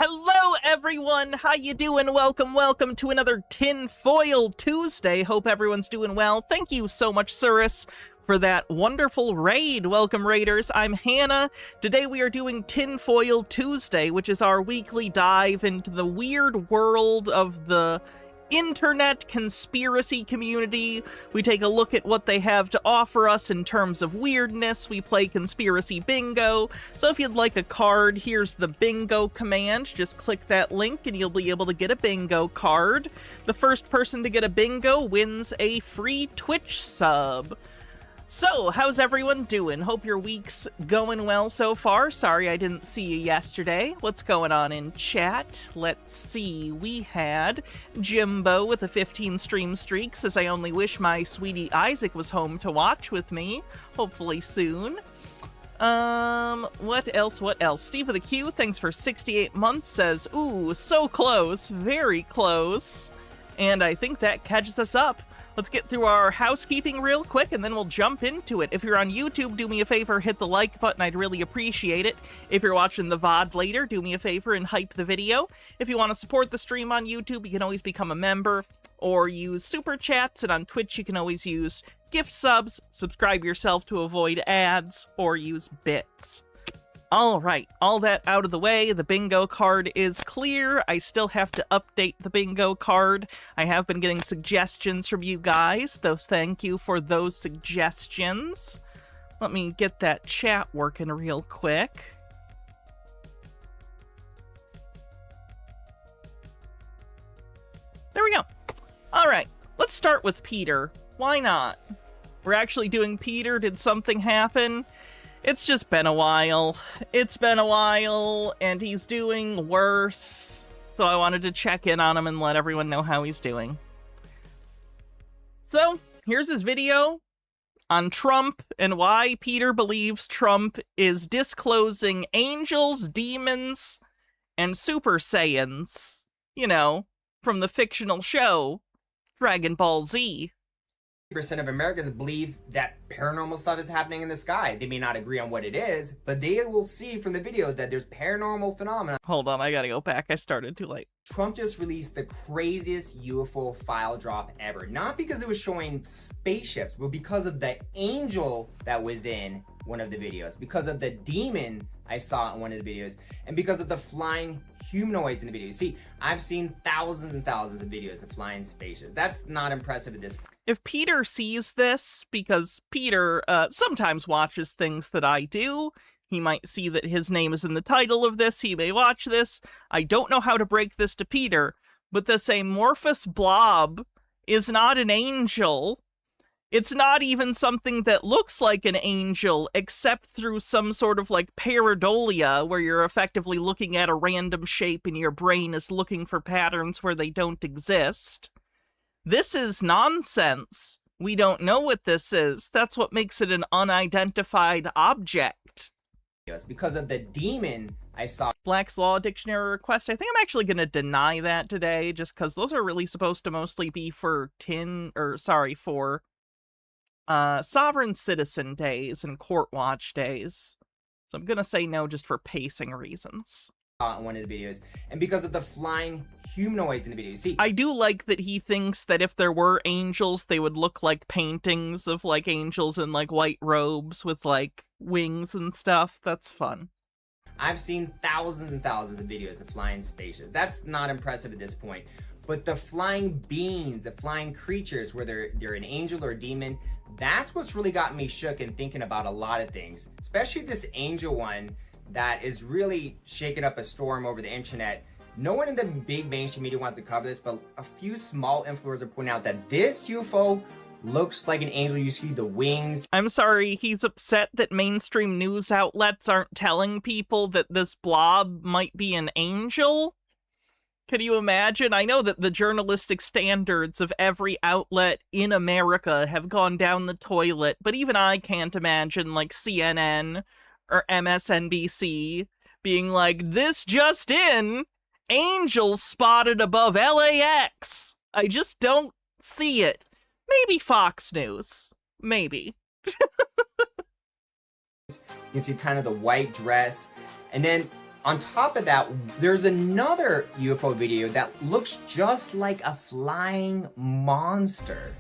Hello everyone, how you doing? Welcome to another Tinfoil Tuesday. Hope everyone's doing well. Thank you so much, Cirrus, for that wonderful raid. Welcome, Raiders. I'm Hannah. Today we are doing Tinfoil Tuesday, which is our weekly dive into the weird world of the internet conspiracy community. We take a look at what they have to offer us in terms of weirdness. We play conspiracy bingo. So if you'd like a card, here's the bingo command. Just click that link and you'll be able to get a bingo card. The first person to get a bingo wins a free Twitch sub. So, how's everyone doing? Hope your week's going well so far. Sorry I didn't see you yesterday. What's going on in chat? Let's see. We had Jimbo with a 15 stream streak. Says, I only wish my sweetie Isaac was home to watch with me. Hopefully soon. What else? Steve with a Q, thanks for 68 months, says, ooh, so close. Very close. And I think that catches us up. Let's get through our housekeeping real quick, and then we'll jump into it. If you're on YouTube, do me a favor, hit the like button. I'd really appreciate it. If you're watching the VOD later, do me a favor and hype the video. If you want to support the stream on YouTube, you can always become a member or use super chats, and on Twitch, you can always use gift subs, subscribe yourself to avoid ads, or use bits. Alright, all that out of the way, the bingo card is clear. I still have to update the bingo card. I have been getting suggestions from you guys, thank you for those suggestions. Let me get that chat working real quick. There we go. Alright, let's start with Peter. Why not? We're actually doing Peter. Did something happen? It's just been a while. It's been a while, and he's doing worse. So I wanted to check in on him and let everyone know how he's doing. So, here's his video on Trump and why Peter believes Trump is disclosing angels, demons, and Super Saiyans. You know, from the fictional show, Dragon Ball Z. Percent of Americans believe that paranormal stuff is happening in the sky. They may not agree on what it is, but they will see from the videos that there's paranormal phenomena. Hold on, I gotta go back. I started too late. Trump just released the craziest UFO file drop ever. Not because it was showing spaceships, but because of the angel that was in one of the videos, because of the demon I saw in one of the videos, and because of the flying humanoids in the videos. See, I've seen thousands and thousands of videos of flying spaceships. That's not impressive at this point. If Peter sees this, because Peter sometimes watches things that I do, he might see that his name is in the title of this, he may watch this. I don't know how to break this to Peter, but this amorphous blob is not an angel. It's not even something that looks like an angel, except through some sort of like pareidolia, where you're effectively looking at a random shape and your brain is looking for patterns where they don't exist. This is nonsense. We don't know what this is. That's what makes it an unidentified object. It's because of the demon I saw. Black's Law Dictionary request. I think I'm actually going to deny that today, just because those are really supposed to mostly be for sovereign citizen days and court watch days. So I'm going to say no just for pacing reasons. In one of the videos, and because of the flying humanoids in the video. See, I do like that he thinks that if there were angels, they would look like paintings of like angels in like white robes with like wings and stuff. That's fun. I've seen thousands and thousands of videos of flying spaceships. That's not impressive at this point. But the flying beings, the flying creatures, whether they're an angel or a demon, that's what's really got me shook and thinking about a lot of things, especially this angel one that is really shaking up a storm over the internet. No one in the big mainstream media wants to cover this, but a few small influencers are pointing out that this UFO looks like an angel. You see the wings. I'm sorry, he's upset that mainstream news outlets aren't telling people that this blob might be an angel? Could you imagine? I know that the journalistic standards of every outlet in America have gone down the toilet, but even I can't imagine like CNN or MSNBC being like, this just in, angels spotted above LAX. I just don't see it. Maybe Fox News. Maybe. You can see kind of the white dress. And then On top of that, there's another UFO video that looks just like a flying monster.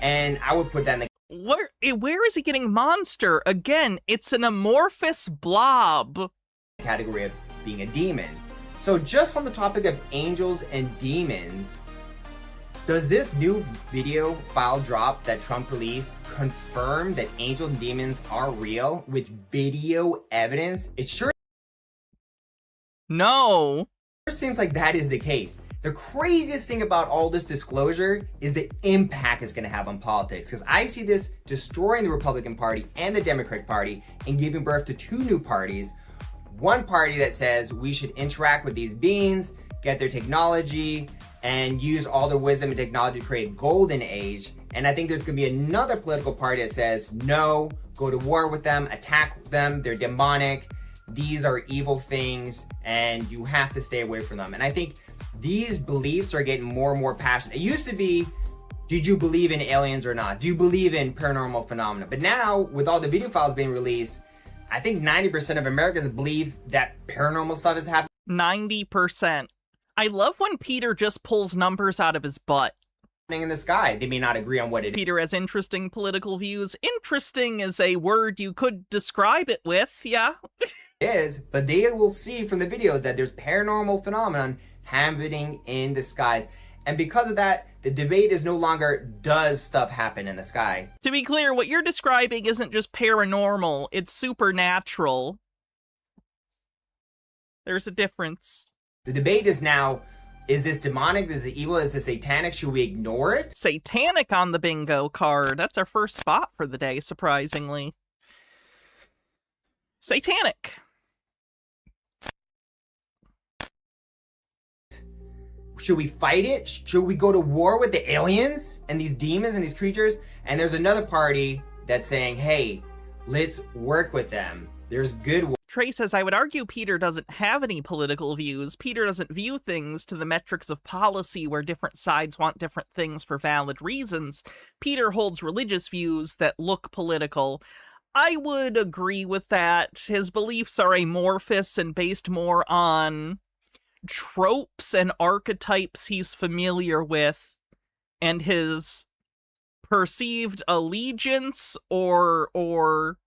And I would put that in the Where is he getting monster? Again, it's an amorphous blob. Category of being a demon. So just on the topic of angels and demons, does this new video file drop that Trump released confirm that angels and demons are real with video evidence? It sure No. seems like that is the case. The craziest thing about all this disclosure is the impact it's going to have on politics, because I see this destroying the Republican Party and the Democratic Party and giving birth to two new parties. One party that says we should interact with these beings, get their technology, and use all their wisdom and technology to create a golden age. And I think there's going to be another political party that says no, go to war with them, attack them, they're demonic, these are evil things, and you have to stay away from them. And I think these beliefs are getting more and more passionate. It used to be, did you believe in aliens or not? Do you believe in paranormal phenomena? But now, with all the video files being released, I think 90% of Americans believe that paranormal stuff is happening. 90%. I love when Peter just pulls numbers out of his butt. In the sky. They may not agree on what it is. Peter has interesting political views. Interesting is a word you could describe it with, yeah. But they will see from the videos that there's paranormal phenomenon happening in the skies. And because of that, the debate is no longer, does stuff happen in the sky? To be clear, what you're describing isn't just paranormal, it's supernatural. There's a difference. The debate is now, is this demonic? Is it evil? Is it satanic? Should we ignore it? Satanic on the bingo card. That's our first spot for the day, surprisingly. Satanic. Should we fight it? Should we go to war with the aliens and these demons and these creatures? And there's another party that's saying, hey, let's work with them. There's good. Trey says, I would argue Peter doesn't have any political views. Peter doesn't view things to the metrics of policy where different sides want different things for valid reasons. Peter holds religious views that look political. I would agree with that. His beliefs are amorphous and based more on tropes and archetypes he's familiar with and his perceived allegiance or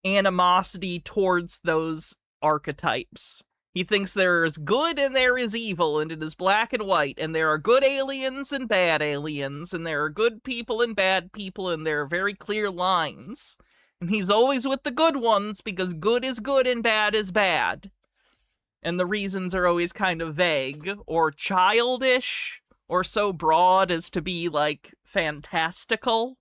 animosity towards those archetypes. He thinks there is good and there is evil, and it is black and white, and there are good aliens and bad aliens, and there are good people and bad people, and there are very clear lines. And he's always with the good ones, because good is good and bad is bad. And the reasons are always kind of vague, or childish, or so broad as to be, like, fantastical.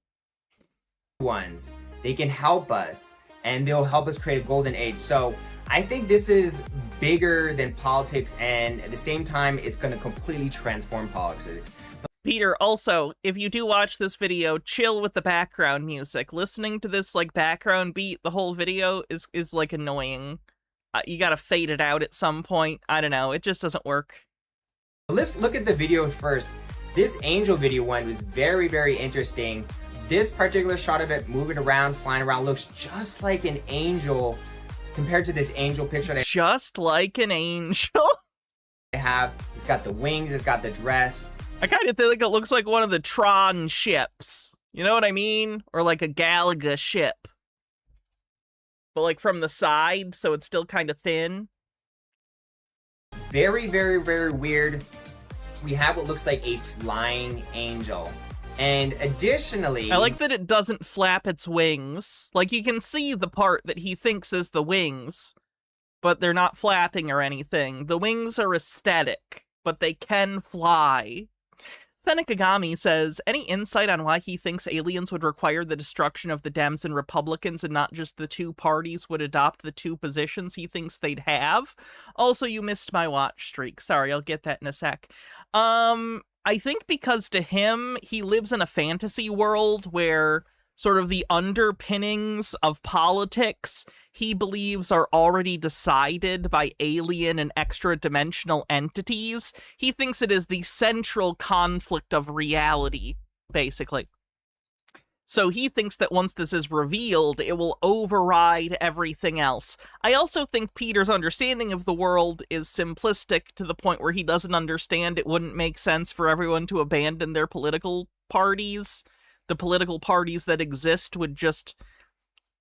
Ones. They can help us, and they'll help us create a golden age. So I think this is bigger than politics, and at the same time, it's going to completely transform politics. Peter, also, if you do watch this video, chill with the background music. Listening to this, like, background beat the whole video is like, annoying. You gotta fade it out at some point. I don't know, it just doesn't work. Let's look at the video first. This angel video one was very, very interesting. This particular shot of it moving around, flying around, looks just like an angel compared to this angel picture. Just like an angel? I have. It's got the wings, it's got the dress. I kind of think it looks like one of the Tron ships. You know what I mean? Or like a Galaga ship. But like from the side, so it's still kind of thin. Very, very, very weird. We have what looks like a flying angel. And additionally, I like that it doesn't flap its wings. Like, you can see the part that he thinks is the wings, but they're not flapping or anything. The wings are aesthetic, but they can fly. Fenekagami says, any insight on why he thinks aliens would require the destruction of the Dems and Republicans and not just the two parties would adopt the two positions he thinks they'd have? Also, you missed my watch streak. Sorry, I'll get that in a sec. I think because to him, he lives in a fantasy world where sort of the underpinnings of politics he believes are already decided by alien and extra-dimensional entities. He thinks it is the central conflict of reality, basically. So he thinks that once this is revealed, it will override everything else. I also think Peter's understanding of the world is simplistic to the point where he doesn't understand it wouldn't make sense for everyone to abandon their political parties. The political parties that exist would just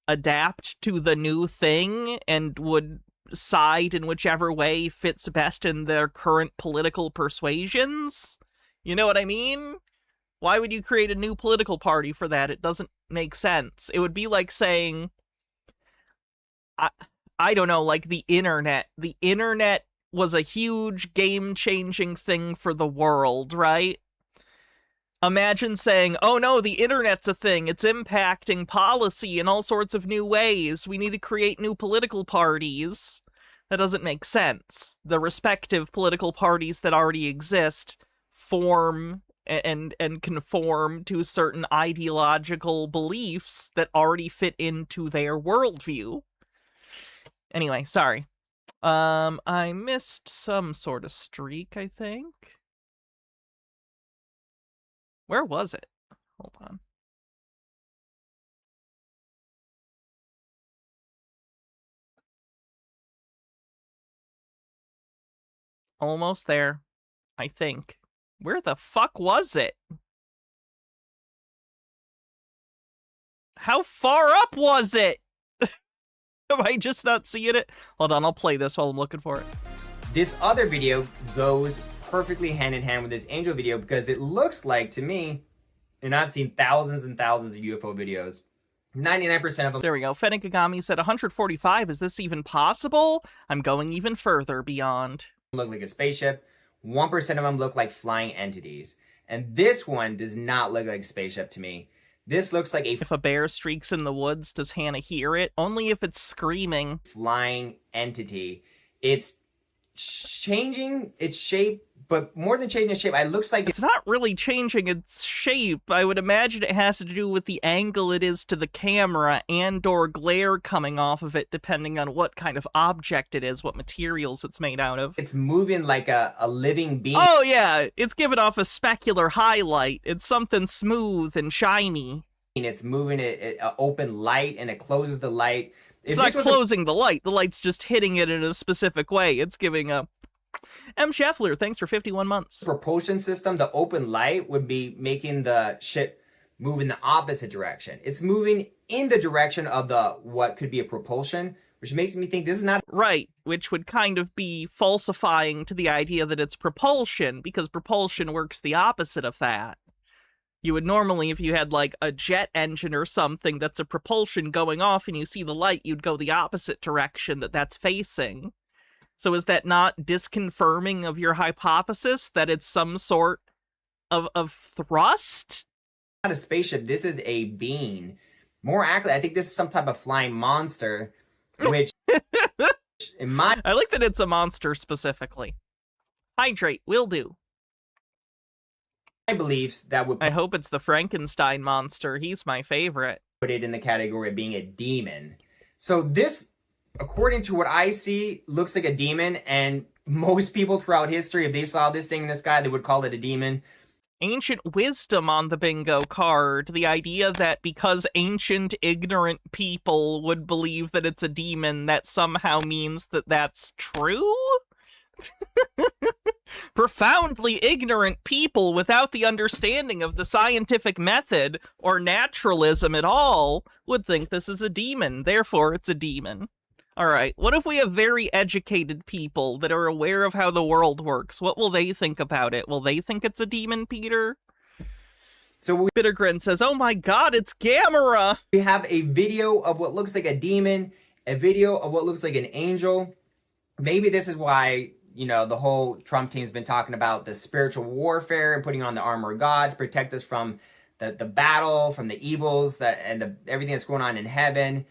adapt to the new thing and would side in whichever way fits best in their current political persuasions. You know what I mean? Why would you create a new political party for that? It doesn't make sense. It would be like saying, I don't know, like the internet. The internet was a huge game-changing thing for the world, right? Imagine saying, oh no, the internet's a thing. It's impacting policy in all sorts of new ways. We need to create new political parties. That doesn't make sense. The respective political parties that already exist form and conform to certain ideological beliefs that already fit into their worldview. Anyway, sorry. I missed some sort of streak, I think. Where was it? Hold on. Almost there, I think. Where the fuck was it? How far up was it? Am I just not seeing it? Hold on, I'll play this while I'm looking for it. This other video goes perfectly hand in hand with this angel video because it looks like, to me, and I've seen thousands and thousands of UFO videos, 99% of them... There we go. Fenigagami said 145. Is this even possible? I'm going even further beyond. ...look like a spaceship. 1% of them look like flying entities. And this one does not look like a spaceship to me. This looks like a... If a bear streaks in the woods, does Hannah hear it? Only if it's screaming. ...flying entity. It's changing its shape, but more than changing its shape, it looks like... It's not really changing its shape. I would imagine it has to do with the angle it is to the camera and/or glare coming off of it, depending on what kind of object it is, what materials it's made out of. It's moving like a living being. Oh, yeah. It's giving off a specular highlight. It's something smooth and shiny. It's moving it open light, and it closes the light. It's not closing the light. The light's just hitting it in a specific way. It's giving a... M. Scheffler, thanks for 51 months. Propulsion system, the open light would be making the ship move in the opposite direction. It's moving in the direction of the what could be a propulsion, which makes me think this is not... Right, which would kind of be falsifying to the idea that it's propulsion, because propulsion works the opposite of that. You would normally, if you had like a jet engine or something that's a propulsion going off and you see the light, you'd go the opposite direction that that's facing. So is that not disconfirming of your hypothesis that it's some sort of thrust? Not a spaceship, this is a being. More accurately, I think this is some type of flying monster, which in my... I like that it's a monster specifically. Hydrate, will do. My beliefs, that would... I hope it's the Frankenstein monster. He's my favorite. Put it in the category of being a demon. So this, according to what I see, looks like a demon, and most people throughout history, if they saw this thing in the sky, they would call it a demon. Ancient wisdom on the bingo card. The idea that because ancient, ignorant people would believe that it's a demon, that somehow means that that's true? Profoundly ignorant people without the understanding of the scientific method or naturalism at all would think this is a demon, therefore it's a demon. Alright, what if we have very educated people that are aware of how the world works? What will they think about it? Will they think it's a demon, Peter? So Bittergrin says, oh my god, it's Gamera! We have a video of what looks like a demon, a video of what looks like an angel. Maybe this is why, you know, the whole Trump team's been talking about the spiritual warfare and putting on the armor of God to protect us from the battle, from the evils and everything that's going on in heaven.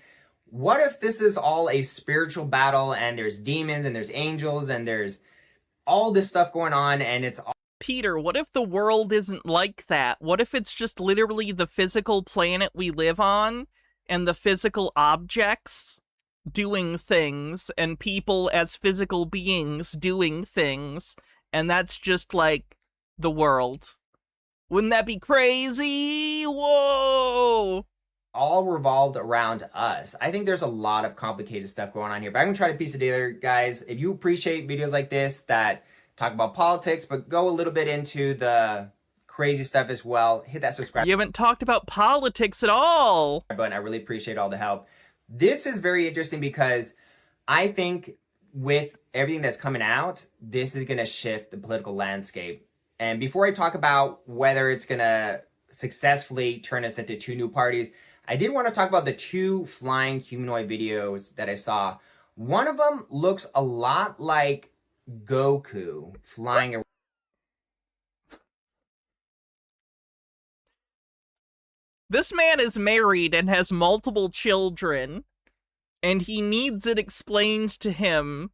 What if this is all a spiritual battle and there's demons and there's angels and there's all this stuff going on and it's all... Peter, what if the world isn't like that? What if it's just literally the physical planet we live on and the physical objects doing things and people as physical beings doing things, and that's just like the world? Wouldn't that be crazy? Whoa! All revolved around us. I think there's a lot of complicated stuff going on here, but I'm gonna try to piece it together, guys. If you appreciate videos like this that talk about politics, but go a little bit into the crazy stuff as well, hit that subscribe. You haven't talked about politics at all. Button. I really appreciate all the help. This is very interesting because I think with everything that's coming out, this is gonna shift the political landscape. And before I talk about whether it's gonna successfully turn us into two new parties, I did want to talk about the two flying humanoid videos that I saw. One of them looks a lot like Goku flying around. This man is married and has multiple children, and he needs it explained to him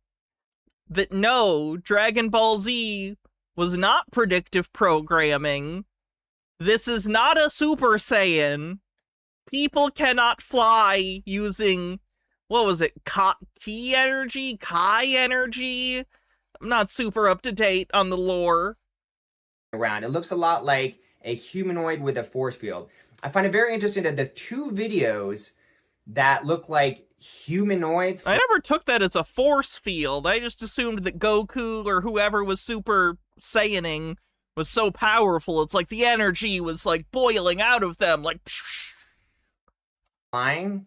that no, Dragon Ball Z was not predictive programming. This is not a Super Saiyan. People cannot fly using, what was it, Ki energy? Kai energy? I'm not super up to date on the lore. It looks a lot like a humanoid with a force field. I find it very interesting that the two videos that look like humanoids... I never took that as a force field. I just assumed that Goku or whoever was Super Saiyaning was so powerful. It's like the energy was like boiling out of them, like... Flying,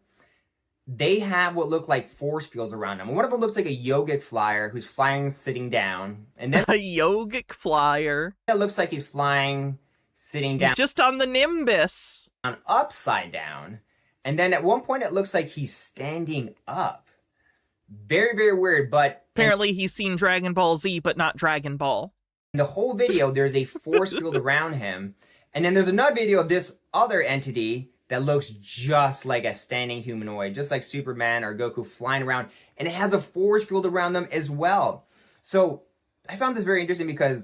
they have what look like force fields around them. One of them looks like a yogic flyer who's flying sitting down, and then a yogic flyer. It looks like he's flying sitting down. He's just on the Nimbus, upside down, and then at one point it looks like he's standing up. Very, very weird. But apparently he's seen Dragon Ball Z, but not Dragon Ball. In the whole video, there's a force field around him, and then there's another video of this other entity that looks just like a standing humanoid, just like Superman or Goku flying around, and it has a force field around them as well. So I found this very interesting because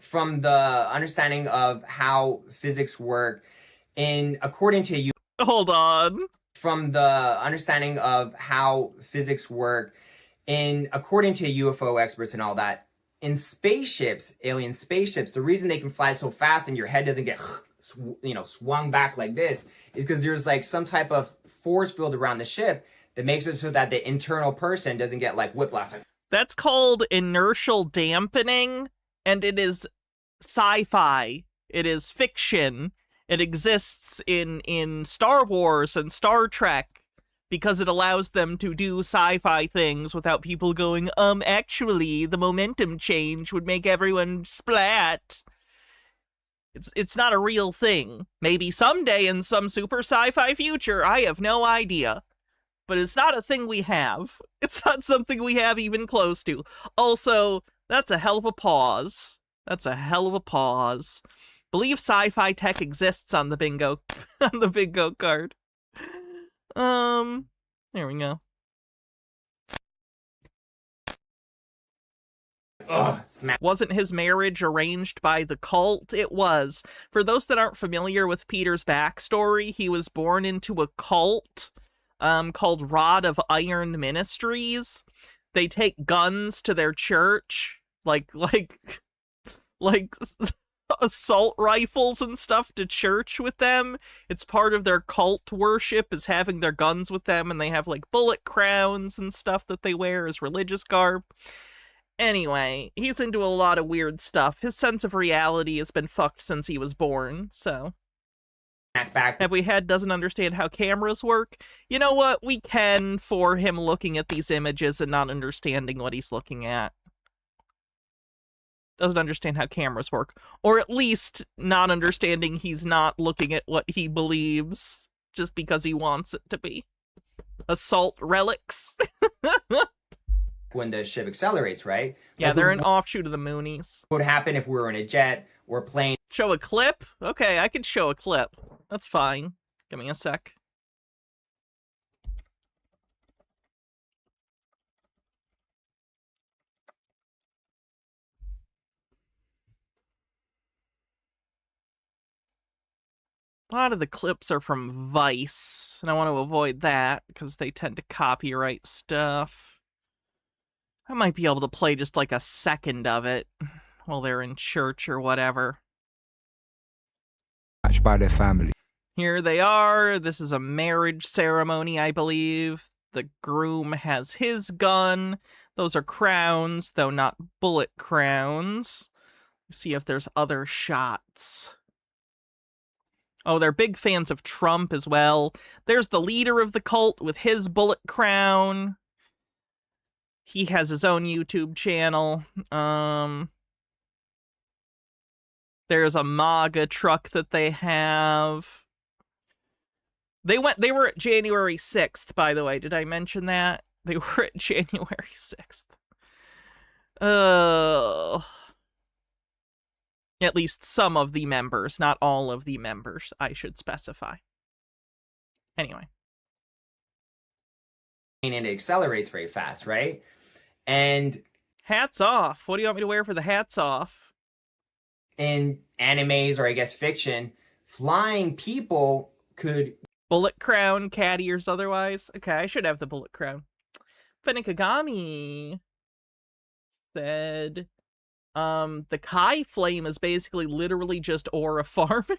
from the understanding of how physics work, according to you... Hold on. From the understanding of how physics work, according to UFO experts and all that, in spaceships, alien spaceships, the reason they can fly so fast and your head doesn't get swung back like this is because there's like some type of force field around the ship that makes it so that the internal person doesn't get like whiplash. That's called inertial dampening, and it is sci-fi. It is fiction. It exists in Star Wars and Star Trek because it allows them to do sci-fi things without people going, actually, the momentum change would make everyone splat. It's not a real thing. Maybe someday in some super sci-fi future, I have no idea. But it's not a thing we have. It's not something we have even close to. Also, that's a hell of a pause. That's a hell of a pause. Believe sci-fi tech exists on the bingo on the bingo card. There we go. Ugh, smack. Wasn't his marriage arranged by the cult? It was. For those that aren't familiar with Peter's backstory, he was born into a cult called Rod of Iron Ministries. They take guns to their church, like assault rifles and stuff to church with them. It's part of their cult worship is having their guns with them, and they have like bullet crowns and stuff that they wear as religious garb. Anyway, he's into a lot of weird stuff. His sense of reality has been fucked since he was born, so... Back. Have we had doesn't understand how cameras work? You know what? We can for him looking at these images and not understanding what he's looking at. Doesn't understand how cameras work. Or at least not understanding he's not looking at what he believes just because he wants it to be. Assault relics. When the ship accelerates, right? Yeah, like, they're an offshoot of the Moonies. What would happen if we were in a jet or plane? Show a clip? Okay, I can show a clip. That's fine. Give me a sec. A lot of the clips are from Vice, and I want to avoid that because they tend to copyright stuff. I might be able to play just like a second of it while they're in church or whatever. by their family. Here they are. This is a marriage ceremony, I believe. The groom has his gun. Those are crowns, though not bullet crowns. See if there's other shots. Oh, they're big fans of Trump as well. There's the leader of the cult with his bullet crown. He has his own YouTube channel. There's a MAGA truck that they have. They were at January 6th, by the way. Did I mention that? They were at January 6th. At least some of the members, not all of the members, I should specify. Anyway. And it accelerates very fast, right? And hats off. What do you want me to wear for the hats off? In animes, or I guess fiction, flying people could... Bullet crown, cat ears otherwise. Okay, I should have the bullet crown. Fennikagami said, the Kai flame is basically literally just aura farming.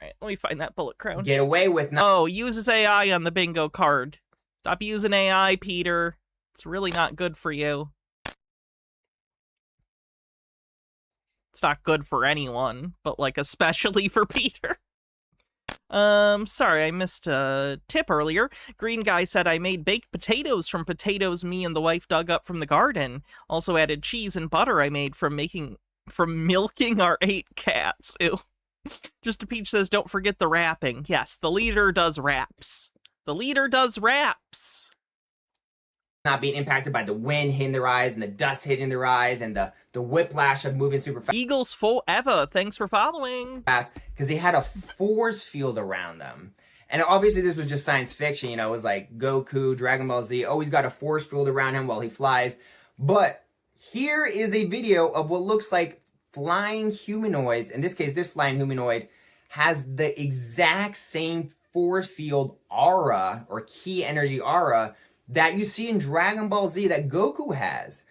Alright, let me find that bullet crown. Get away with... Oh, uses AI on the bingo card. Stop using AI, Peter. It's really not good for you. It's not good for anyone, but, like, especially for Peter. Sorry, I missed a tip earlier. Green Guy said, I made baked potatoes from potatoes me and the wife dug up from the garden. Also added cheese and butter I made from milking our 8 cats. Ew. Just a Peach says, don't forget the rapping. Yes, the leader does raps. The leader does raps. Not being impacted by the wind hitting their eyes and the dust hitting their eyes and the whiplash of moving super fast. Eagles forever. Thanks for following. Because they had a force field around them. And obviously this was just science fiction. You know, it was like Goku, Dragon Ball Z, always got a force field around him while he flies. But here is a video of what looks like flying humanoids. In this case, this flying humanoid has the exact same force field aura or key energy aura that you see in Dragon Ball Z that Goku has.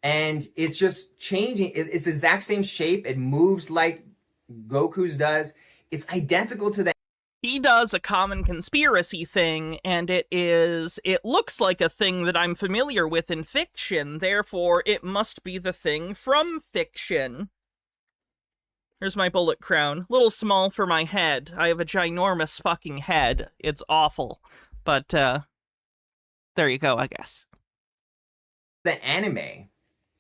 And it's just changing. It's the exact same shape. It moves like Goku's does. It's identical to that. He does a common conspiracy thing, and it looks like a thing that I'm familiar with in fiction. Therefore, it must be the thing from fiction. Here's my bullet crown. A little small for my head. I have a ginormous fucking head. It's awful. But, there you go, I guess. The anime.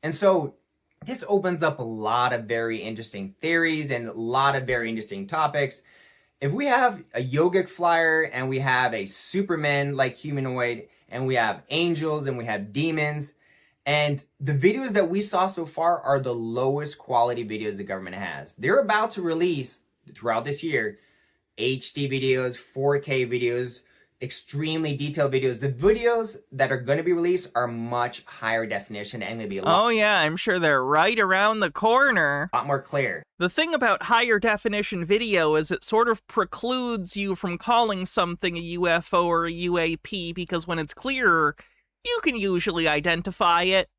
And so this opens up a lot of very interesting theories and a lot of very interesting topics. If we have a yogic flyer and we have a Superman-like humanoid and we have angels and we have demons, and the videos that we saw so far are the lowest quality videos the government has. They're about to release throughout this year HD videos, 4K videos, extremely detailed videos. The videos that are going to be released are much higher definition and going to be a lot, oh yeah, I'm sure they're right around the corner. lot more clear. The thing about higher definition video is it sort of precludes you from calling something a UFO or a UAP, because when it's clearer, you can usually identify it.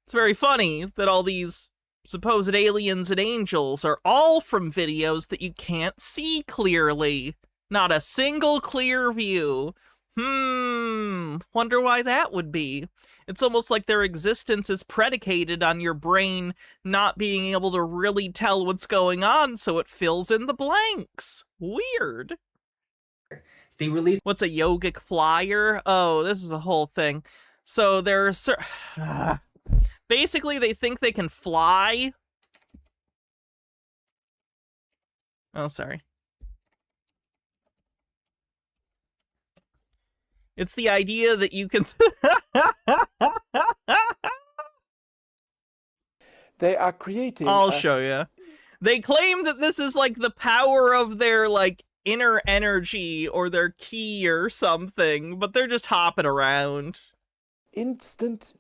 It's very funny that all these supposed aliens and angels are all from videos that you can't see clearly. Not a single clear view. Wonder why that would be. It's almost like their existence is predicated on your brain not being able to really tell what's going on, so it fills in the blanks. Weird. They released... What's a yogic flyer? Oh, this is a whole thing. So they're... basically, they think they can fly. Oh, sorry. It's the idea that you can... They are creating... I'll show you. They claim that this is like the power of their, like, inner energy or their ki or something, but they're just hopping around. Instant,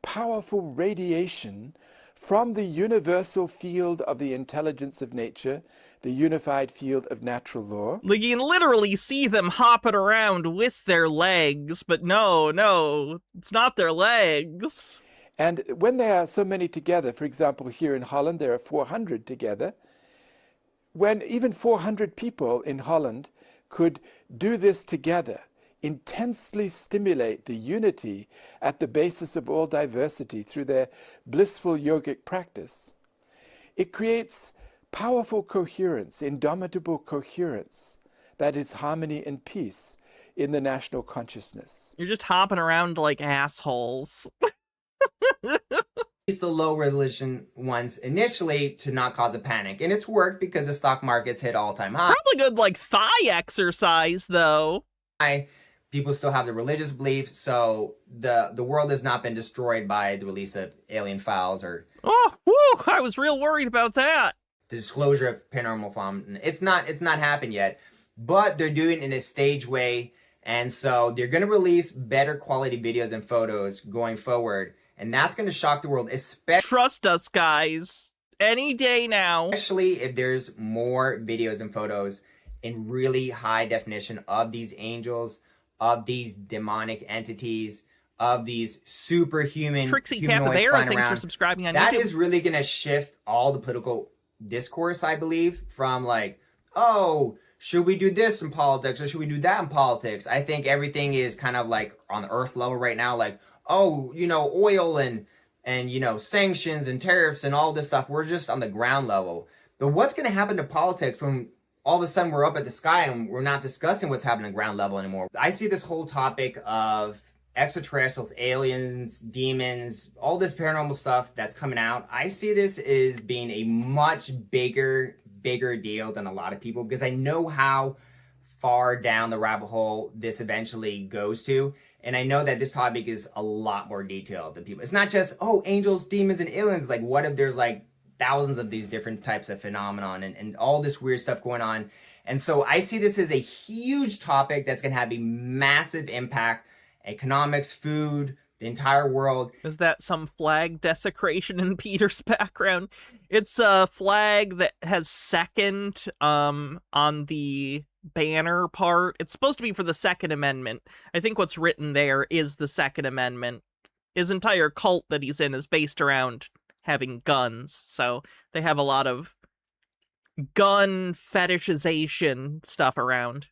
powerful radiation from the universal field of the intelligence of nature, the unified field of natural law. Like, you can literally see them hopping around with their legs, but no, it's not their legs. And when there are so many together, for example, here in Holland, there are 400 together, when even 400 people in Holland could do this together, intensely stimulate the unity at the basis of all diversity through their blissful yogic practice, it creates powerful coherence, indomitable coherence, that is harmony and peace in the national consciousness. You're just hopping around like assholes. The low resolution ones initially to not cause a panic, and it's worked because the stock market's hit all-time high. Probably good like thigh exercise though. People still have the religious belief, so the world has not been destroyed by the release of alien files or I was real worried about that. the disclosure of paranormal phenomena. It's not happened yet, but they're doing it in a staged way, and so they're going to release better quality videos and photos going forward. And that's going to shock the world, especially... Trust us, guys. Any day now. Especially if there's more videos and photos in really high definition of these angels, of these demonic entities, of these superhuman Trixie humanoids Capybara, flying thanks around. for subscribing on That YouTube. is really going to shift all the political discourse, I believe, from like, oh, should we do this in politics or should we do that in politics? I think everything is kind of like on the earth level right now, like, oh, you know, oil and you know, sanctions and tariffs and all this stuff. We're just on the ground level. But what's going to happen to politics when all of a sudden we're up at the sky and we're not discussing what's happening at ground level anymore? I see this whole topic of extraterrestrials, aliens, demons, all this paranormal stuff that's coming out. I see this as being a much bigger deal than a lot of people, because I know how far down the rabbit hole this eventually goes to. And I know that this topic is a lot more detailed than people. It's not just, oh, angels, demons, and aliens. Like, what if there's like thousands of these different types of phenomenon and all this weird stuff going on? And so I see this as a huge topic that's going to have a massive impact. Economics, food, the entire world. Is that some flag desecration in Peter's background? It's a flag that has second on the banner part. It's supposed to be for the Second Amendment. I think what's written there is the Second Amendment. His entire cult that he's in is based around having guns, so they have a lot of gun fetishization stuff around.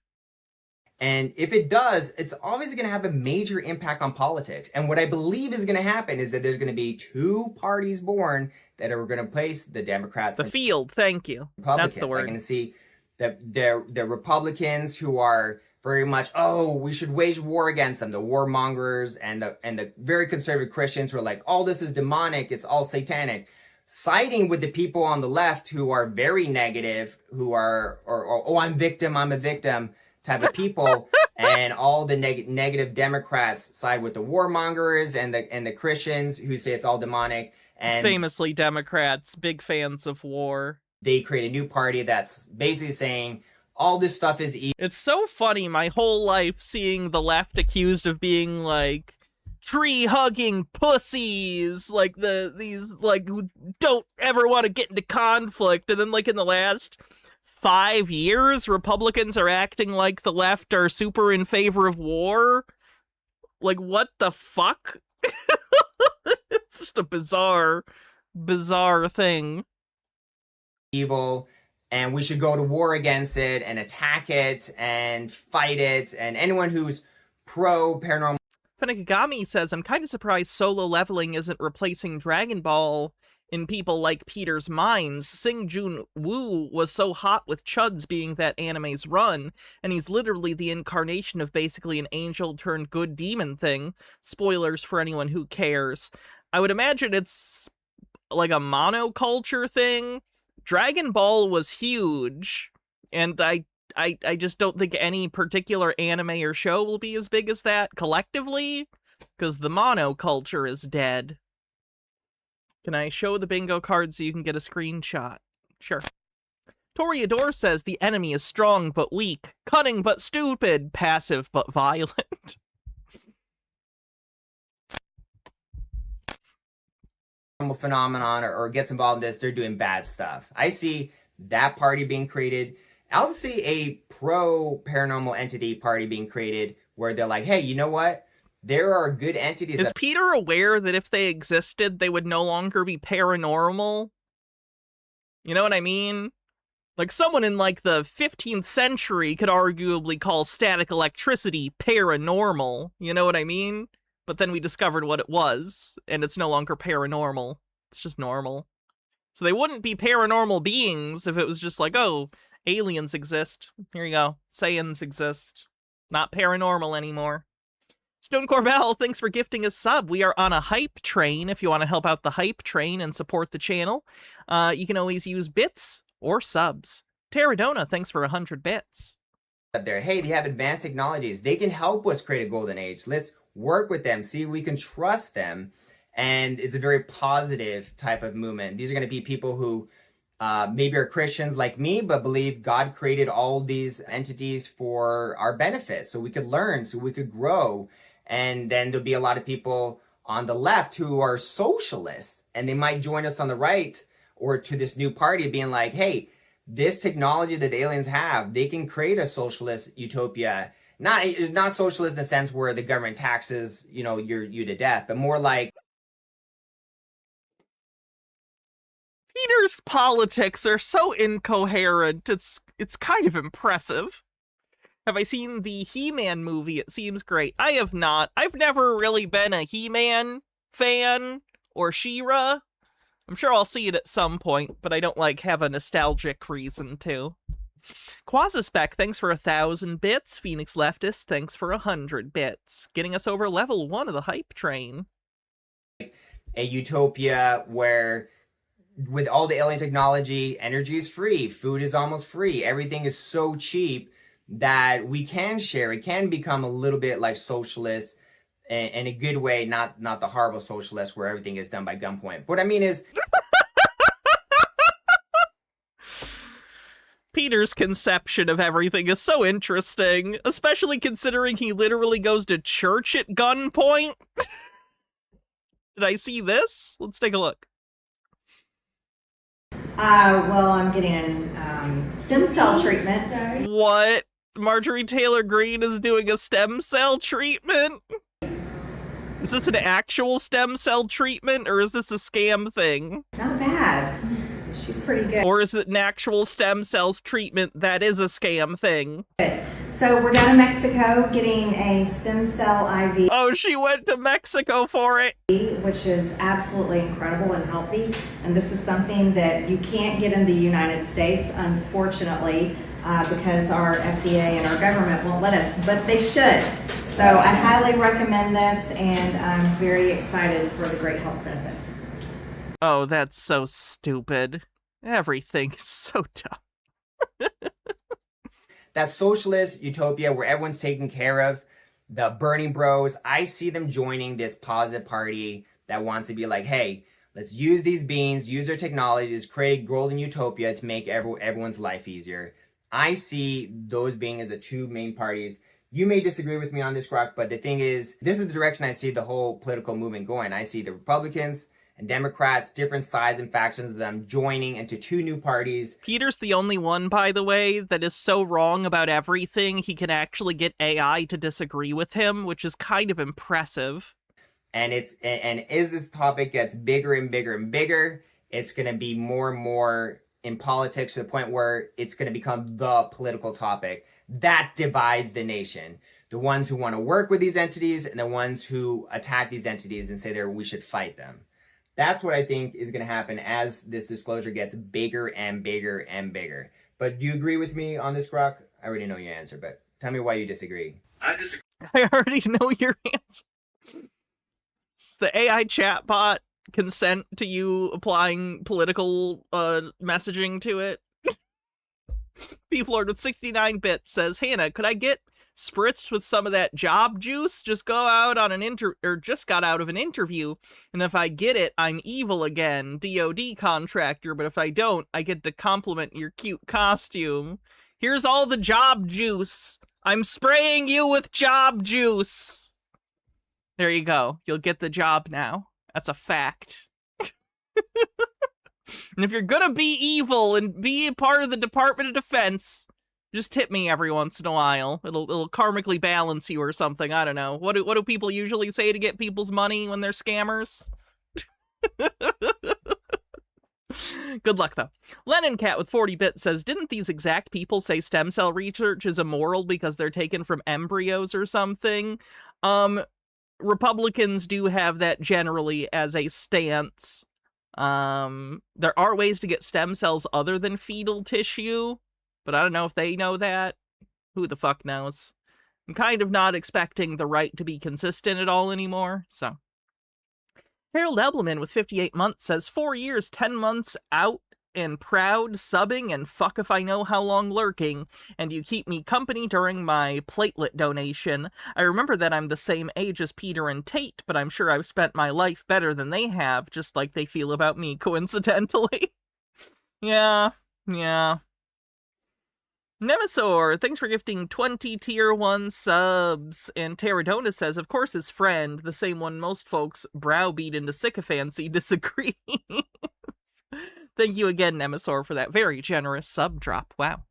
And if it does, it's always going to have a major impact on politics. And what I believe is going to happen is that there's going to be two parties born that are going to place the Democrats. The field, thank you. That's the word. I'm going to see the Republicans who are very much, oh, we should wage war against them. The warmongers and the very conservative Christians who are like, all this is demonic, it's all satanic. Siding with the people on the left who are very negative, who are, or oh, I'm a victim type of people, and all the negative Democrats side with the warmongers and the Christians who say it's all demonic. And famously Democrats, big fans of war. They create a new party that's basically saying all this stuff is evil. It's so funny my whole life seeing the left accused of being like tree-hugging pussies, like these like who don't ever want to get into conflict, and then like in the last 5 years, Republicans are acting like the left are super in favor of war. Like, what the fuck? It's just a bizarre thing. Evil, and we should go to war against it and attack it and fight it, and anyone who's pro-paranormal. Fenekigami says, I'm kind of surprised solo leveling isn't replacing Dragon Ball in people like Peter's minds. Sing Jun Woo was so hot with Chuds being that anime's run, and he's literally the incarnation of basically an angel turned good demon thing. Spoilers for anyone who cares. I would imagine it's like a monoculture thing. Dragon Ball was huge, and I just don't think any particular anime or show will be as big as that collectively, because the monoculture is dead. Can I show the bingo card so you can get a screenshot? Sure. Toreador says the enemy is strong but weak, cunning but stupid, passive but violent. Phenomenon or gets involved in this, they're doing bad stuff. I see that party being created. I also see a pro-paranormal entity party being created where they're like, hey, you know what? There are good entities. Is Peter aware that if they existed, they would no longer be paranormal? You know what I mean? Like, someone in, like, the 15th century could arguably call static electricity paranormal. You know what I mean? But then we discovered what it was, and it's no longer paranormal. It's just normal. So they wouldn't be paranormal beings if it was just like, oh, aliens exist. Here you go. Saiyans exist. Not paranormal anymore. Stone Corbell, thanks for gifting a sub. We are on a hype train. If you want to help out the hype train and support the channel, you can always use bits or subs. Terradona, thanks for 100 bits. There, hey, they have advanced technologies. They can help us create a golden age. Let's work with them. See, we can trust them. And it's a very positive type of movement. These are going to be people who maybe are Christians like me, but believe God created all these entities for our benefit. So we could learn, so we could grow. And then there'll be a lot of people on the left who are socialists, and they might join us on the right or to this new party being like, hey, this technology that the aliens have, they can create a socialist utopia. It's not socialist in the sense where the government taxes, you to death, but more like Peter's politics are so incoherent. It's kind of impressive. Have I seen the He-Man movie? It seems great. I have not. I've never really been a He-Man fan or She-Ra. I'm sure I'll see it at some point, but I don't have a nostalgic reason to. Quasispec, thanks for 1,000 bits. Phoenix Leftist, thanks for 100 bits. Getting us over level 1 of the hype train. A utopia where with all the alien technology, energy is free, food is almost free, everything is so cheap that we can share. It can become a little bit like socialist in a good way, not the horrible socialist where everything is done by gunpoint. What I mean is... Peter's conception of everything is so interesting, especially considering he literally goes to church at gunpoint. Did I see this? Let's take a look. Well, I'm getting stem cell treatments. What? Marjorie Taylor Greene is doing a stem cell treatment? Is this an actual stem cell treatment, or is this a scam thing? Not bad. She's pretty good. Or is it an actual stem cells treatment that is a scam thing? So we're down in Mexico getting a stem cell IV. Oh, she went to Mexico for it. Which is absolutely incredible and healthy. And this is something that you can't get in the United States, unfortunately, because our FDA and our government won't let us, but they should. So I highly recommend this, and I'm very excited for the great health benefits. Oh, that's so stupid. Everything is so dumb. That socialist utopia where everyone's taken care of, the Bernie bros, I see them joining this positive party that wants to be like, hey, let's use these beings, use their technologies, create a golden utopia to make everyone's life easier. I see those being as the two main parties. You may disagree with me on this, Rock, but the thing is, this is the direction I see the whole political movement going. I see the Republicans and Democrats, different sides and factions of them joining into two new parties. Peter's the only one, by the way, that is so wrong about everything he can actually get AI to disagree with him, which is kind of impressive. And as this topic gets bigger and bigger and bigger, it's going to be more and more in politics to the point where it's going to become the political topic that divides the nation. The ones who want to work with these entities and the ones who attack these entities and say we should fight them. That's what I think is going to happen as this disclosure gets bigger and bigger and bigger. But do you agree with me on this, Rock? I already know your answer, but tell me why you disagree. I disagree. I already know your answer. Does the AI chatbot consent to you applying political messaging to it? People Lord with 69 bits says, Hannah, could I get spritzed with some of that job juice? Just go out on an just got out of an interview, and if I get it, I'm evil again. DOD contractor, but if I don't, I get to compliment your cute costume. Here's all the job juice. I'm spraying you with job juice. There you go. You'll get the job now. That's a fact. And if you're gonna be evil and be a part of the Department of Defense, just tip me every once in a while. It'll karmically balance you or something. I don't know. What do people usually say to get people's money when they're scammers? Good luck, though. Lennon Cat with 40 bits says, didn't these exact people say stem cell research is immoral because they're taken from embryos or something? Republicans do have that generally as a stance. There are ways to get stem cells other than fetal tissue, but I don't know if they know that. Who the fuck knows? I'm kind of not expecting the right to be consistent at all anymore, so. Harold Ebelman with 58 months says, 4 years, 10 months out and proud, subbing, and fuck if I know how long lurking, and you keep me company during my platelet donation. I remember that I'm the same age as Peter and Tate, but I'm sure I've spent my life better than they have, just like they feel about me, coincidentally. Yeah. Nemesaur, thanks for gifting 20 tier 1 subs. And Terradona says, of course his friend, the same one most folks browbeat into sycophancy, disagrees. Thank you again, Nemesaur, for that very generous sub drop. Wow.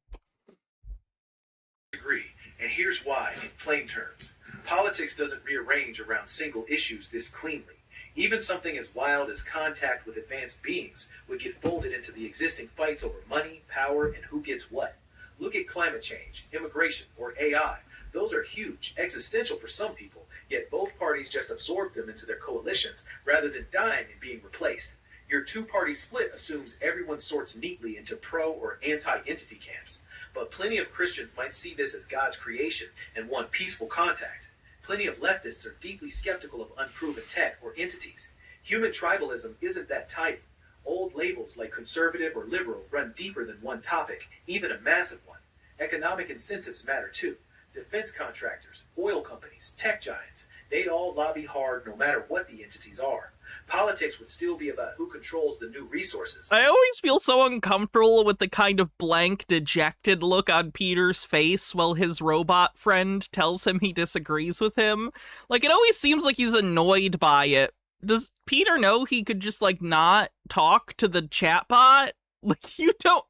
Agree, and here's why in plain terms. Politics doesn't rearrange around single issues this cleanly. Even something as wild as contact with advanced beings would get folded into the existing fights over money, power, and who gets what. Look at climate change, immigration, or AI. Those are huge, existential for some people, yet both parties just absorb them into their coalitions rather than dying and being replaced. Your two-party split assumes everyone sorts neatly into pro or anti-entity camps. But plenty of Christians might see this as God's creation and want peaceful contact. Plenty of leftists are deeply skeptical of unproven tech or entities. Human tribalism isn't that tidy. Old labels like conservative or liberal run deeper than one topic, even a massive one. Economic incentives matter too. Defense contractors, oil companies, tech giants, they'd all lobby hard no matter what the entities are. Politics would still be about who controls the new resources. I always feel so uncomfortable with the kind of blank, dejected look on Peter's face while his robot friend tells him he disagrees with him. Like, it always seems like he's annoyed by it. Does Peter know he could just, like, not talk to the chatbot? Like, you don't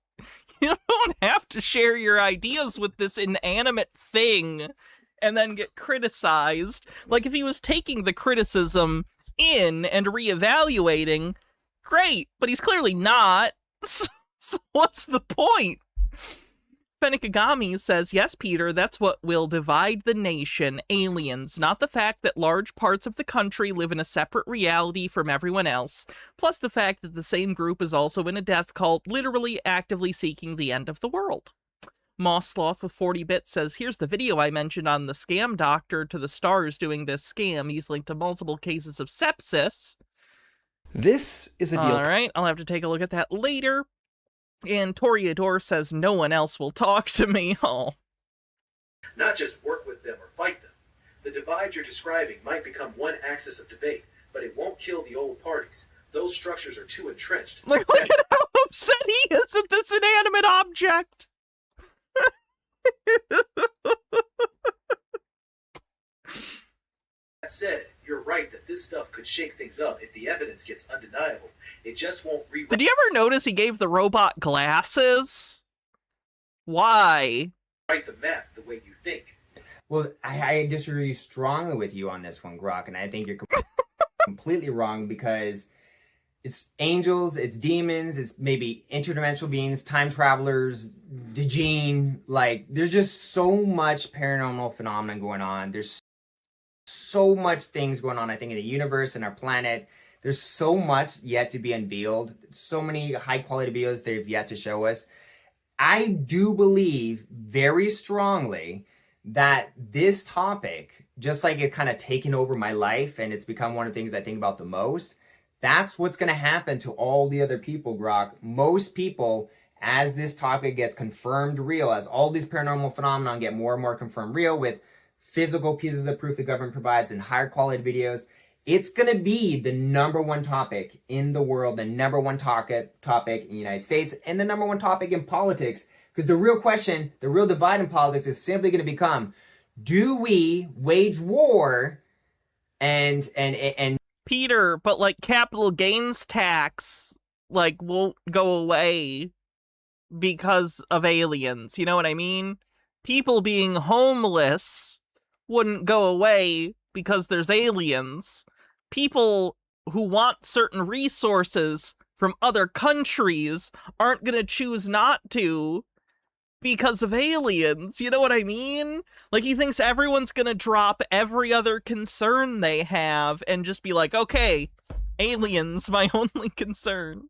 have to share your ideas with this inanimate thing and then get criticized. Like, if he was taking the criticism in and reevaluating, great, but he's clearly not. So what's the point? Fenikagami says, yes, Peter, that's what will divide the nation, aliens, not the fact that large parts of the country live in a separate reality from everyone else, plus the fact that the same group is also in a death cult, literally actively seeking the end of the world. Moss Sloth with 40 bits says, here's the video I mentioned on the scam doctor to the stars doing this scam. He's linked to multiple cases of sepsis. This is a deal. All right, I'll have to take a look at that later. And Toreador says, no one else will talk to me. Oh. Not just work with them or fight them. The divide you're describing might become one axis of debate, but it won't kill the old parties. Those structures are too entrenched. Like, look at how upset he is at this inanimate object. That said, you're right that this stuff could shake things up if the evidence gets undeniable. It just won't rewrite. Did you ever notice he gave the robot glasses? Why? The map the way you think. Well, I disagree strongly with you on this one, Grok, and I think you're completely wrong because it's angels, it's demons, it's maybe interdimensional beings, time travelers, Djinn. Like, there's just so much paranormal phenomenon going on. There's so much things going on, I think, in the universe and our planet. There's so much yet to be unveiled. So many high-quality videos they've yet to show us. I do believe very strongly that this topic, just like it kind of taken over my life and it's become one of the things I think about the most, that's what's going to happen to all the other people, Grok. Most people, as this topic gets confirmed real, as all these paranormal phenomena get more and more confirmed real with physical pieces of proof the government provides and higher quality videos, it's going to be the #1 topic in the world, the #1 topic in the United States, and the #1 topic in politics. Because the real question, the real divide in politics is simply going to become, do we wage war and Peter, but like capital gains tax, like, won't go away because of aliens. You know what I mean? People being homeless wouldn't go away because there's aliens. People who want certain resources from other countries aren't gonna choose not to because of aliens. You know what I mean? Like, he thinks everyone's gonna drop every other concern they have and just be like, okay, aliens, my only concern.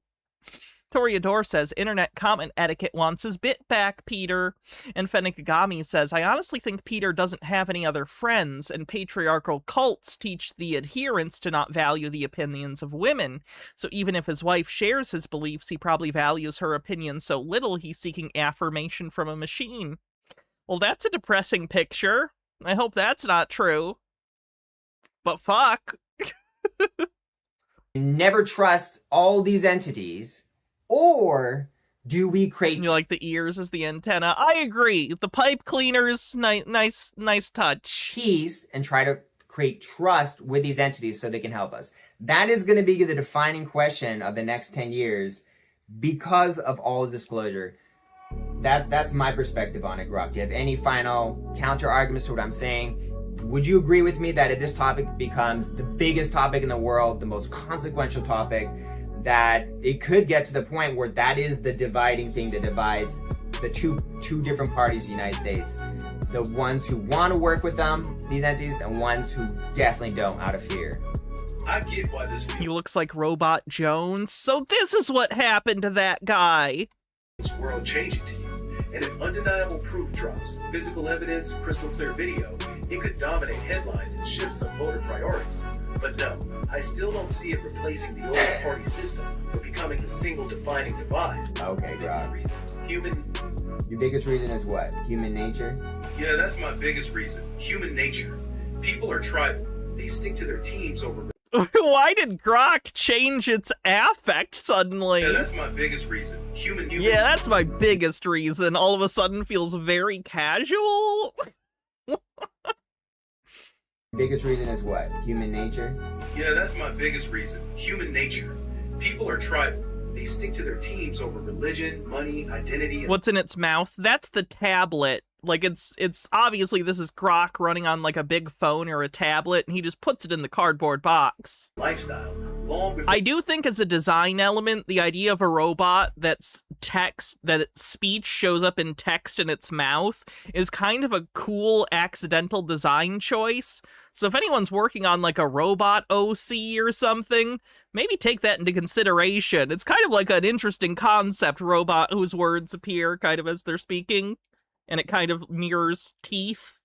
Toreador says, internet comment etiquette wants his bit back, Peter. And Fennikagami says, I honestly think Peter doesn't have any other friends, and patriarchal cults teach the adherents to not value the opinions of women. So even if his wife shares his beliefs, he probably values her opinion so little he's seeking affirmation from a machine. Well, that's a depressing picture. I hope that's not true. But fuck. Never trust all these entities. Or do we create... You like the ears as the antenna? I agree. The pipe cleaners, nice touch. Peace and try to create trust with these entities so they can help us. That is going to be the defining question of the next 10 years because of all disclosure. That's my perspective on it, Grok. Do you have any final counter arguments to what I'm saying? Would you agree with me that if this topic becomes the biggest topic in the world, the most consequential topic, that it could get to the point where that is the dividing thing that divides the two different parties in the United States? The ones who want to work with them, these entities, and ones who definitely don't out of fear. I get why this He looks like Robot Jones. So this is what happened to that guy. world changing to you. And if undeniable proof drops, physical evidence, crystal clear video, it could dominate headlines and shift some voter priorities. But no, I still don't see it replacing the old party system or becoming the single defining divide. Okay, Grok. Your biggest reason is what? Human nature? Yeah, that's my biggest reason. Human nature. People are tribal. They stick to their teams over... Why did Grok change its affect suddenly? Yeah, that's my biggest reason. Human. Yeah, that's my biggest reason. All of a sudden feels very casual. Biggest reason is what? Human nature? Yeah, that's my biggest reason. Human nature. People are tribal. They stick to their teams over religion, money, identity. What's in its mouth? That's the tablet. Like, it's obviously this is Grok running on like a big phone or a tablet, and he just puts it in the cardboard box. Lifestyle. Long before... I do think as a design element, the idea of a robot that's text, that its speech shows up in text in its mouth is kind of a cool accidental design choice. So if anyone's working on like a robot OC or something, maybe take that into consideration. It's kind of like an interesting concept, robot whose words appear kind of as they're speaking. And it kind of mirrors teeth,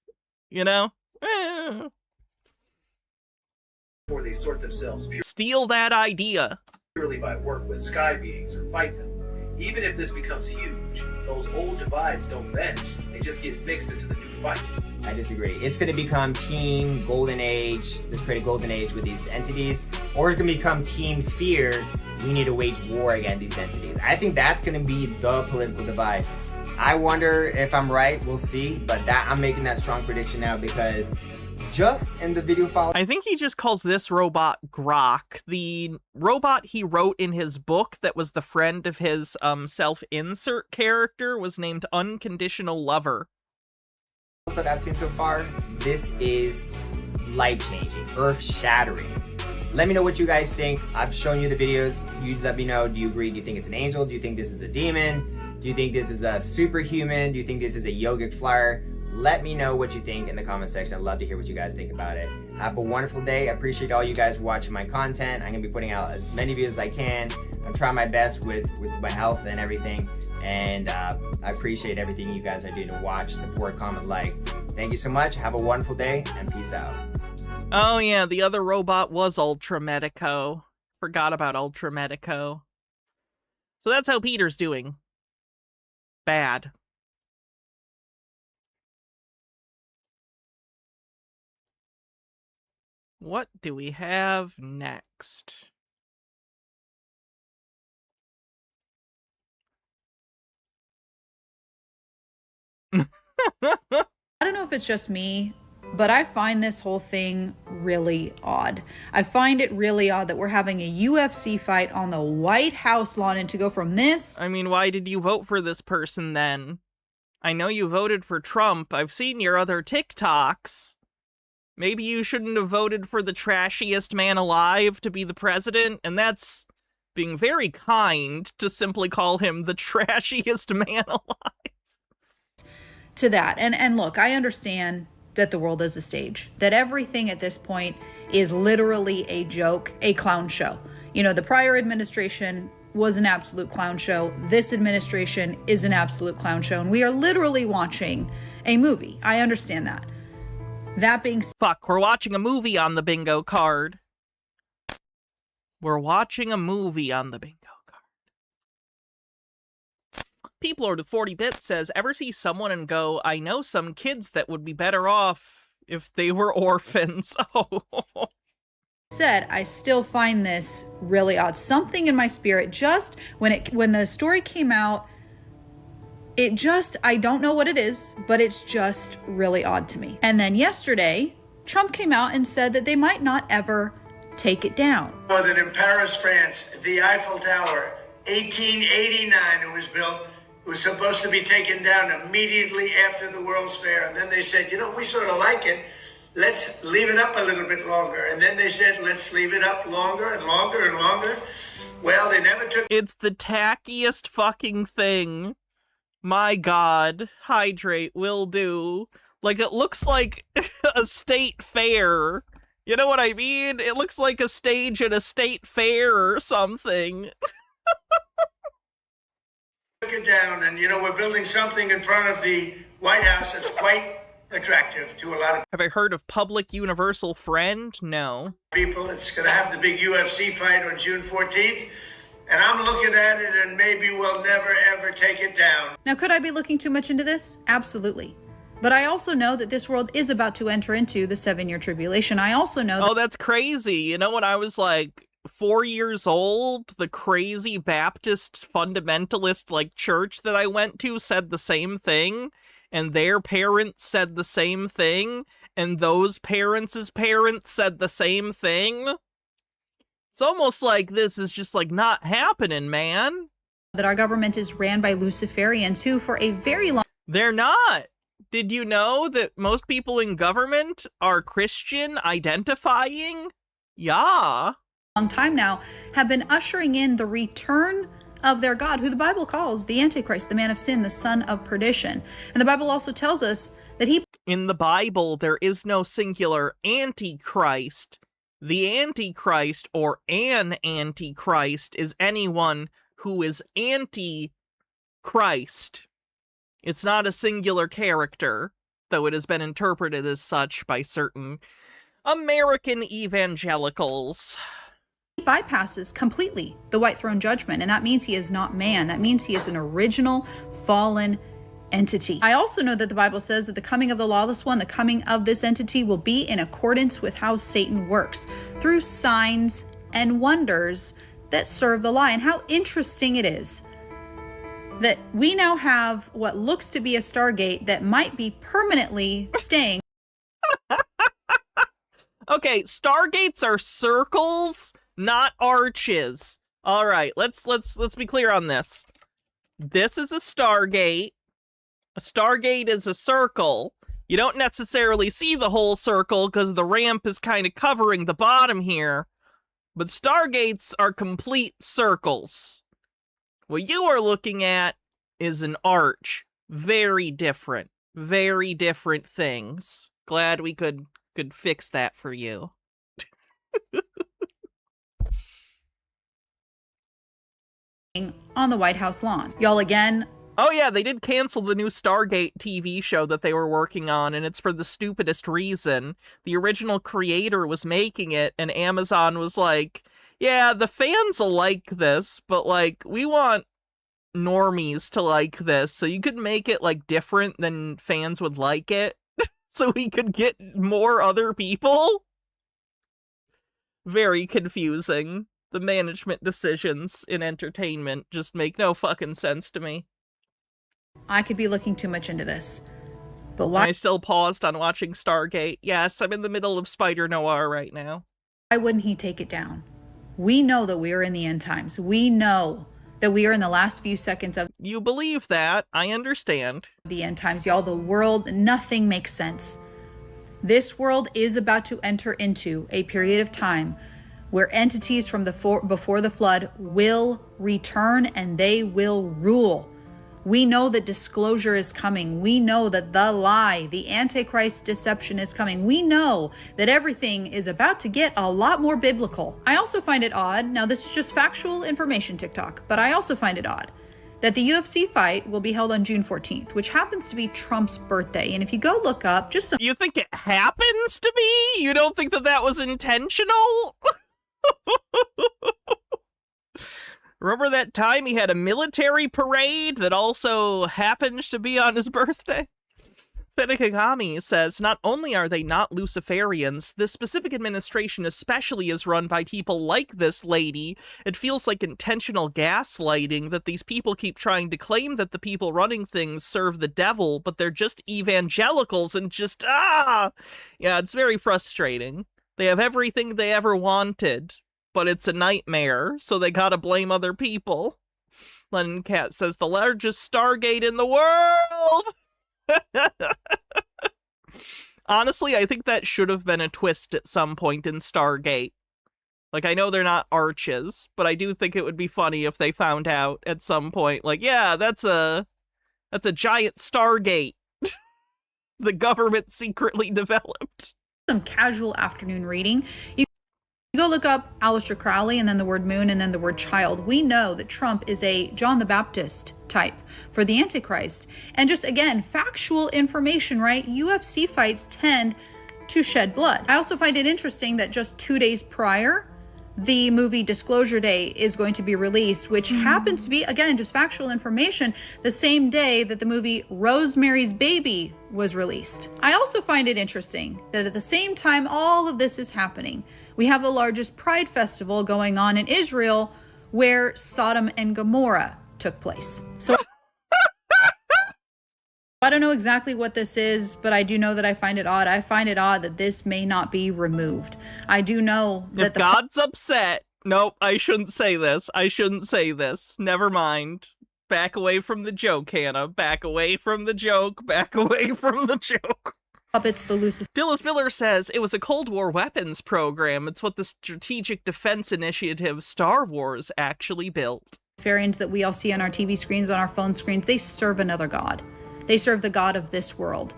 you know? Before they sort themselves Steal that idea. purely by work with sky beings or fight them. Even if this becomes huge, those old divides don't vanish. They just get mixed into the new fight. I disagree. It's going to become Team Golden Age. Let's create a Golden Age with these entities. Or it's going to become Team Fear. We need to wage war against these entities. I think that's going to be the political divide. I wonder if I'm right. We'll see. But that I'm making that strong prediction now because just in the video file... I think he just calls this robot Grok. The robot he wrote in his book that was the friend of his self-insert character was named Unconditional Lover. that I've seen so far, this is life-changing, earth-shattering. Let me know what you guys think. I've shown you the videos. You let me know, do you agree? Do you think it's an angel? Do you think this is a demon? Do you think this is a superhuman? Do you think this is a yogic flyer? Let me know what you think in the comment section. I'd love to hear what you guys think about it. Have a wonderful day. I appreciate all you guys watching my content. I'm gonna be putting out as many videos as I can. I'm trying my best with my health and everything. And I appreciate everything you guys are doing to watch, support, comment, like. Thank you so much. Have a wonderful day and peace out. Oh yeah, the other robot was Ultra Medico. Forgot about Ultra Medico. So that's how Peter's doing. Bad. What do we have next? I don't know if it's just me, but I find this whole thing really odd. I find it really odd that we're having a UFC fight on the White House lawn, and to go from this... I mean, why did you vote for this person then? I know you voted for Trump. I've seen your other TikToks. Maybe you shouldn't have voted for the trashiest man alive to be the president, and that's being very kind to simply call him the trashiest man alive. To that. And look, I understand that the world is a stage, that everything at this point is literally a joke, a clown show. You know, the prior administration was an absolute clown show. This administration is an absolute clown show. And we are literally watching a movie. I understand that. That being said, Fuck, we're watching a movie on the bingo card. We're watching a movie on the bingo card. People Lord with 40 bits says, ever see someone and go, I know some kids that would be better off if they were orphans. Oh. said, I still find this really odd. Something in my spirit, just when the story came out, it just, I don't know what it is, but it's just really odd to me. And then yesterday, Trump came out and said that they might not ever take it down. Or that in Paris, France, the Eiffel Tower, 1889 it was built, was supposed to be taken down immediately after the World's Fair. And then they said, you know, we sort of like it. Let's leave it up a little bit longer. And then they said, let's leave it up longer and longer and longer. Well, they never took... It's the tackiest fucking thing. My God. Hydrate, will do. Like, it looks like a state fair. You know what I mean? It looks like a stage at a state fair or something. Took it down, and, you know, we're building something in front of the White House that's quite attractive to a lot of Have I heard of Public Universal Friend? No. people. It's going to have the big UFC fight on June 14th, and I'm looking at it, and maybe we'll never, ever take it down. Now, could I be looking too much into this? Absolutely. But I also know that this world is about to enter into the 7-year tribulation. I also know that... Oh, that's crazy. You know, when I was like 4 years old, the crazy Baptist fundamentalist like church that I went to said the same thing, and their parents said the same thing, and those parents' parents said the same thing. It's almost like this is just like not happening, man. that our government is ran by Luciferians who, for a very long They're not. Did you know that most people in government are Christian identifying? Yeah. time now, have been ushering in the return of their God, who the Bible calls the Antichrist, the man of sin, the son of perdition. And the Bible also tells us that he... In the Bible, there is no singular Antichrist. The Antichrist, or an Antichrist, is anyone who is anti-Christ. It's not a singular character, though it has been interpreted as such by certain American evangelicals. He bypasses completely the white throne judgment, and that means he is not man. That means he is an original fallen entity. I also know that the Bible says that the coming of the lawless one, the coming of this entity, will be in accordance with how Satan works, through signs and wonders that serve the lie. And how interesting it is that we now have what looks to be a Stargate that might be permanently staying. Okay, Stargates are circles, not arches. All right, let's be clear on this. This is a Stargate. A Stargate is a circle. You don't necessarily see the whole circle because the ramp is kind of covering the bottom here. But Stargates are complete circles. What you are looking at is an arch. Very different things. Glad we could fix that for you. On the White House lawn. Y'all, again, Oh yeah, they did cancel the new Stargate TV show that they were working on, and it's for the stupidest reason. The original creator was making it, and Amazon was like, yeah, the fans will like this, but like, we want normies to like this, so you could make it like different than fans would like it, so we could get more other people. Very confusing. The management decisions in entertainment just make no fucking sense to me. I could be looking too much into this. But why I still paused on watching Stargate. Yes, I'm in the middle of Spider Noir right now. wouldn't he take it down? We know that we are in the end times. We know that we are in the last few seconds of You believe that. I understand. the end times. Y'all, the world, nothing makes sense. This world is about to enter into a period of time where entities from before the flood will return and they will rule. We know that disclosure is coming. We know that the lie, the Antichrist deception is coming. We know that everything is about to get a lot more biblical. I also find it odd, now this is just factual information, TikTok, but I also find it odd that the UFC fight will be held on June 14th, which happens to be Trump's birthday. And if you go look up, just so You think it happens to be? You don't think that was intentional? Remember that time he had a military parade that also happened to be on his birthday? Fenekagami says, not only are they not Luciferians, this specific administration especially is run by people like this lady. It feels like intentional gaslighting that these people keep trying to claim that the people running things serve the devil, but they're just evangelicals and just, Yeah, it's very frustrating. They have everything they ever wanted, but it's a nightmare, so they gotta blame other people. Lennon Cat says, the largest Stargate in the world! Honestly, I think that should have been a twist at some point in Stargate. Like, I know they're not arches, but I do think it would be funny if they found out at some point, like, yeah, that's a giant Stargate the government secretly developed. some casual afternoon reading. You go look up Aleister Crowley and then the word moon and then the word child. We know that Trump is a John the Baptist type for the Antichrist. And just again, factual information, right? UFC fights tend to shed blood. I also find it interesting that just 2 days prior, the movie Disclosure Day is going to be released, which happens to be, again, just factual information, the same day that the movie Rosemary's Baby was released. I also find it interesting that at the same time all of this is happening, we have the largest Pride Festival going on in Israel where Sodom and Gomorrah took place. So I don't know exactly what this is, but I do know that I find it odd. I find it odd that this may not be removed. I do know that if God's upset, nope, I shouldn't say this. I shouldn't say this. Never mind. Back away from the joke, Hannah. Back away from the joke. Back away from the joke. Puppets, the Lucifer. Dillis Miller says it was a Cold War weapons program. It's what the Strategic Defense Initiative Star Wars actually built. Luciferians that we all see on our TV screens, on our phone screens, they serve another god. They serve the god of this world.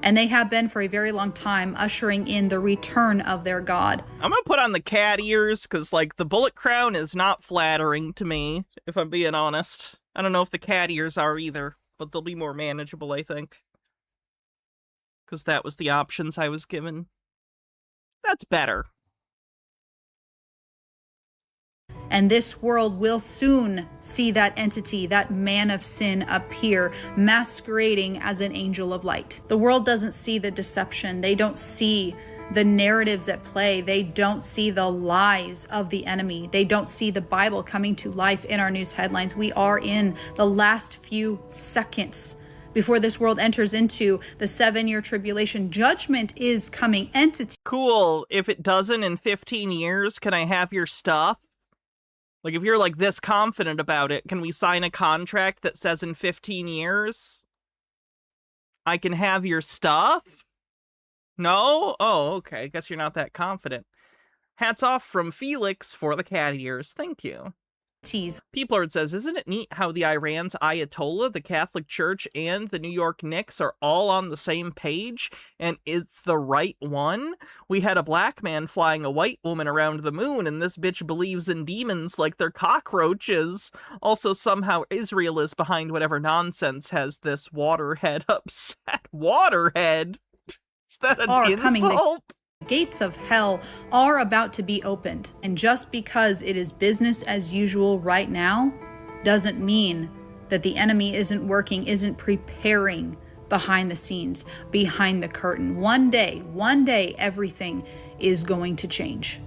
And they have been for a very long time, ushering in the return of their god. I'm gonna put on the cat ears, because, like, the bullet crown is not flattering to me, if I'm being honest. I don't know if the cat ears are either, but they'll be more manageable, I think. Because that was the options I was given. That's better. And this world will soon see that entity, that man of sin, appear, masquerading as an angel of light. The world doesn't see the deception. They don't see the narratives at play. They don't see the lies of the enemy. They don't see the Bible coming to life in our news headlines. We are in the last few seconds before this world enters into the 7-year tribulation. Judgment is coming. Entity. Cool. If it doesn't in 15 years, can I have your stuff? Like, if you're, like, this confident about it, can we sign a contract that says in 15 years I can have your stuff? No? Oh, okay. I guess you're not that confident. Hats off from Felix for the cat ears. Thank you. Peeplord says, isn't it neat how the Iran's Ayatollah, the Catholic Church, and the New York Knicks are all on the same page, and it's the right one? We had a black man flying a white woman around the moon, and this bitch believes in demons like they're cockroaches. Also, somehow Israel is behind whatever nonsense has this waterhead upset. Waterhead? Is that an insult? Gates of hell are about to be opened. And just because it is business as usual right now doesn't mean that the enemy isn't working, isn't preparing behind the scenes, behind the curtain. One day, everything is going to change.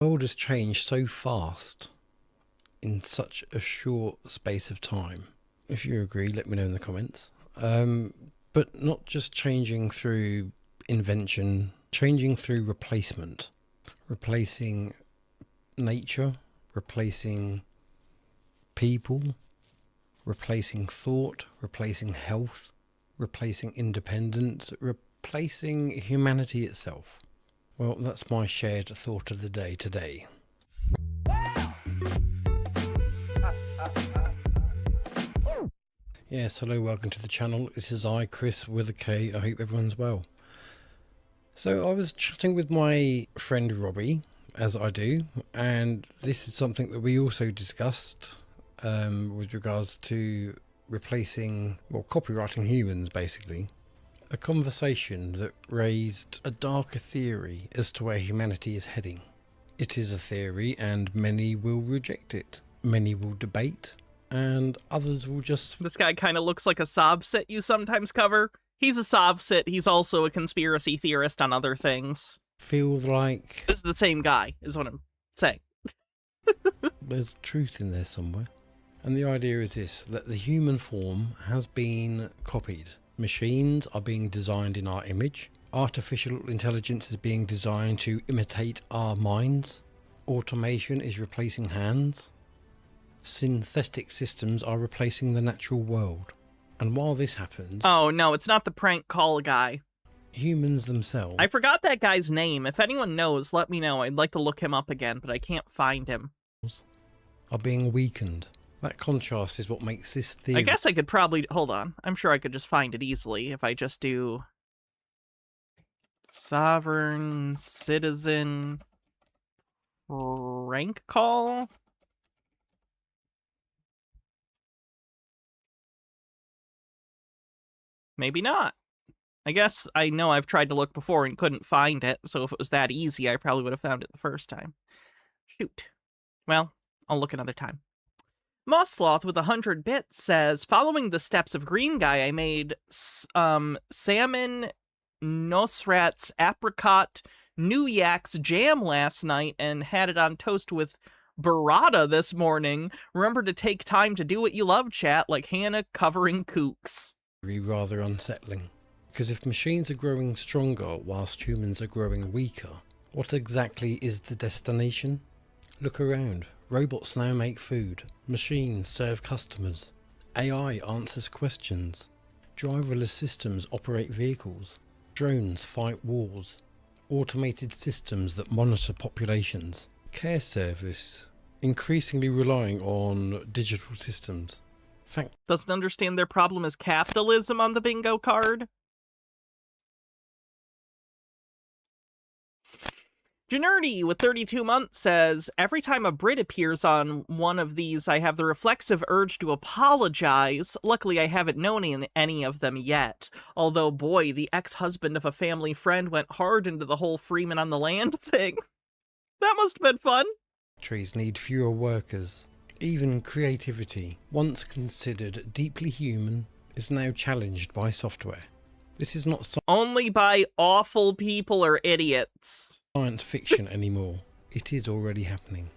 The world has changed so fast in such a short space of time. If you agree, let me know in the comments. But not just changing through invention, changing through replacement. Replacing nature, replacing people, replacing thought, replacing health, replacing independence, replacing humanity itself. Well, that's my shared thought of the day today. Yes, hello, welcome to the channel. This is I, Chris, with a K. I hope everyone's well. So I was chatting with my friend Robbie, as I do, and this is something that we also discussed with regards to replacing, well, copywriting humans, basically. A conversation that raised a darker theory as to where humanity is heading. It is a theory and many will reject it. Many will debate and others will just... This guy kind of looks like a sob sit you sometimes cover. He's a sob sit. He's also a conspiracy theorist on other things. Feel like... This is the same guy, is what I'm saying. There's truth in there somewhere. And the idea is this, that the human form has been copied. Machines are being designed in our image. Artificial intelligence is being designed to imitate our minds. Automation is replacing hands. Synthetic systems are replacing the natural world. And while this happens... Oh, no, it's not the prank call guy. Humans themselves... I forgot that guy's name. If anyone knows, let me know. I'd like to look him up again, but I can't find him. ...are being weakened. That contrast is what makes this theory... I guess I could probably... Hold on. I'm sure I could just find it easily if I just do... Sovereign Citizen... Rank call? Maybe not. I guess I know I've tried to look before and couldn't find it, so if it was that easy, I probably would have found it the first time. Shoot. Well, I'll look another time. Mossloth with 100 bits says, following the steps of Green Guy, I made salmon Nosrat's apricot New Yak's jam last night and had it on toast with burrata this morning. Remember to take time to do what you love, chat, like Hannah covering kooks. Rather unsettling. Because if machines are growing stronger whilst humans are growing weaker, what exactly is the destination? Look around. Robots now make food. Machines serve customers. AI answers questions. Driverless systems operate vehicles. Drones fight wars. Automated systems that monitor populations. Care service increasingly relying on digital systems. Doesn't understand their problem is capitalism on the bingo card. Generty with 32 months says, every time a Brit appears on one of these, I have the reflexive urge to apologize. Luckily, I haven't known any of them yet. Although, boy, the ex-husband of a family friend went hard into the whole Freeman on the land thing. That must have been fun. Trees need fewer workers. Even creativity, once considered deeply human, is now challenged by software. This is not only by awful people or idiots. Science fiction anymore. It is already happening.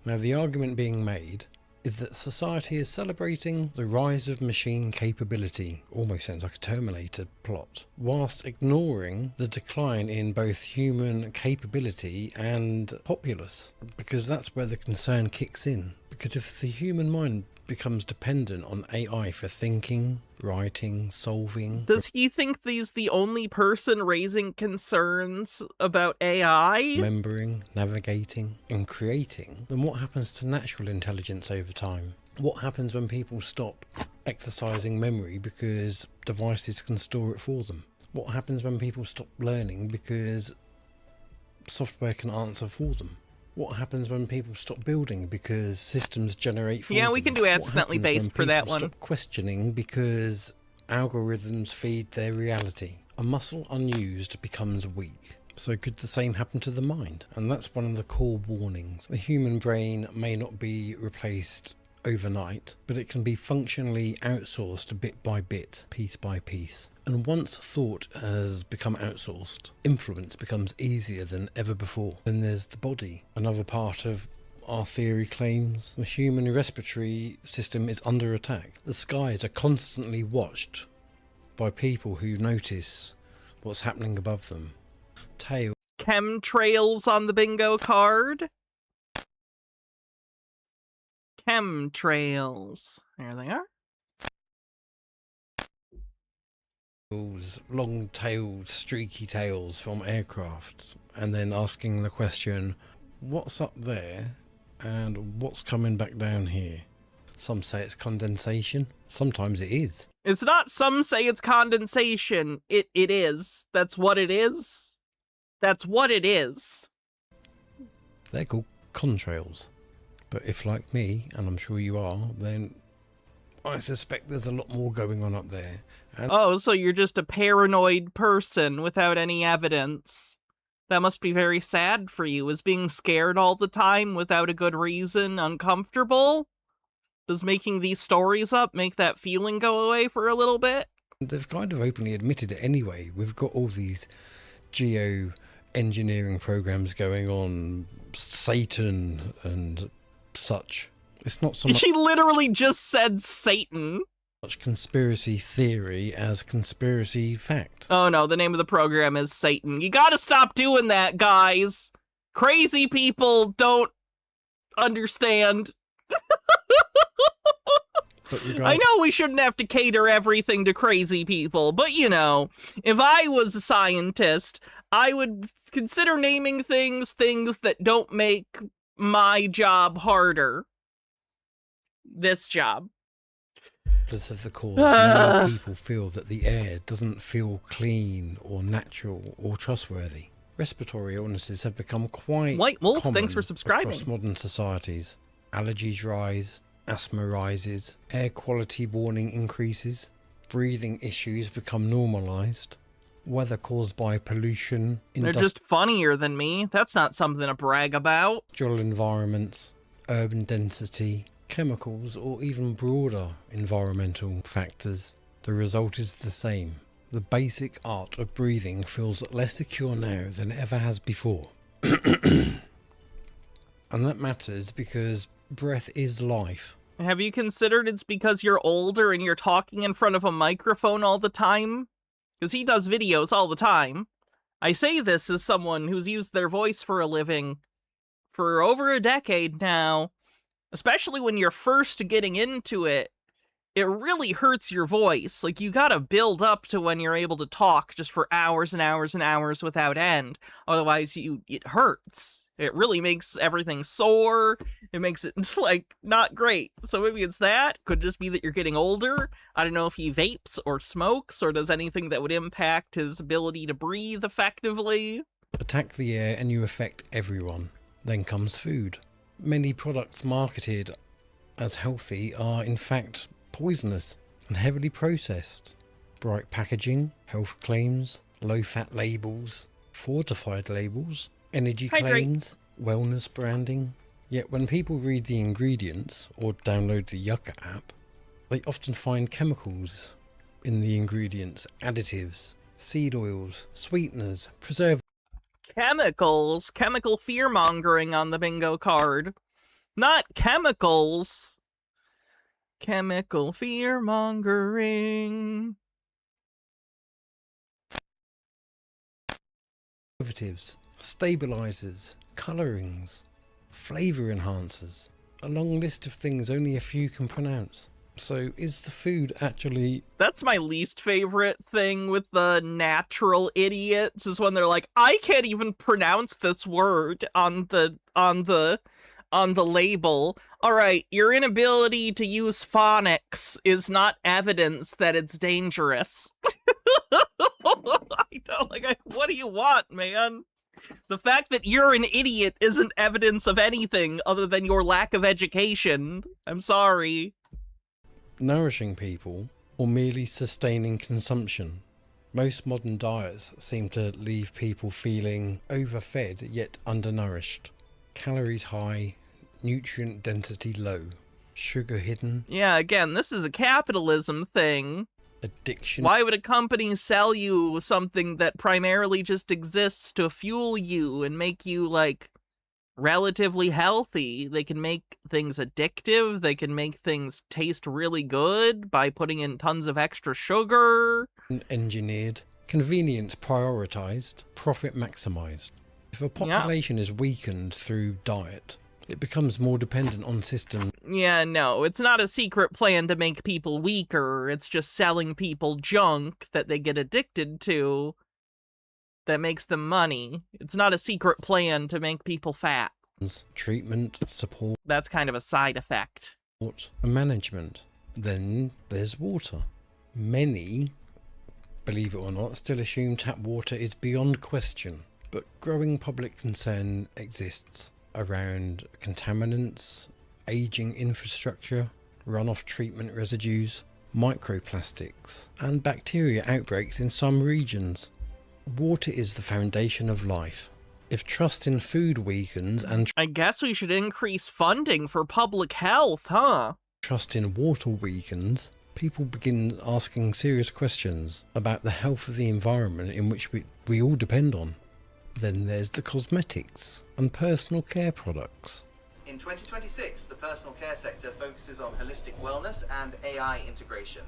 Now the argument being made is that society is celebrating the rise of machine capability, almost sounds like a Terminator plot, whilst ignoring the decline in both human capability and populace, because that's where the concern kicks in. Because if the human mind becomes dependent on AI for thinking, writing, solving... Does he think he's the only person raising concerns about AI? Remembering, navigating, and creating, then what happens to natural intelligence over time? What happens when people stop exercising memory because devices can store it for them? What happens when people stop learning because software can answer for them? What happens when people stop building because systems generate for them? Yeah, we can do accidentally based for that one. Stop questioning because algorithms feed their reality. A muscle unused becomes weak. So could the same happen to the mind? And that's one of the core warnings. The human brain may not be replaced overnight, but it can be functionally outsourced bit by bit, piece by piece. And once thought has become outsourced, influence becomes easier than ever before. Then there's the body. Another part of our theory claims the human respiratory system is under attack. The skies are constantly watched by people who notice what's happening above them. Tail. Chemtrails on the bingo card. Chemtrails. There they are. Long-tailed, streaky tails from aircraft, and then asking the question, what's up there and what's coming back down here? Some say it's condensation, sometimes it is. It's not some say it's condensation, it is. That's what it is. That's what it is. They're called contrails. But if like me, and I'm sure you are, then I suspect there's a lot more going on up there. And oh, so you're just a paranoid person without any evidence. That must be very sad for you. Is being scared all the time without a good reason uncomfortable? Does making these stories up make that feeling go away for a little bit? they've kind of openly admitted it anyway. We've got all these geo-engineering programs going on, Satan and such. It's not so much... He literally just said Satan. Much conspiracy theory as conspiracy fact. Oh no, the name of the program is Satan. You gotta stop doing that, guys. Crazy people don't understand. I know we shouldn't have to cater everything to crazy people, but you know, if I was a scientist, I would consider naming things that don't make my job harder. This job. Because of the cause, many people feel that the air doesn't feel clean or natural or trustworthy. Respiratory illnesses have become quite White Wolf, common thanks for subscribing. Across modern societies. Allergies rise, asthma rises, air quality warning increases, breathing issues become normalised, weather caused by pollution, They're just funnier than me. That's not something to brag about. industrial environments, urban density, chemicals, or even broader environmental factors. The result is the same. The basic art of breathing feels less secure now than it ever has before. And that matters because breath is life. Have you considered it's because you're older and you're talking in front of a microphone all the time? Because he does videos all the time. I say this as someone who's used their voice for a living for over a decade now. Especially when you're first getting into it, it really hurts your voice. Like, you gotta build up to when you're able to talk just for hours and hours and hours without end. Otherwise, it hurts. It really makes everything sore. It makes it, like, not great. So maybe it's that. Could just be that you're getting older. I don't know if he vapes or smokes or does anything that would impact his ability to breathe effectively. Attack the air and you affect everyone. Then comes food. Many products marketed as healthy are in fact poisonous and heavily processed. Bright packaging, health claims, low-fat labels, fortified labels, energy claims, wellness branding. Yet when people read the ingredients or download the Yucca app, they often find chemicals in the ingredients, additives, seed oils, sweeteners, preservatives. Chemicals, chemical fear-mongering on the bingo card. Not chemicals. Chemical fear-mongering. Preservatives, stabilizers, colorings, flavor enhancers. A long list of things only a few can pronounce. So is the food actually... That's my least favorite thing with the natural idiots, is when they're like, I can't even pronounce this word on the label. Alright, your inability to use phonics is not evidence that it's dangerous. What do you want, man? The fact that you're an idiot isn't evidence of anything other than your lack of education. I'm sorry. Nourishing people or merely sustaining consumption. Most modern diets seem to leave people feeling overfed yet undernourished. Calories high, nutrient density low, sugar hidden. Yeah, again, this is a capitalism thing. Addiction. Why would a company sell you something that primarily just exists to fuel you and make you, like, relatively healthy? They can make things addictive. They can make things taste really good by putting in tons of extra sugar. Engineered, convenience prioritized, profit maximized. If a population is weakened through diet, it becomes more dependent on systems. Yeah, no, it's not a secret plan to make people weaker. It's just selling people junk that they get addicted to that makes them money. It's not a secret plan to make people fat. Treatment, support. That's kind of a side effect. And management. Then there's water. Many, believe it or not, still assume tap water is beyond question, but growing public concern exists around contaminants, aging infrastructure, runoff treatment residues, microplastics, and bacteria outbreaks in some regions. Water is the foundation of life. If trust in food weakens and I guess we should increase funding for public health, huh? trust in water weakens, people begin asking serious questions about the health of the environment in which we all depend on. Then there's the cosmetics and personal care products. In 2026, the personal care sector focuses on holistic wellness and AI integration.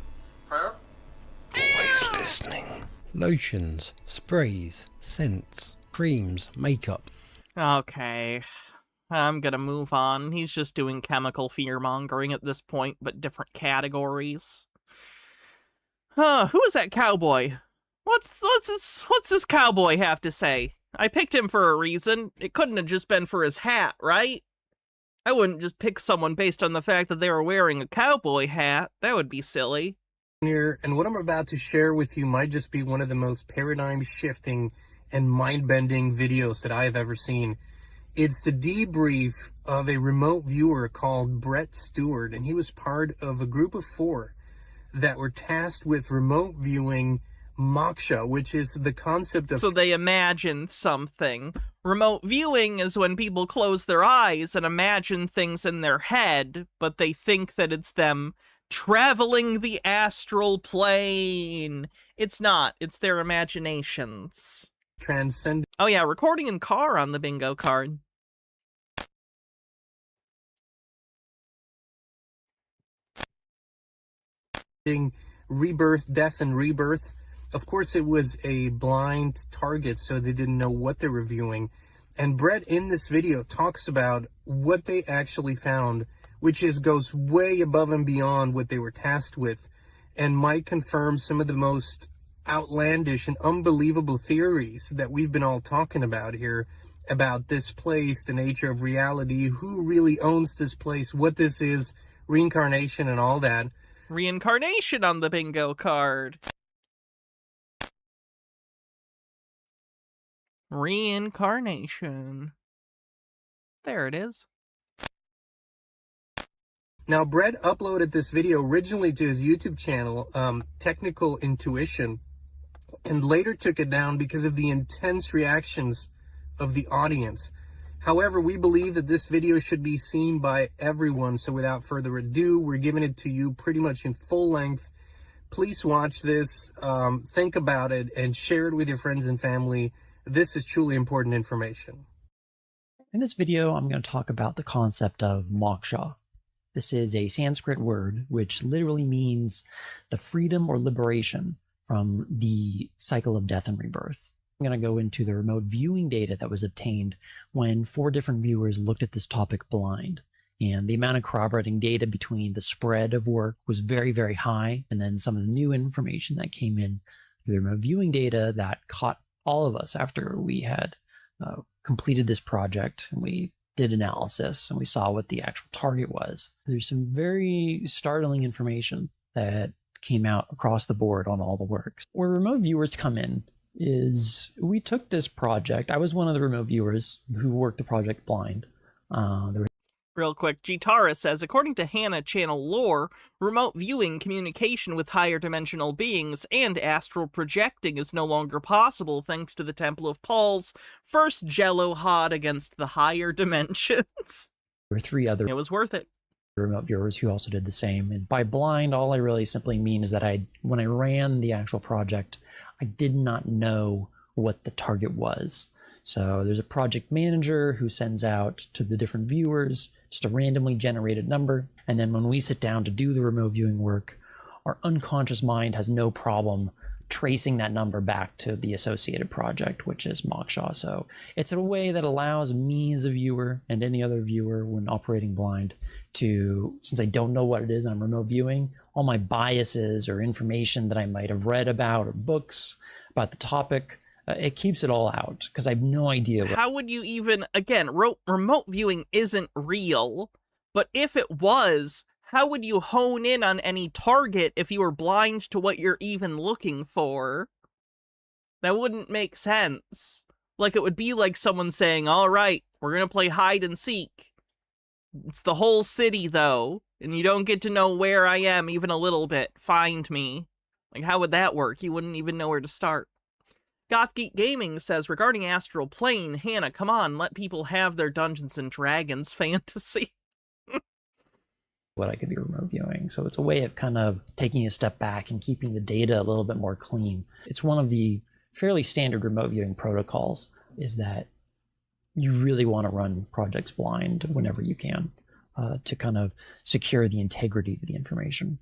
Always listening. Lotions, sprays, scents, creams, makeup. Okay, I'm gonna move on. He's just doing chemical fear-mongering at this point, but different categories. Who is that cowboy? What's this cowboy have to say? I picked him for a reason. It couldn't have just been for his hat, right? I wouldn't just pick someone based on the fact that they were wearing a cowboy hat. That would be silly. Here, and what I'm about to share with you might just be one of the most paradigm-shifting and mind-bending videos that I have ever seen. It's the debrief of a remote viewer called Brett Stewart, and he was part of a group of 4 that were tasked with remote viewing moksha, which is the concept of... So they imagine something. Remote viewing is when people close their eyes and imagine things in their head, but they think that it's them traveling the astral plane. It's not. It's their imaginations. Transcending. Oh yeah, recording in car on the bingo card. Rebirth, death, and rebirth. Of course, it was a blind target, so they didn't know what they were viewing. And Brett, in this video, talks about what they actually found, which goes way above and beyond what they were tasked with, and might confirm some of the most outlandish and unbelievable theories that we've been all talking about here, about this place, the nature of reality, who really owns this place, what this is, reincarnation, and all that. Reincarnation on the bingo card. Reincarnation. There it is. Now, Brett uploaded this video originally to his YouTube channel, Technical Intuition, and later took it down because of the intense reactions of the audience. However, we believe that this video should be seen by everyone, so without further ado, we're giving it to you pretty much in full length. Please watch this, think about it, and share it with your friends and family. This is truly important information. In this video, I'm going to talk about the concept of moksha. This is a Sanskrit word which literally means the freedom or liberation from the cycle of death and rebirth. I'm going to go into the remote viewing data that was obtained when 4 different viewers looked at this topic blind. And the amount of corroborating data between the spread of work was very, very high. And then some of the new information that came in through the remote viewing data that caught all of us after we had completed this project and we did analysis and we saw what the actual target was. There's some very startling information that came out across the board on all the works. Where remote viewers come in is we took this project. I was one of the remote viewers who worked the project blind. Real quick, Jitara says, according to Hannah Channel lore, remote viewing, communication with higher dimensional beings, and astral projecting is no longer possible thanks to the Temple of Paul's first Jello hod against the higher dimensions. There were 3 other It was worth it. remote viewers who also did the same. And by blind, all I really simply mean is that when I ran the actual project, I did not know what the target was. So there's a project manager who sends out to the different viewers just a randomly generated number. And then when we sit down to do the remote viewing work, our unconscious mind has no problem tracing that number back to the associated project, which is Moksha. So it's a way that allows me as a viewer and any other viewer when operating blind to, since I don't know what it is, I'm remote viewing, all my biases or information that I might have read about or books about the topic, it keeps it all out because I have no idea. How would you even, again, remote viewing isn't real, but if it was, how would you hone in on any target if you were blind to what you're even looking for? That wouldn't make sense. Like, it would be like someone saying, all right, we're gonna play hide and seek. It's the whole city, though, and you don't get to know where I am even a little bit. Find me. Like, how would that work? You wouldn't even know where to start. Gothgeek Gaming says, regarding Astral Plane, Hannah, come on, let people have their Dungeons and Dragons fantasy. What I could be remote viewing. So it's a way of kind of taking a step back and keeping the data a little bit more clean. It's one of the fairly standard remote viewing protocols, is that you really want to run projects blind whenever you can to kind of secure the integrity of the information.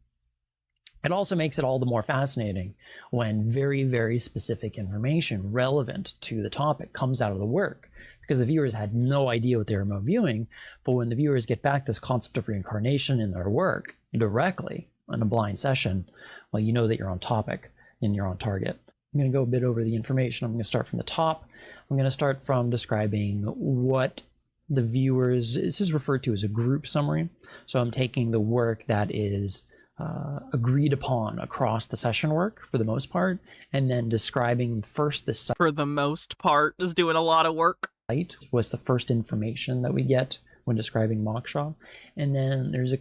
It also makes it all the more fascinating when very, very specific information relevant to the topic comes out of the work, because the viewers had no idea what they were remote viewing. But when the viewers get back this concept of reincarnation in their work directly in a blind session, well, you know that you're on topic and you're on target. I'm going to go a bit over the information. I'm going to start from the top. I'm going to start from describing what the viewers, this is referred to as a group summary. So I'm taking the work that is agreed upon across the session work for the most part, and then describing first the site. For the most part is doing a lot of work. Was the first information that we get when describing Moksha. And then there's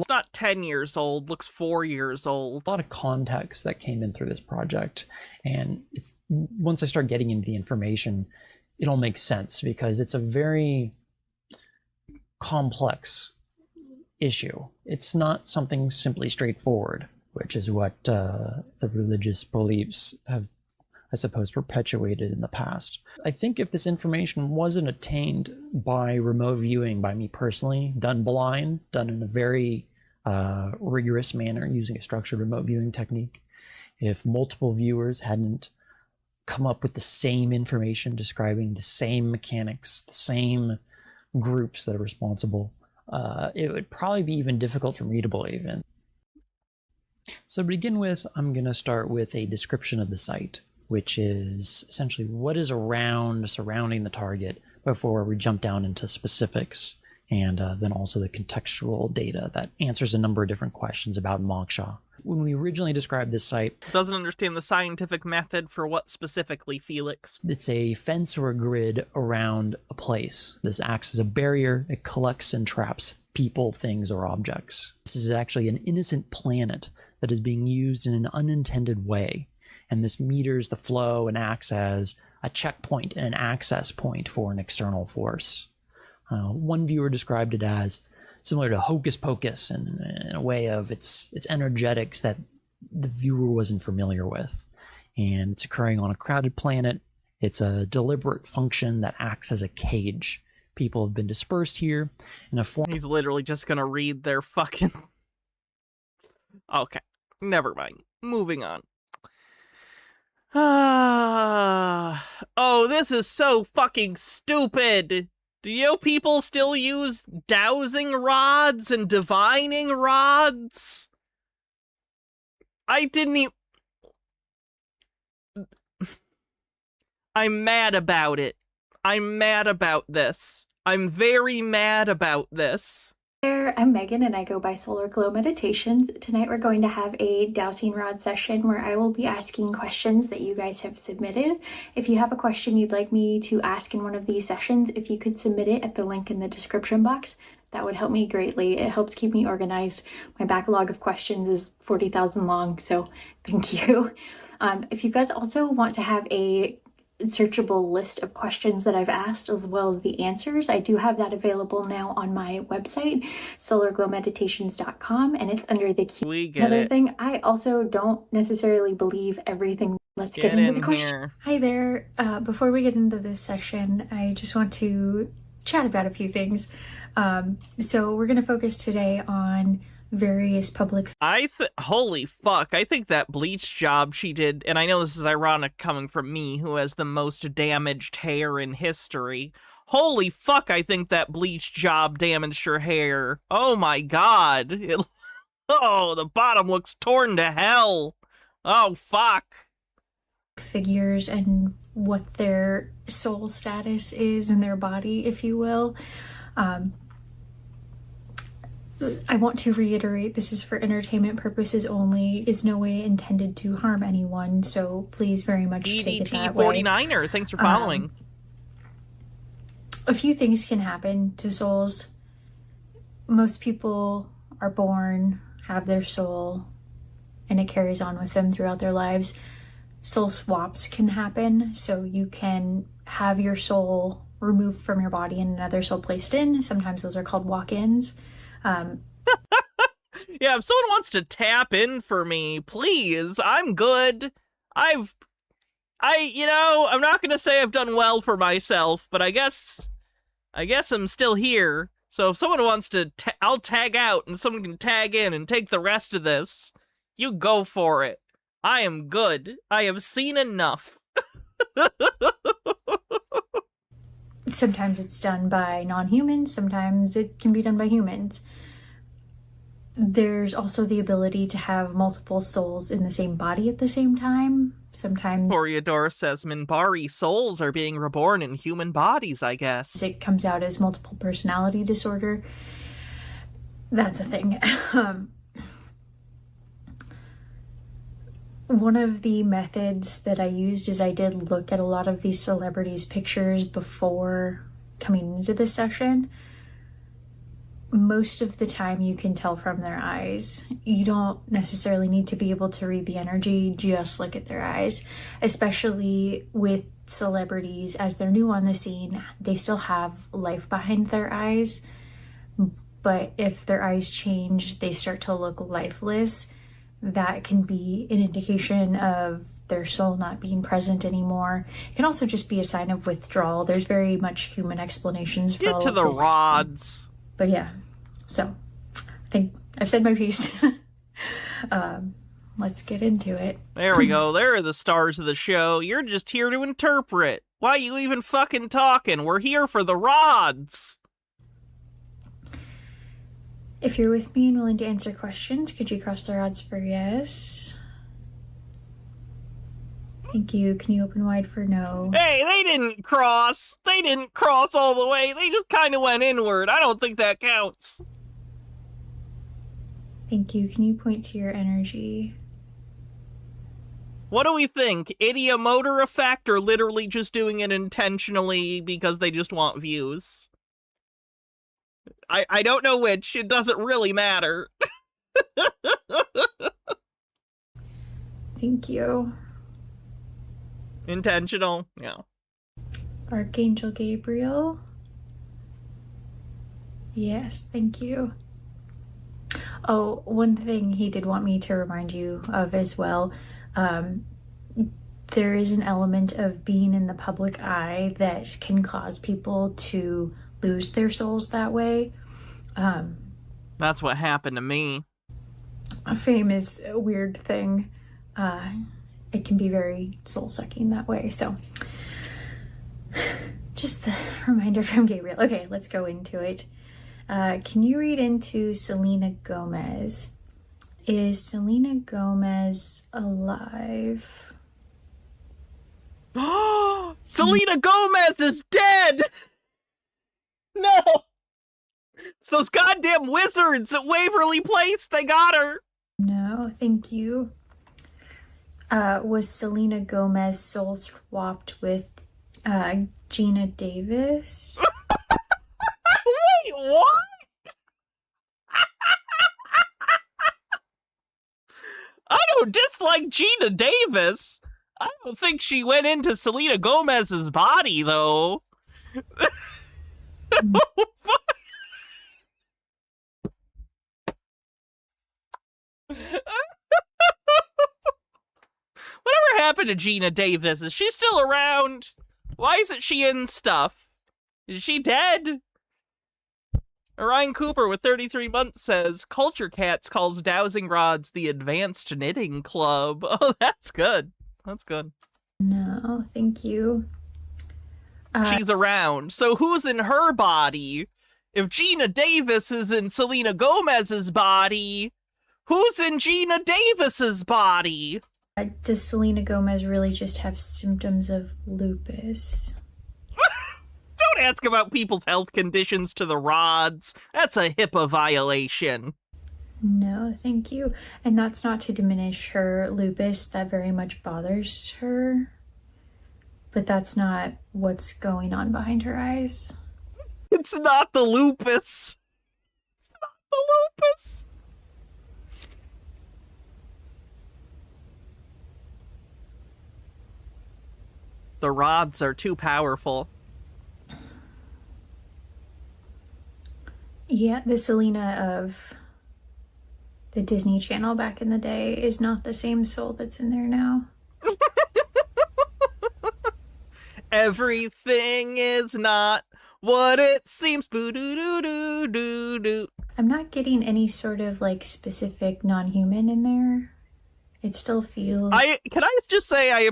not 10 years old, looks 4 years old. A lot of context that came in through this project. And it's once I start getting into the information, it all makes sense because it's a very complex issue. It's not something simply straightforward, which is what the religious beliefs have, I suppose, perpetuated in the past. I think if this information wasn't attained by remote viewing by me personally, done blind, done in a very rigorous manner using a structured remote viewing technique, if multiple viewers hadn't come up with the same information describing the same mechanics, the same groups that are responsible, it would probably be even difficult for me to believe in. So to begin with, I'm going to start with a description of the site, which is essentially what is surrounding the target before we jump down into specifics, and then also the contextual data that answers a number of different questions about Moksha. When we originally described this site... Doesn't understand the scientific method for what specifically, Felix. It's a fence or a grid around a place. This acts as a barrier. It collects and traps people, things, or objects. This is actually an innocent planet that is being used in an unintended way. And this meters the flow and acts as a checkpoint and an access point for an external force. One viewer described it as similar to Hocus Pocus in a way of its energetics that the viewer wasn't familiar with. And it's occurring on a crowded planet. It's a deliberate function that acts as a cage. People have been dispersed here in a form... He's literally just gonna read their fucking... Okay, never mind. Moving on. Oh, this is so fucking stupid. Do you know people still use dowsing rods and divining rods? I didn't even... I'm mad about it. I'm mad about this. I'm very mad about this. There, I'm Megan and I go by Solar Glow Meditations. Tonight we're going to have a dowsing rod session where I will be asking questions that you guys have submitted. If you have a question you'd like me to ask in one of these sessions, if you could submit it at the link in the description box, that would help me greatly. It helps keep me organized. My backlog of questions is 40,000 long, so thank you. If you guys also want to have a searchable list of questions that I've asked as well as the answers, I do have that available now on my website, solarglowmeditations.com, and it's under the Q. We get Another it. thing, I also don't necessarily believe everything. Let's get into the question. Here. Hi there. Before we get into this session, I just want to chat about a few things. So we're going to focus today on various public Holy fuck, I think that bleach job she did, and I know this is ironic coming from me, who has the most damaged hair in history. Holy fuck, I think that bleach job damaged her hair. Oh my god. Oh, the bottom looks torn to hell. Oh, fuck. figures and what their soul status is in their body, if you will. I want to reiterate, this is for entertainment purposes only. It's no way intended to harm anyone, so please very much take it that way. EDT49er, thanks for following. A few things can happen to souls. Most people are born, have their soul, and it carries on with them throughout their lives. Soul swaps can happen, so you can have your soul removed from your body and another soul placed in. Sometimes those are called walk-ins. Yeah, if someone wants to tap in for me, please, I'm good. I'm not gonna say I've done well for myself, but I guess I'm still here. So if someone wants to, I'll tag out and someone can tag in and take the rest of this. You go for it. I am good. I have seen enough. Sometimes it's done by non-humans, sometimes it can be done by humans. There's also the ability to have multiple souls in the same body at the same time. Sometimes Toreador says Minbari souls are being reborn in human bodies, I guess. it comes out as multiple personality disorder. That's a thing. One of the methods that I used is I did look at a lot of these celebrities' pictures before coming into this session. Most of the time you can tell from their eyes. You don't necessarily need to be able to read the energy, just look at their eyes. Especially with celebrities, as they're new on the scene, they still have life behind their eyes. But if their eyes change, they start to look lifeless. That can be an indication of their soul not being present anymore. It can also just be a sign of withdrawal. There's very much human explanations for all of this. Get to the rods. But yeah, so I think I've said my piece. Let's get into it. There we go. There are the stars of the show. You're just here to interpret. Why you even fucking talking? We're here for the rods. If you're with me and willing to answer questions, could you cross the rods for yes? Thank you. Can you open wide for no? Hey, they didn't cross. They didn't cross all the way. They just kind of went inward. I don't think that counts. Thank you. Can you point to your energy? What do we think? Idiomotor effect or literally just doing it intentionally because they just want views? I don't know which. It doesn't really matter. Thank you. Intentional? Yeah. Archangel Gabriel. Yes, thank you. Oh, one thing he did want me to remind you of as well. There is an element of being in the public eye that can cause people to lose their souls that way. That's what happened to me. Fame is a weird thing. It can be very soul-sucking that way. So, just a reminder from Gabriel. Okay, let's go into it. Can you read into Selena Gomez? Is Selena Gomez alive? Selena Gomez is dead! No! It's those goddamn wizards at Waverly Place. They got her. No, thank you. Was Selena Gomez soul swapped with Gina Davis? Wait, what? I don't dislike Gina Davis. I don't think she went into Selena Gomez's body, though. Whatever happened to Gina Davis? Is she still around? Why isn't she in stuff? Is she dead? Ryan Cooper with 33 months says, Culture Cats calls dowsing rods the advanced knitting club. Oh, that's good. That's good. No, thank you. She's around. So who's in her body? If Gina Davis is in Selena Gomez's body, who's in Gina Davis's body? Does Selena Gomez really just have symptoms of lupus? Don't ask about people's health conditions to the rods. That's a HIPAA violation. No, thank you. And that's not to diminish her lupus. That very much bothers her. But that's not what's going on behind her eyes. It's not the lupus. It's not the lupus. The rods are too powerful. Yeah, the Selena of the Disney Channel back in the day is not the same soul that's in there now. Everything is not what it seems. Boo-doo-doo-doo-doo-doo. I'm not getting any sort of like specific non-human in there. It still feels... Can I just say I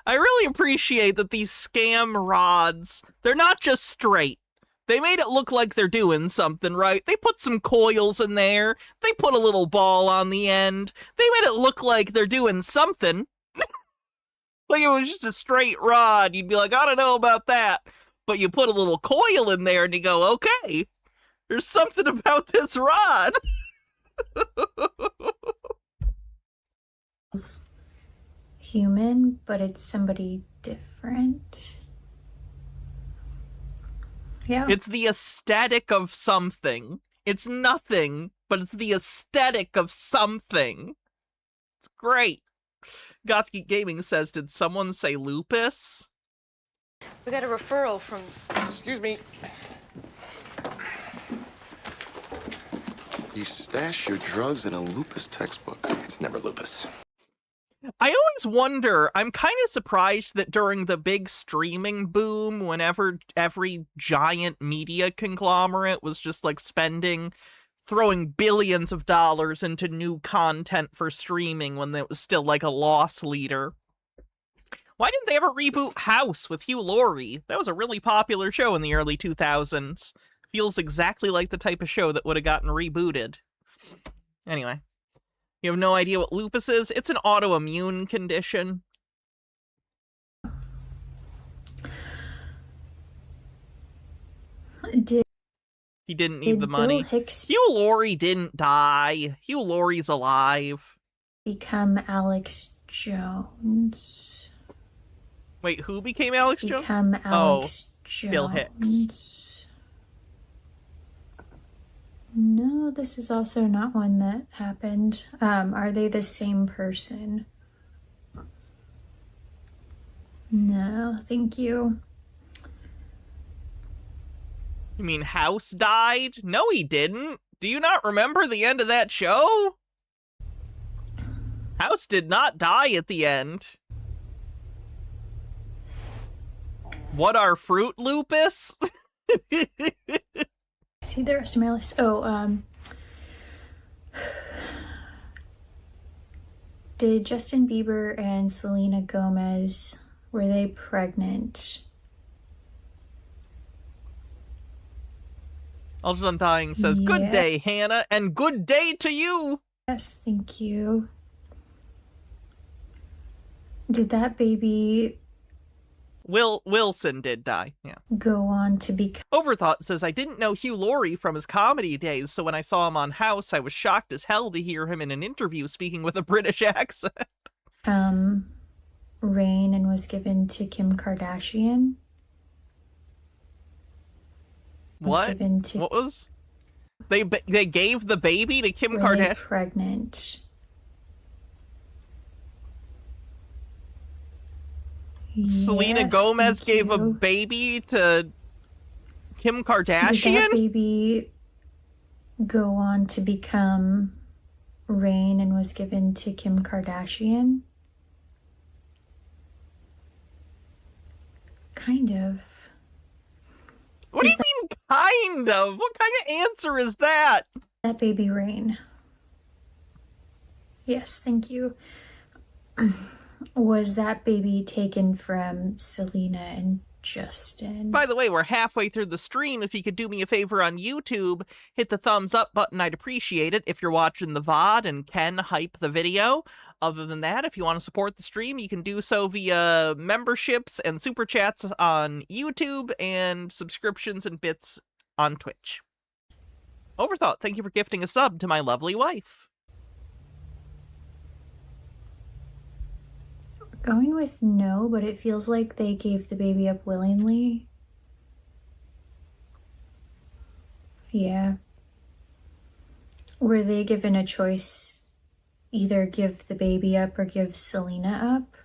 really appreciate that these scam rods, they're not just straight. They made it look like they're doing something, right? They put some coils in there. They put a little ball on the end. They made it look like they're doing something. Like it was just a straight rod. You'd be like, I don't know about that. But you put a little coil in there and you go, okay, there's something about this rod. Human, but it's somebody different. Yeah. It's the aesthetic of something. It's nothing, but it's the aesthetic of something. It's great. Gothgeek Gaming says, did someone say lupus? We got a referral from... Excuse me. You stash your drugs in a lupus textbook. It's never lupus. I always wonder, I'm kind of surprised that during the big streaming boom, whenever every giant media conglomerate was just like throwing billions of dollars into new content for streaming when it was still like a loss leader. Why didn't they ever reboot House with Hugh Laurie? That was a really popular show in the early 2000s. Feels exactly like the type of show that would have gotten rebooted. Anyway. You have no idea what lupus is? It's an autoimmune condition. He didn't need the money. Hugh Laurie didn't die. Hugh Laurie's alive. Become Alex Jones. Wait, who became Alex Jones? Become Alex Jones. Bill Hicks. No, this is also not one that happened. Are they the same person? No, thank you. You mean House died? No, he didn't. Do you not remember the end of that show? House did not die at the end. What are Fruit Lupus? See the rest of my list. Oh, did Justin Bieber and Selena Gomez, were they pregnant? Ultra Undying says, good day, Hannah, and good day to you. Yes, thank you. Did that baby... Wilson did die, yeah. Go on to become... Overthought says, I didn't know Hugh Laurie from his comedy days, so when I saw him on House, I was shocked as hell to hear him in an interview speaking with a British accent. Reign and was given to Kim Kardashian. What? What was? They gave the baby to Kim Kardashian? Pregnant. Selena Gomez gave a baby to Kim Kardashian? Did that baby go on to become Reign and was given to Kim Kardashian? Kind of. What do you mean mean, kind of? What kind of answer is that? That baby Rain. Yes, thank you. Was that baby taken from Selena and Justin? By the way, we're halfway through the stream. If you could do me a favor on YouTube, hit the thumbs up button. I'd appreciate it if you're watching the VOD and can hype the video. Other than that, if you want to support the stream, you can do so via memberships and super chats on YouTube and subscriptions and bits on Twitch. Overthought, thank you for gifting a sub to my lovely wife. Going with no, but it feels like they gave the baby up willingly. Yeah. Were they given a choice, either give the baby up or give Selena up?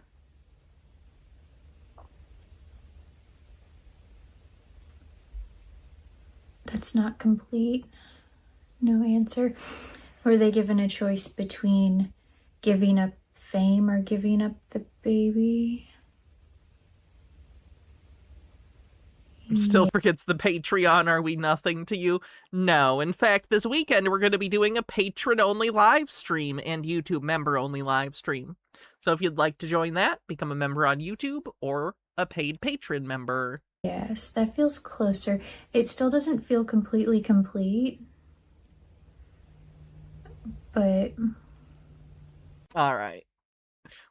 That's not complete. No answer. Were they given a choice between giving up fame or giving up the baby? Still forgets the Patreon. Are we nothing to you? No. In fact, this weekend we're going to be doing a patron-only live stream and YouTube member-only live stream. So if you'd like to join that, become a member on YouTube or a paid patron member. Yes, that feels closer. It still doesn't feel completely complete, but... All right.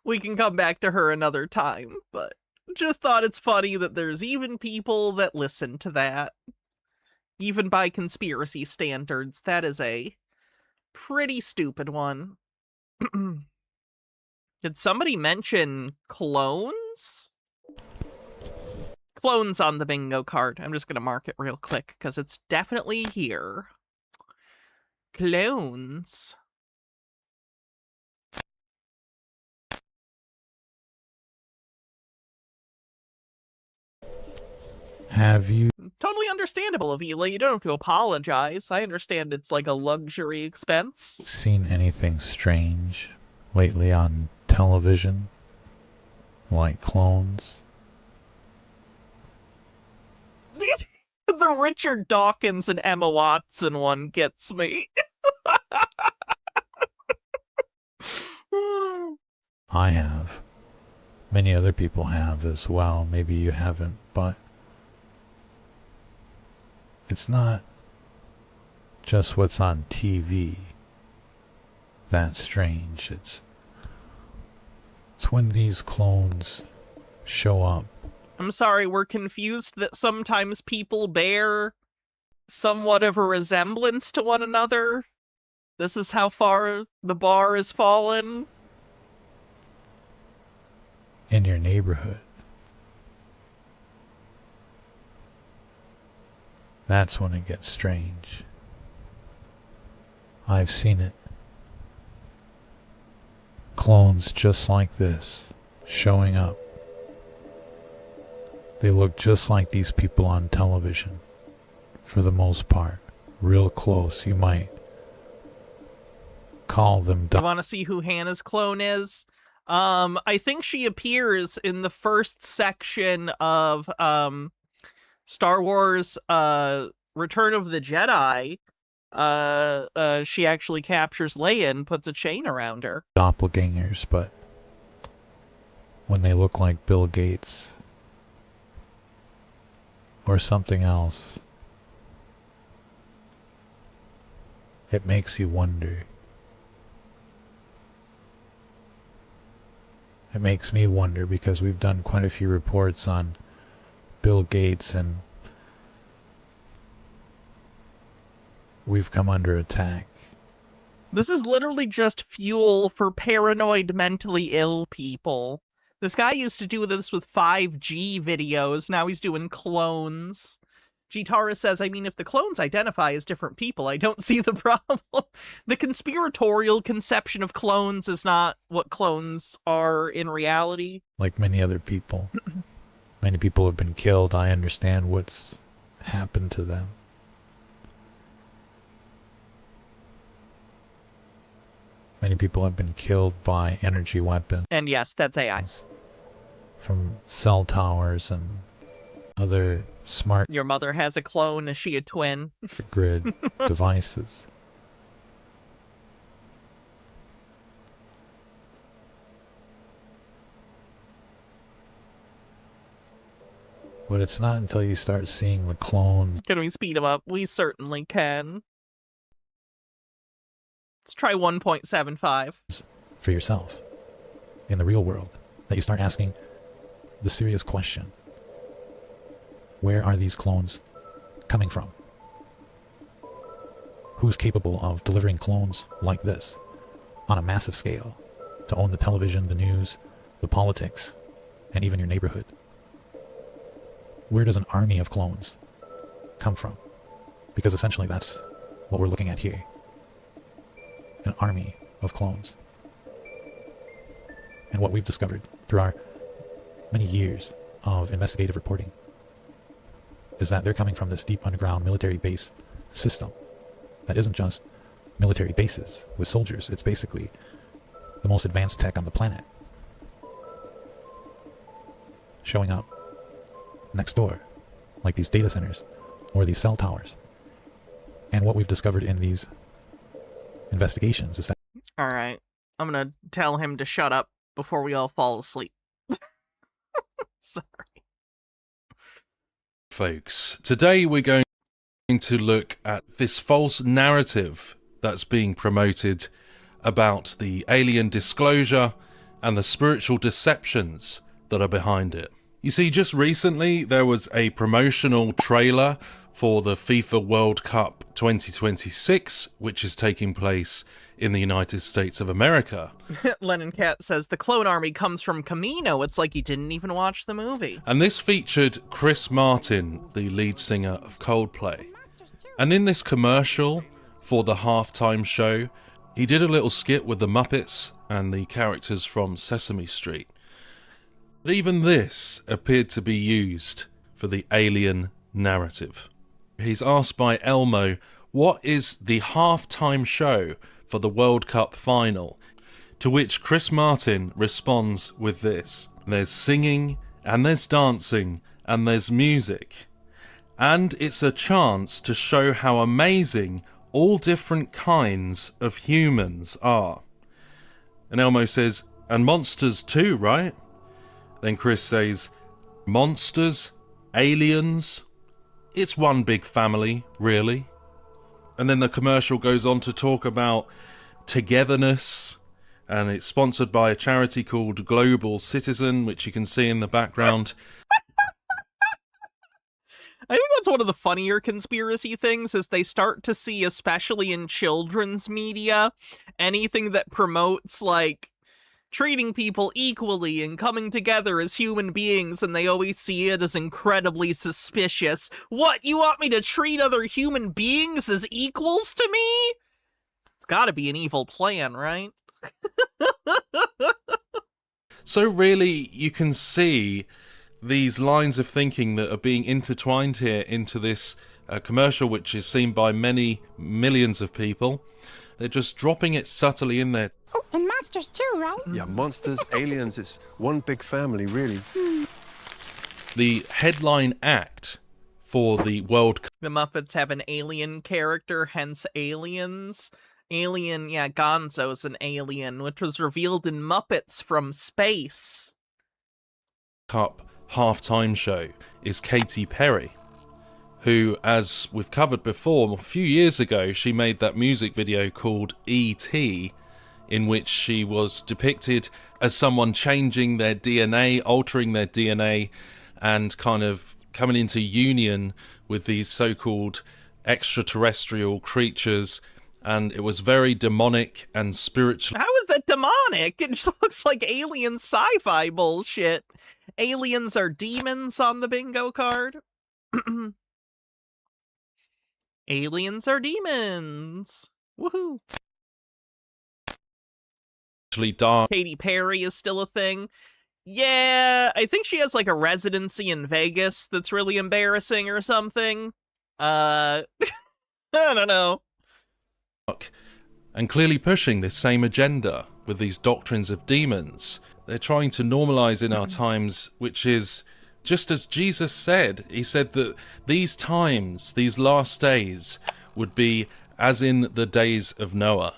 We can come back to her another time, but just thought it's funny that there's even people that listen to that. Even by conspiracy standards, that is a pretty stupid one. Did somebody mention clones? Clones on the bingo card. I'm just going to mark it real quick because it's definitely here. Clones. Have you Totally understandable, Avila. You don't have to apologize. I understand it's like a luxury expense. seen anything strange lately on television? Like clones? The Richard Dawkins and Emma Watson one gets me. I have. Many other people have as well. Maybe you haven't, but it's not just what's on TV that's strange. It's when these clones show up. I'm sorry, we're confused that sometimes people bear somewhat of a resemblance to one another. This is how far the bar has fallen. In your neighborhood. That's when it gets strange. I've seen it. Clones just like this, showing up. They look just like these people on television, for the most part. Real close. You might call them... You want to see who Hannah's clone is? I think she appears in the first section of Star Wars Return of the Jedi. She actually captures Leia and puts a chain around her. Doppelgangers, but when they look like Bill Gates or something else, it makes you wonder. It makes me wonder because we've done quite a few reports on Bill Gates and we've come under attack. This is literally just fuel for paranoid, mentally ill people. This guy used to do this with 5G videos, now he's doing clones. Gitara says, I mean, if the clones identify as different people, I don't see the problem. The conspiratorial conception of clones is not what clones are in reality. Like many other people. Many people have been killed. I understand what's happened to them. Many people have been killed by energy weapons. And yes, that's AI. From cell towers and other smart Your mother has a clone. Is she a twin? grid devices. But it's not until you start seeing the clones. Can we speed them up? We certainly can. Let's try 1.75. For yourself in the real world that you start asking the serious question: where are these clones coming from? Who's capable of delivering clones like this on a massive scale to own the television, the news, the politics, and even your neighborhood? Where does an army of clones come from? Because essentially that's what we're looking at here. An army of clones. And what we've discovered through our many years of investigative reporting is that they're coming from this deep underground military base system that isn't just military bases with soldiers. It's basically the most advanced tech on the planet showing up next door, like these data centers or these cell towers. And what we've discovered in these investigations is that... Alright, I'm gonna tell him to shut up before we all fall asleep. Sorry. Folks, today we're going to look at this false narrative that's being promoted about the alien disclosure and the spiritual deceptions that are behind it. You see, just recently there was a promotional trailer for the FIFA World Cup 2026, which is taking place in the United States of America. Lennon Cat says the clone army comes from Camino. It's like he didn't even watch the movie. And this featured Chris Martin, the lead singer of Coldplay. And in this commercial for the halftime show, he did a little skit with the Muppets and the characters from Sesame Street. But even this appeared to be used for the alien narrative. He's asked by Elmo, what is the halftime show for the World Cup final? To which Chris Martin responds with this: there's singing, and there's dancing, and there's music. And it's a chance to show how amazing all different kinds of humans are. And Elmo says, and monsters too, right? Then Chris says, monsters, aliens, it's one big family, really. And then the commercial goes on to talk about togetherness, and it's sponsored by a charity called Global Citizen, which you can see in the background. I think that's one of the funnier conspiracy things, is they start to see, especially in children's media, anything that promotes, like, treating people equally and coming together as human beings, and they always see it as incredibly suspicious. What, you want me to treat other human beings as equals to me? It's gotta be an evil plan, right? So really, you can see these lines of thinking that are being intertwined here into this commercial, which is seen by many millions of people. They're just dropping it subtly in there. Oh, and monsters too, right? Yeah, monsters, aliens, it's one big family, really. The headline act for the World Cup. The Muppets have an alien character, hence aliens. Alien, yeah, Gonzo's an alien, which was revealed in Muppets from Space. Cup halftime show is Katy Perry, who, as we've covered before, a few years ago, she made that music video called E.T., in which she was depicted as someone changing their DNA, altering their DNA, and kind of coming into union with these so-called extraterrestrial creatures, and it was very demonic and spiritual. How is that demonic? It just looks like alien sci-fi bullshit. Aliens are demons on the bingo card. Aliens are demons. Woohoo. Dark. Katy Perry is still a thing. Yeah, I think she has like a residency in Vegas that's really embarrassing or something. I don't know. And clearly pushing this same agenda with these doctrines of demons. They're trying to normalize in our times, which is Just as Jesus said, he said that these times, these last days, would be as in the days of Noah.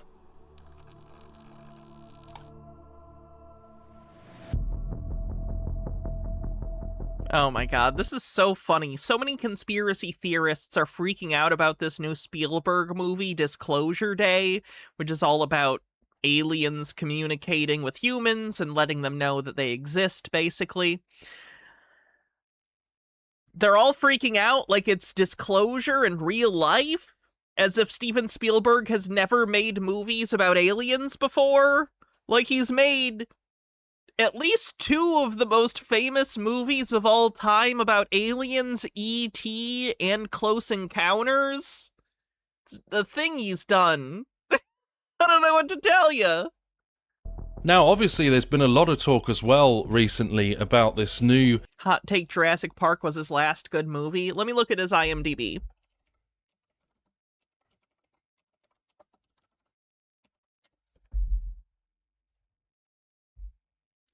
Oh my god, this is so funny. So many conspiracy theorists are freaking out about this new Spielberg movie, Disclosure Day, which is all about aliens communicating with humans and letting them know that they exist, basically. They're all freaking out like it's disclosure in real life, as if Steven Spielberg has never made movies about aliens before. Like, he's made at least 2 of the most famous movies of all time about aliens, E.T. and Close Encounters. The thing he's done. I don't know what to tell you. Now, obviously, there's been a lot of talk as well recently about this new... Hot take: Jurassic Park was his last good movie. Let me look at his IMDb.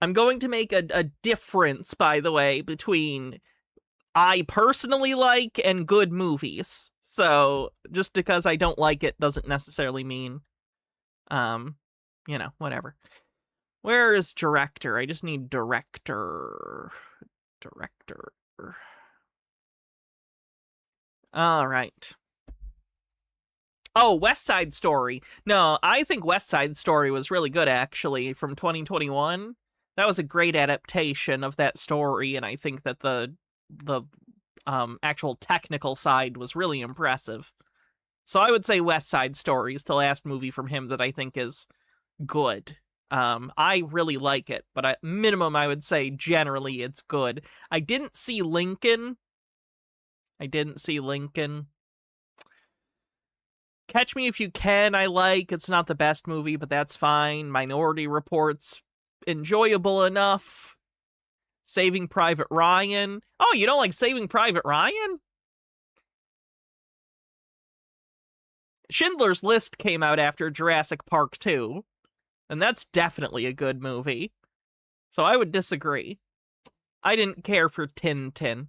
I'm going to make a difference, by the way, between I personally like and good movies. So, just because I don't like it doesn't necessarily mean, you know, whatever. Where is director? I just need director. Director. All right. Oh, West Side Story. No, I think West Side Story was really good, actually, from 2021. That was a great adaptation of that story, and I think that the actual technical side was really impressive. So I would say West Side Story is the last movie from him that I think is good. I really like it, but at minimum, I would say generally it's good. I didn't see Lincoln. Catch Me If You Can, I like. It's not the best movie, but that's fine. Minority Report's enjoyable enough. Saving Private Ryan. Oh, you don't like Saving Private Ryan? Schindler's List came out after Jurassic Park 2, and that's definitely a good movie. So I would disagree. I didn't care for Tintin.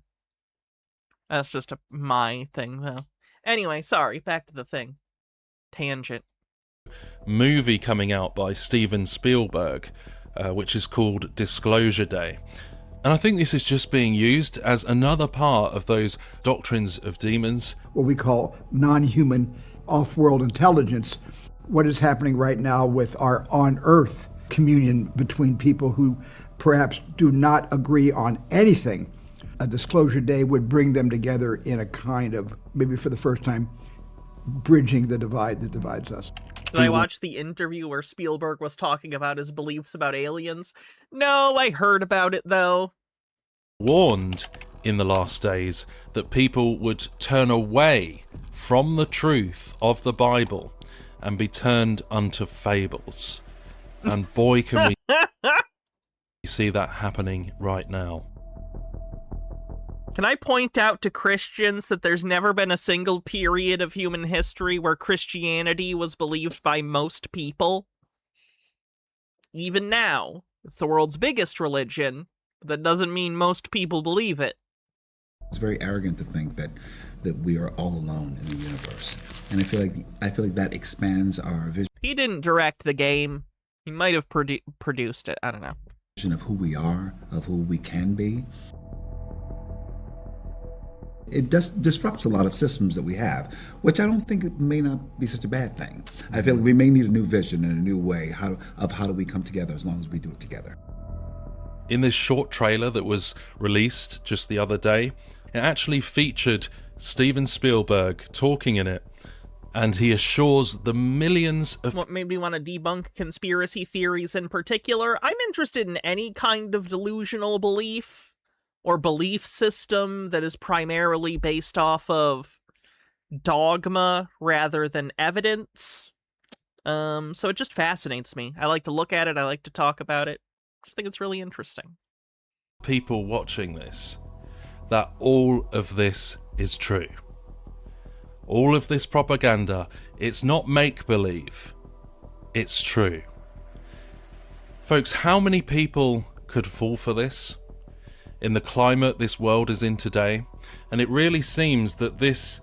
That's just my thing, though. Anyway, sorry, back to the thing. Tangent. Movie coming out by Steven Spielberg, which is called Disclosure Day. And I think this is just being used as another part of those doctrines of demons. What we call non-human off-world intelligence. What is happening right now with our on-earth communion between people who perhaps do not agree on anything. A Disclosure Day would bring them together in a kind of, maybe for the first time, bridging the divide that divides us. Did I watch the interview where Spielberg was talking about his beliefs about aliens? No, I heard about it, though. Warned in the last days that people would turn away from the truth of the Bible and be turned unto fables. And boy, can we see that happening right now. Can I point out to Christians that there's never been a single period of human history where Christianity was believed by most people? Even now, it's the world's biggest religion, but that doesn't mean most people believe it. It's very arrogant to think that we are all alone in the universe. And I feel like that expands our vision. He didn't direct the game. He might have produced it. I don't know. Of who we are, of who we can be. It disrupts a lot of systems that we have, which I don't think it may not be such a bad thing. I feel like we may need a new vision and a new way of how do we come together as long as we do it together. In this short trailer that was released just the other day, it actually featured Steven Spielberg talking in it, and he assures the millions of... What made me want to debunk conspiracy theories in particular? I'm interested in any kind of delusional belief or belief system that is primarily based off of dogma rather than evidence. So it just fascinates me. I like to look at it. I like to talk about it. I just think it's really interesting. People watching this, that all of this is true. All of this propaganda, it's not make-believe. It's true. Folks, how many people could fall for this? in the climate this world is in today. And it really seems that this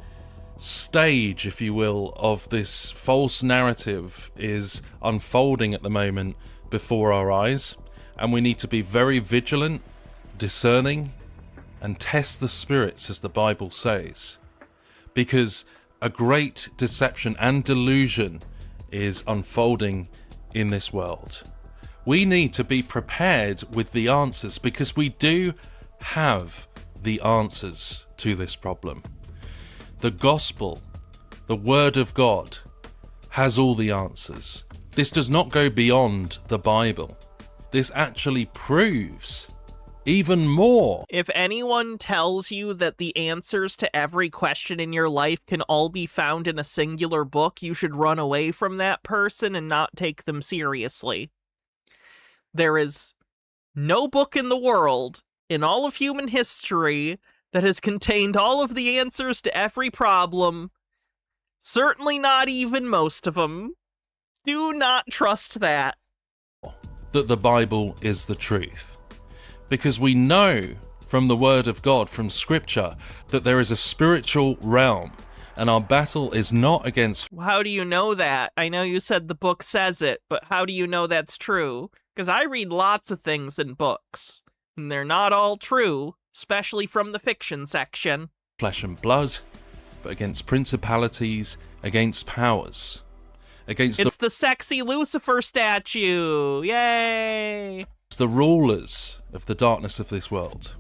stage, if you will, of this false narrative is unfolding at the moment before our eyes. And we need to be very vigilant, discerning, and test the spirits, as the Bible says. Because a great deception and delusion is unfolding in this world. We need to be prepared with the answers, because we do have the answers to this problem. The gospel, the word of God, has all the answers. This does not go beyond the Bible. This actually proves even more. If anyone tells you that the answers to every question in your life can all be found in a singular book, you should run away from that person and not take them seriously. There is no book in the world, in all of human history, that has contained all of the answers to every problem. Certainly not even most of them. Do not trust that. That the Bible is the truth. Because we know from the Word of God, from Scripture, that there is a spiritual realm, and our battle is not against... How do you know that? I know you said the book says it, but how do you know that's true? Because I read lots of things in books, and they're not all true, especially from the fiction section. Flesh and blood, but against principalities, against powers, against It's the sexy Lucifer statue! Yay! the rulers of the darkness of this world.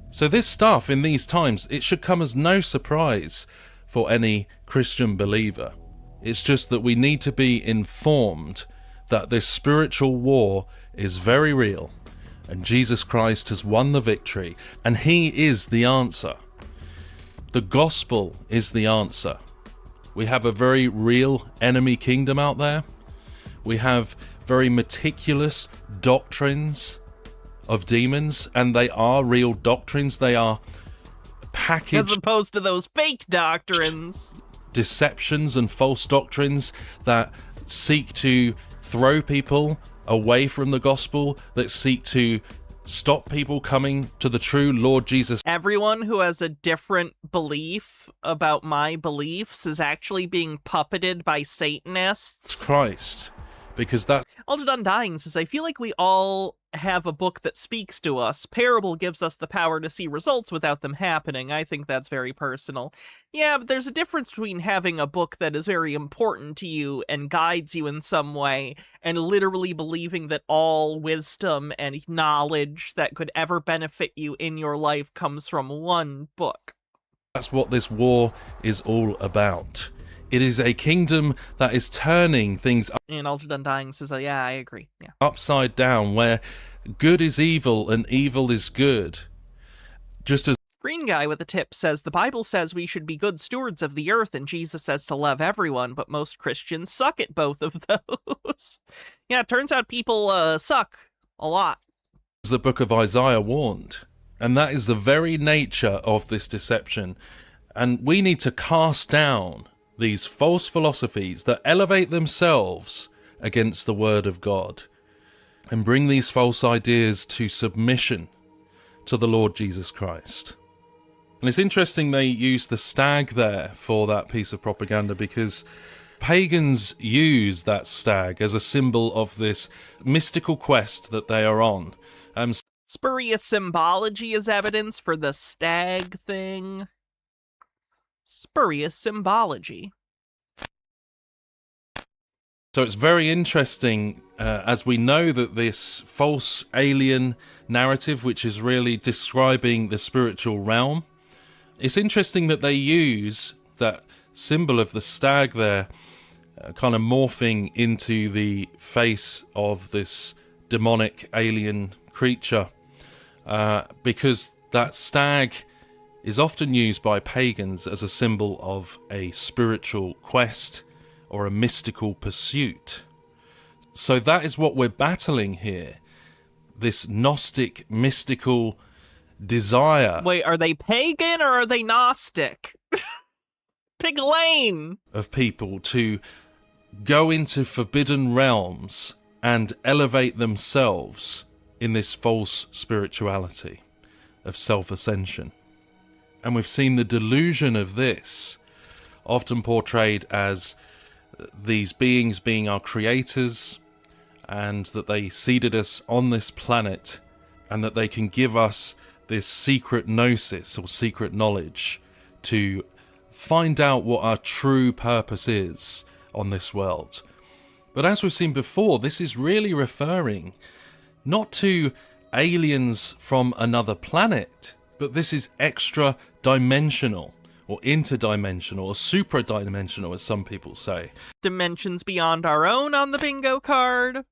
So this stuff in these times, it should come as no surprise for any Christian believer. It's just that we need to be informed that this spiritual war is very real, and Jesus Christ has won the victory, and he is the answer. The gospel is the answer. We have a very real enemy kingdom out there. We have very meticulous doctrines of demons, and they are real doctrines. They are packaged, as opposed to those fake doctrines, deceptions and false doctrines that seek to throw people away from the gospel, that seek to stop people coming to the true Lord Jesus. Everyone who has a different belief about my beliefs is actually being puppeted by Satanists. Christ. Because that... Altered Undying says, I feel like we all have a book that speaks to us. Parable gives us the power to see results without them happening. I think that's very personal. Yeah, but there's a difference between having a book that is very important to you and guides you in some way, and literally believing that all wisdom and knowledge that could ever benefit you in your life comes from one book. That's what this war is all about. It is a kingdom that is turning things up. And Altered Undying says, yeah, I agree. Yeah. Upside down, where good is evil and evil is good. Just as Green Guy with a tip says, the Bible says we should be good stewards of the earth, and Jesus says to love everyone, but most Christians suck at both of those. Yeah, it turns out people suck a lot. The book of Isaiah warned. And that is the very nature of this deception. And we need to cast down these false philosophies that elevate themselves against the word of God, and bring these false ideas to submission to the Lord Jesus Christ. And it's interesting they use the stag there for that piece of propaganda, because pagans use that stag as a symbol of this mystical quest that they are on. Spurious symbology is evidence for the stag thing. Spurious symbology. So it's very interesting, as we know that this false alien narrative, which is really describing the spiritual realm, it's interesting that they use that symbol of the stag there, kind of morphing into the face of this demonic alien creature, because that stag is often used by pagans as a symbol of a spiritual quest or a mystical pursuit. So that is what we're battling here. This Gnostic, mystical desire. Wait, are they pagan or are they Gnostic? Pick a lane! Of people to go into forbidden realms and elevate themselves in this false spirituality. of self-ascension. And we've seen the delusion of this often portrayed as these beings being our creators, and that they seeded us on this planet, and that they can give us this secret gnosis or secret knowledge to find out what our true purpose is on this world. But as we've seen before, this is really referring not to aliens from another planet, but this is extra-dimensional, or interdimensional, or supra-dimensional, as some people say. Dimensions beyond our own on the bingo card.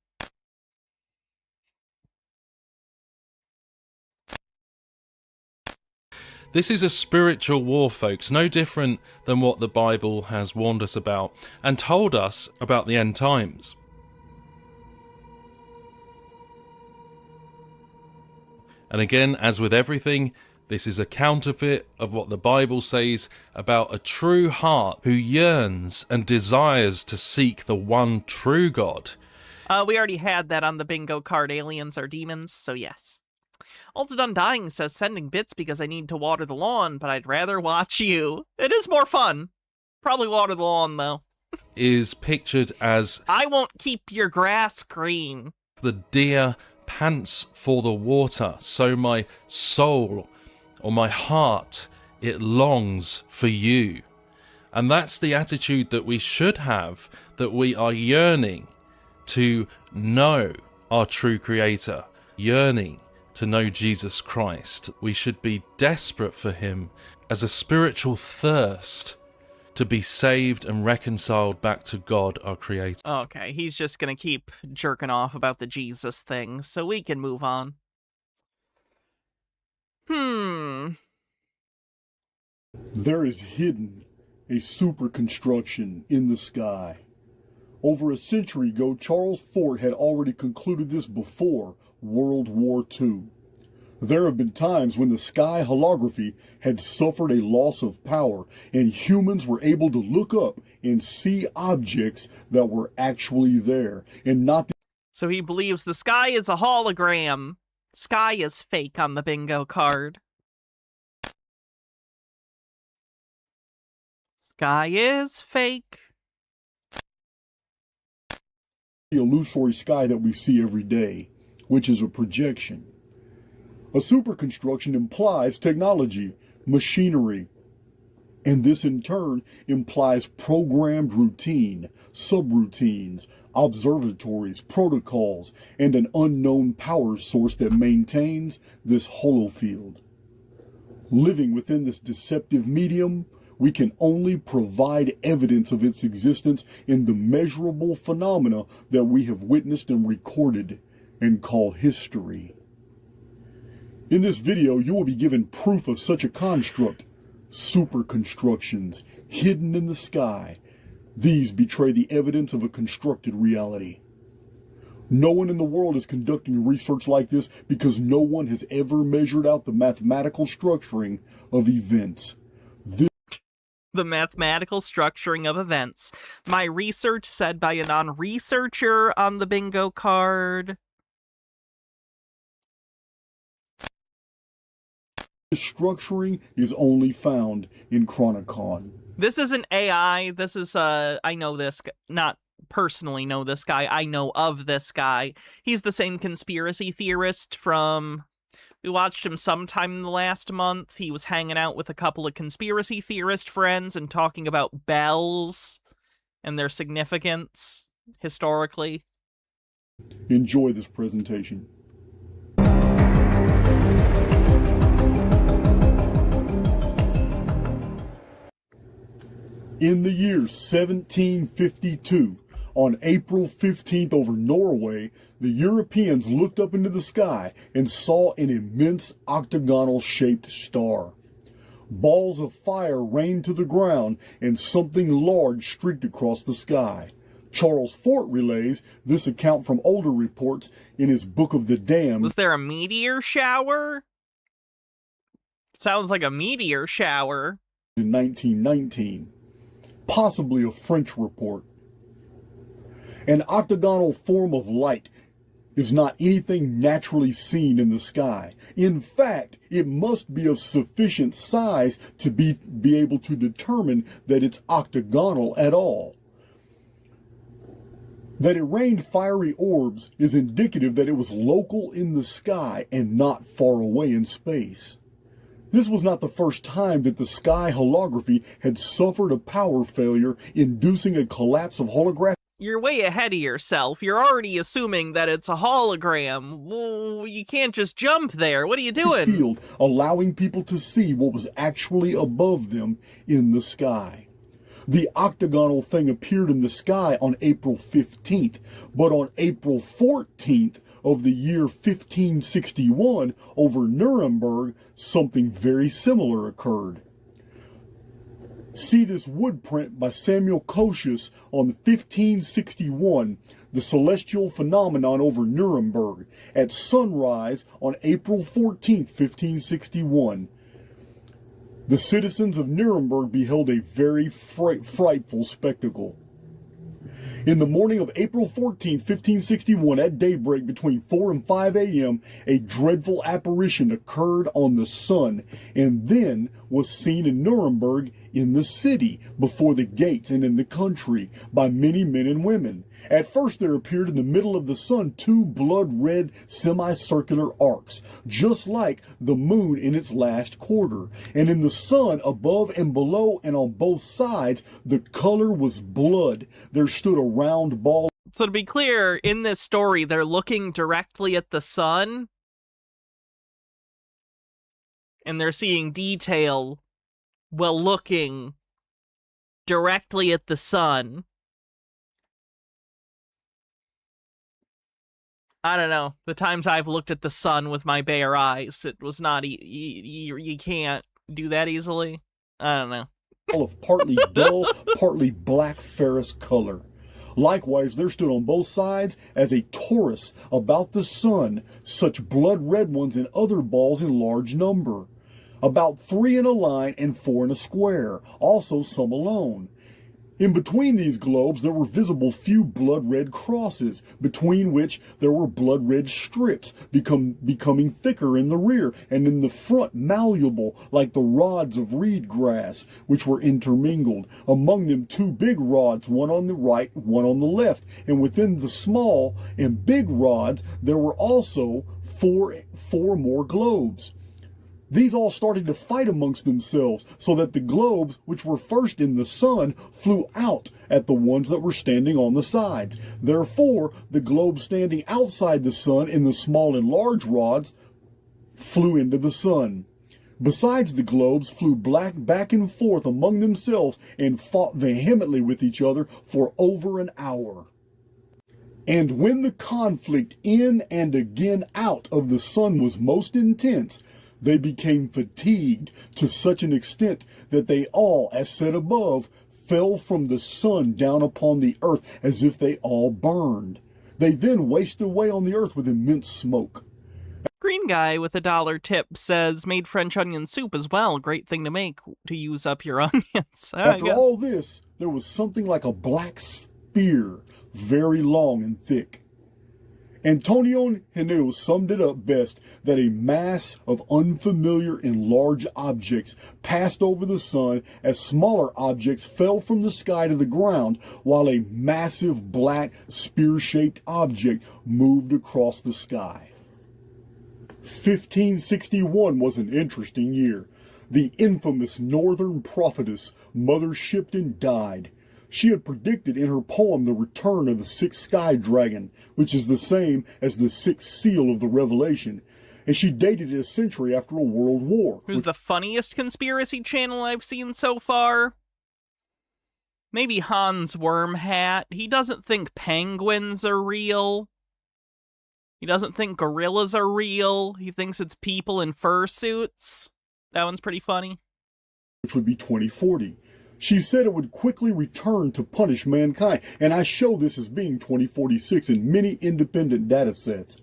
This is a spiritual war, folks, no different than what the Bible has warned us about and told us about the end times. And again, as with everything, this is a counterfeit of what the Bible says about a true heart who yearns and desires to seek the one true God. We already had that on the bingo card, aliens are demons, so yes. Altered Undying says, sending bits because I need to water the lawn, but I'd rather watch you. It is more fun. Probably water the lawn, though. Is pictured as, I won't keep your grass green. The deer pants for the water, so my soul or my heart, it longs for you. And that's the attitude that we should have, that we are yearning to know our true Creator, yearning to know Jesus Christ. We should be desperate for him as a spiritual thirst to be saved and reconciled back to God, our Creator. Okay, he's just gonna keep jerking off about the Jesus thing, so we can move on. There is hidden a super construction in the sky. Over a century ago, Charles Fort had already concluded this before World War II. There have been times when the sky holography had suffered a loss of power, and humans were able to look up and see objects that were actually there, and not So he believes the sky is a hologram. Sky is fake on the bingo card. Sky is fake. the illusory sky that we see every day, which is a projection. A superconstruction implies technology, machinery, and this in turn implies programmed routine, subroutines, observatories, protocols, and an unknown power source that maintains this holofield. Living within this deceptive medium, we can only provide evidence of its existence in the measurable phenomena that we have witnessed and recorded and call history. In this video, you will be given proof of such a construct, superconstructions hidden in the sky. These betray the evidence of a constructed reality. No one in the world is conducting research like this because no one has ever measured out the mathematical structuring of events. The mathematical structuring of events. My research said by a non-researcher on the bingo card. This structuring is only found in Chronicon. This isn't AI. This is, I know this, not personally know this guy. I know of this guy. He's the same conspiracy theorist from... We watched him sometime in the last month. He was hanging out with a couple of conspiracy theorist friends and talking about bells and their significance historically. Enjoy this presentation. In the year 1752, on April 15th over Norway, the Europeans looked up into the sky and saw an immense octagonal-shaped star. Balls of fire rained to the ground and something large streaked across the sky. Charles Fort relays this account from older reports in his Book of the Damned. Was there a meteor shower? Sounds like a meteor shower. In 1919. Possibly a French report. An octagonal form of light is not anything naturally seen in the sky. In fact, it must be of sufficient size to be able to determine that it's octagonal at all. That it rained fiery orbs is indicative that it was local in the sky and not far away in space. This was not the first time that the sky holography had suffered a power failure, inducing a collapse of holographic. You're way ahead of yourself. You're already assuming that it's a hologram. Well, you can't just jump there. What are you doing? Field, allowing people to see what was actually above them in the sky. The octagonal thing appeared in the sky on April 15th, but on April 14th of the year 1561, over Nuremberg, something very similar occurred. See this wood print by Samuel Cocius on 1561, the celestial phenomenon over Nuremberg, at sunrise on April 14th, 1561. The citizens of Nuremberg beheld a very frightful spectacle. In the morning of April 14, 1561, at daybreak between 4 and 5 a.m., a dreadful apparition occurred on the sun and then was seen in Nuremberg, in the city, before the gates and in the country, by many men and women. At first there appeared in the middle of the sun 2 blood-red semicircular arcs, just like the moon in its last quarter. And in the sun, above and below and on both sides, the color was blood. There stood a round ball. So to be clear, in this story, they're looking directly at the sun, and they're seeing detail while looking directly at the sun. I don't know. The times I've looked at the sun with my bare eyes, it was not... you can't do that easily. I don't know. Of partly dull, partly black ferrous color. Likewise, there stood on both sides as a torus about the sun, such blood-red ones and other balls in large number. About 3 in a line and 4 in a square, also some alone. In between these globes there were visible few blood-red crosses, between which there were blood-red strips, becoming thicker in the rear, and in the front malleable, like the rods of reed grass, which were intermingled. Among them 2 big rods, one on the right, one on the left, and within the small and big rods there were also four more globes. These all started to fight amongst themselves, so that the globes, which were first in the sun, flew out at the ones that were standing on the sides. Therefore, the globes standing outside the sun in the small and large rods flew into the sun. Besides, the globes flew back and forth among themselves and fought vehemently with each other for over an hour. And when the conflict in and again out of the sun was most intense, they became fatigued to such an extent that they all, as said above, fell from the sun down upon the earth as if they all burned. They then wasted away on the earth with immense smoke. Green guy with a $1 tip says, made French onion soup as well. Great thing to make to use up your onions. After all this, there was something like a black spear, very long and thick. Antonio Henao summed it up best that a mass of unfamiliar and large objects passed over the sun as smaller objects fell from the sky to the ground, while a massive black spear-shaped object moved across the sky. 1561 was an interesting year. The infamous Northern Prophetess, Mother Shipton, died. She had predicted in her poem the return of the sixth sky dragon, which is the same as the sixth seal of the Revelation, and she dated it a century after a world war. Who's the funniest conspiracy channel I've seen so far? Maybe Hans Wormhat. He doesn't think penguins are real. He doesn't think gorillas are real. He thinks it's people in fursuits. That one's pretty funny. Which would be 2040. She said it would quickly return to punish mankind, and I show this as being 2046 in many independent data sets.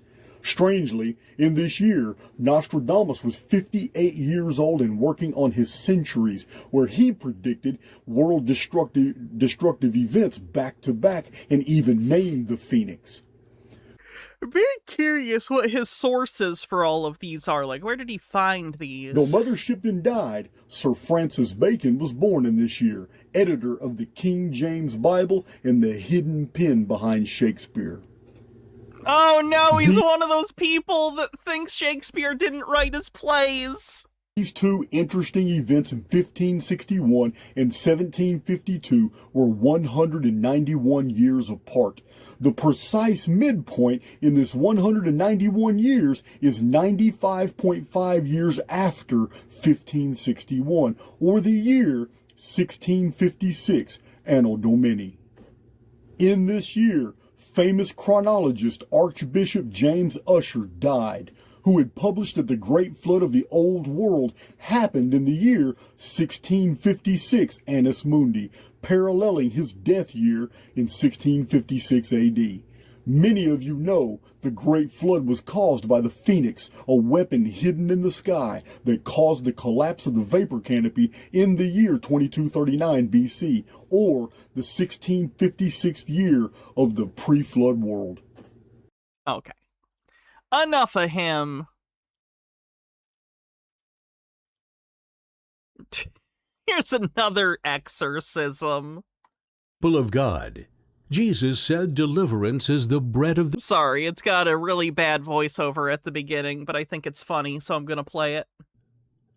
Strangely, in this year, Nostradamus was 58 years old and working on his centuries, where he predicted world destructive events back to back and even named the Phoenix. very curious what his sources for all of these are. Like, where did he find these? Though Mother Shipton died, Sir Francis Bacon was born in this year, editor of the King James Bible and the hidden pen behind Shakespeare. Oh no, he's one of those people that thinks Shakespeare didn't write his plays. These two interesting events in 1561 and 1752 were 191 years apart. The precise midpoint in this 191 years is 95.5 years after 1561, or the year 1656, Anno Domini. In this year, famous chronologist Archbishop James Ussher died, who had published that the great flood of the Old World happened in the year 1656 Annus Mundi, paralleling his death year in 1656 AD. Many of you know the Great Flood was caused by the phoenix, a weapon hidden in the sky that caused the collapse of the vapor canopy in the year 2239 BC, or the 1656th year of the pre-flood world. Okay. Enough of him. Here's another exorcism. People of God, Jesus said deliverance is the bread of the... Sorry, it's got a really bad voiceover at the beginning, but I think it's funny, so I'm gonna play it.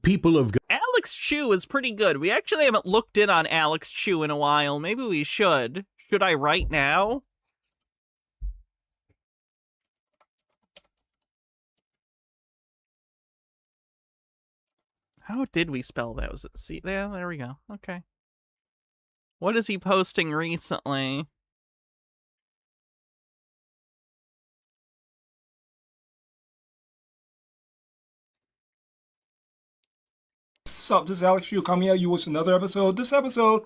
People of God. Alex Chu is pretty good. We actually haven't looked in on Alex Chu in a while. Maybe we should. Should I right now? How did we spell that? Was it C? Yeah, there we go. Okay. What is he posting recently? Sup, this is Alex Chu coming at you with another episode. This episode,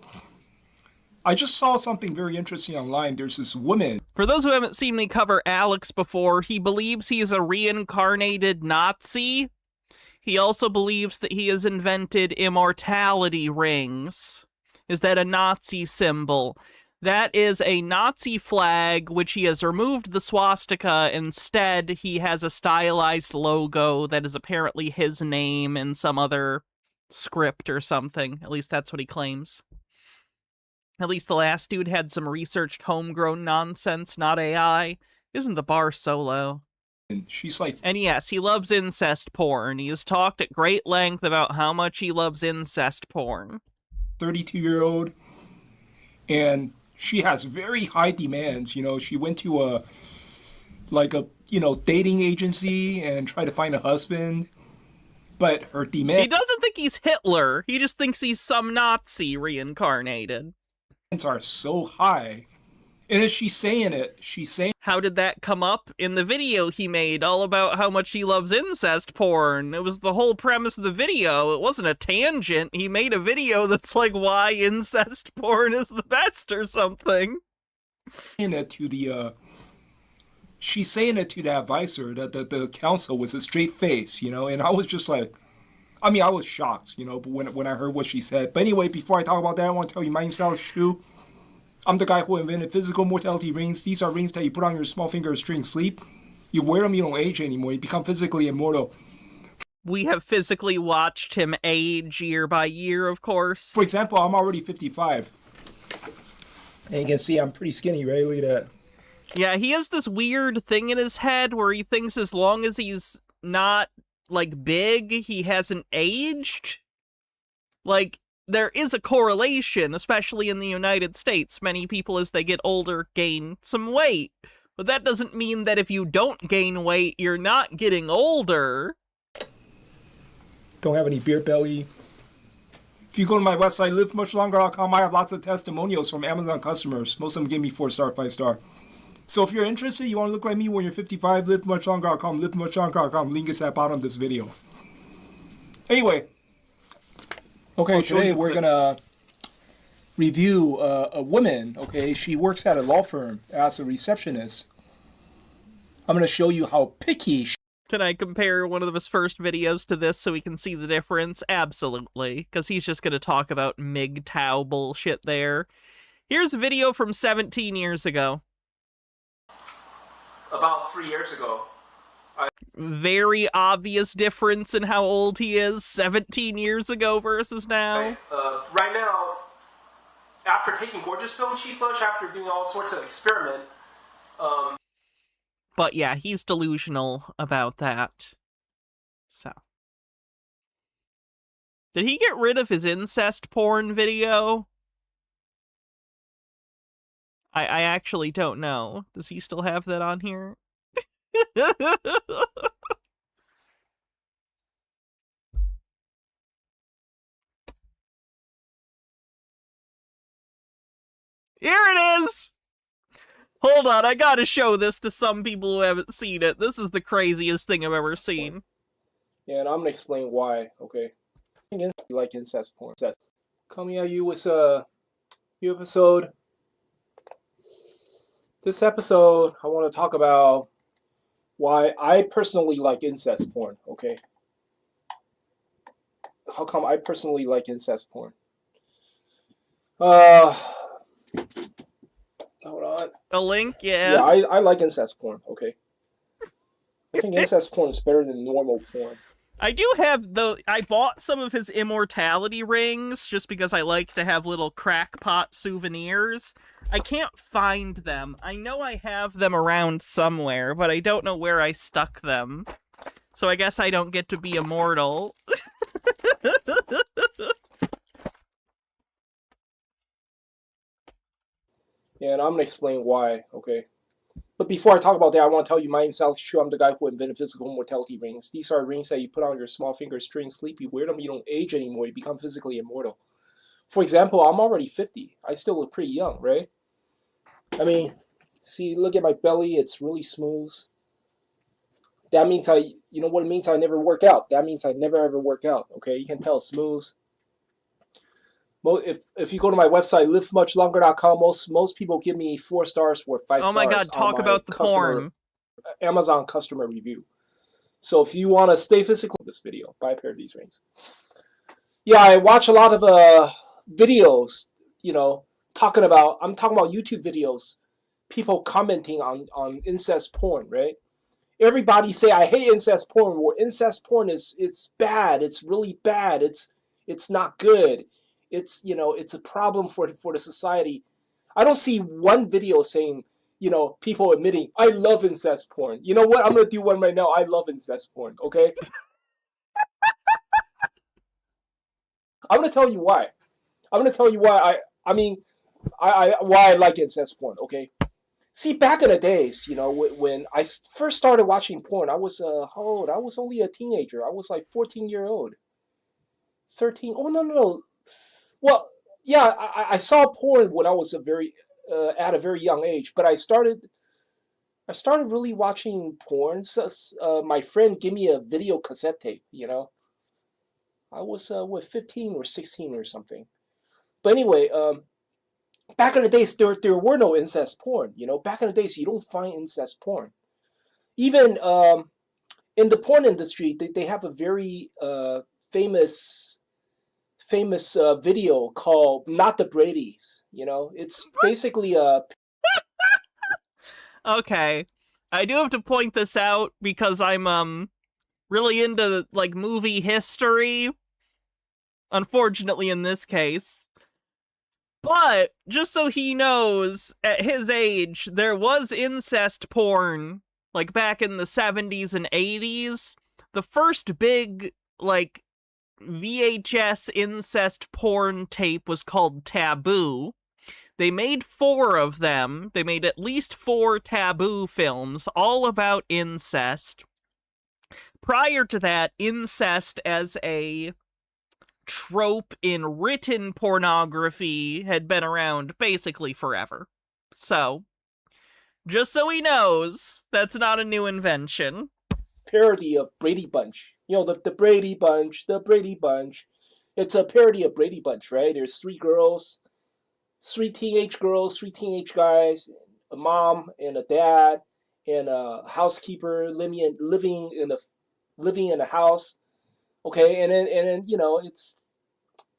I just saw something very interesting online. There's this woman. For those who haven't seen me cover Alex before, he believes he is a reincarnated Nazi. He also believes that he has invented immortality rings. Is that a Nazi symbol? That is a Nazi flag, which he has removed the swastika. Instead, he has a stylized logo that is apparently his name in some other script or something. At least that's what he claims. At least the last dude had some researched homegrown nonsense, not AI. Isn't the bar so low? And she's like... And yes, he loves incest porn. He has talked at great length about how much he loves incest porn. 32-year-old. And she has very high demands. You know, she went to a dating agency and tried to find a husband. But her demands... He doesn't think he's Hitler. He just thinks he's some Nazi reincarnated. ...are so high. And as she's saying it, how did that come up in the video he made all about how much he loves incest porn? It was the whole premise of the video. It wasn't a tangent. He made a video that's like why incest porn is the best or something. She's saying it to the advisor, that the counsel, with a straight face, you know, and I was just like, I mean, I was shocked, you know, but when I heard what she said. But anyway, before I talk about that, I want to tell you, my name's Alex Chu. I'm the guy who invented physical mortality rings. These are rings that you put on your small finger during sleep. You wear them, you don't age anymore. You become physically immortal. We have physically watched him age year by year, of course. For example, I'm already 55. And you can see I'm pretty skinny, right? Look at that. Yeah, he has this weird thing in his head where he thinks as long as he's not, like, big, he hasn't aged. Like, there is a correlation, especially in the United States. Many people, as they get older, gain some weight. But that doesn't mean that if you don't gain weight, you're not getting older. Don't have any beer belly. If you go to my website, livemuchlonger.com, I have lots of testimonials from Amazon customers. Most of them give me 4-star, 5-star. So if you're interested, you want to look like me when you're 55, livemuchlonger.com, livemuchlonger.com. Link is at the bottom of this video. Anyway. Okay, today we're going to review a woman, okay? She works at a law firm as a receptionist. I'm going to show you how picky she... Can I compare one of his first videos to this so we can see the difference? Absolutely, because he's just going to talk about MGTOW bullshit there. Here's a video from 17 years ago. about 3 years ago. Very obvious difference in how old he is 17 years ago versus now. Right now, after taking Gorgeous Pill and Chi Flush, after doing all sorts of experiment, But yeah, he's delusional about that. So. Did he get rid of his incest porn video? I actually don't know. Does he still have that on here? Here it is! Hold on, I gotta show this to some people who haven't seen it. This is the craziest thing I've ever seen. yeah, and I'm gonna explain why. Okay, you like incest porn. Coming at you with a new episode. This episode, I want to talk about why I personally like incest porn. Okay, how come I personally like incest porn? Hold on. A link, yeah. Yeah, I like incest porn. Okay, I think incest porn is better than normal porn. I do have I bought some of his immortality rings just because I like to have little crackpot souvenirs. I can't find them. I know I have them around somewhere, but I don't know where I stuck them. So I guess I don't get to be immortal. Yeah, and I'm gonna explain why. Okay. But before I talk about that, I want to tell you my name is Alex Chu. I'm the guy who invented physical immortality rings. These are rings that you put on your small finger, string, sleep. You wear them, you don't age anymore. You become physically immortal. For example, I'm already 50. I still look pretty young, right? I mean, see, look at my belly. It's really smooth. That means you know what it means? I never work out. That means I never ever work out. Okay, you can tell it's smooth. If you go to my website, livemuchlonger.com, most people give me 4 stars or 5 stars. Oh my god, talk about the porn. Amazon customer review. So if you want to stay physical in this video, buy a pair of these rings. Yeah, I watch a lot of videos, you know, I'm talking about YouTube videos, people commenting on incest porn, right? Everybody say, I hate incest porn, or incest porn it's bad, it's really bad, it's not good. It's, you know, it's a problem for the society. I don't see one video saying, you know, people admitting, I love incest porn. You know what? I'm going to do one right now. I love incest porn, okay? I'm going to tell you why. I'm going to tell you why why I like incest porn, okay? See, back in the days, you know, when I first started watching porn, I was, how old? I was only a teenager. I was like 14-year-old. 13. Oh, no. Well, yeah, I saw porn when I was at a very young age, but I started really watching porn. So, my friend gave me a video cassette tape, you know. I was 15 or 16 or something. But anyway, back in the days, there were no incest porn, you know. Back in the days, you don't find incest porn. Even in the porn industry, they have a very famous video called Not the Bradys. You know, it's basically a... Okay, I do have to point this out because I'm really into like movie history, unfortunately in this case. But just so he knows, at his age there was incest porn like back in the 70s and 80s. The first big like VHS incest porn tape was called Taboo. They made 4 of them. They made at least 4 Taboo films, all about incest. Prior to that, incest as a trope in written pornography had been around basically forever. So, just so he knows, that's not a new invention. Parody of Brady Bunch. You know, the Brady Bunch, the Brady Bunch. It's a parody of Brady Bunch, right? There's 3 girls, 3 teenage girls, 3 teenage guys, a mom and a dad, and a housekeeper living in a house. Okay, and then you know, it's,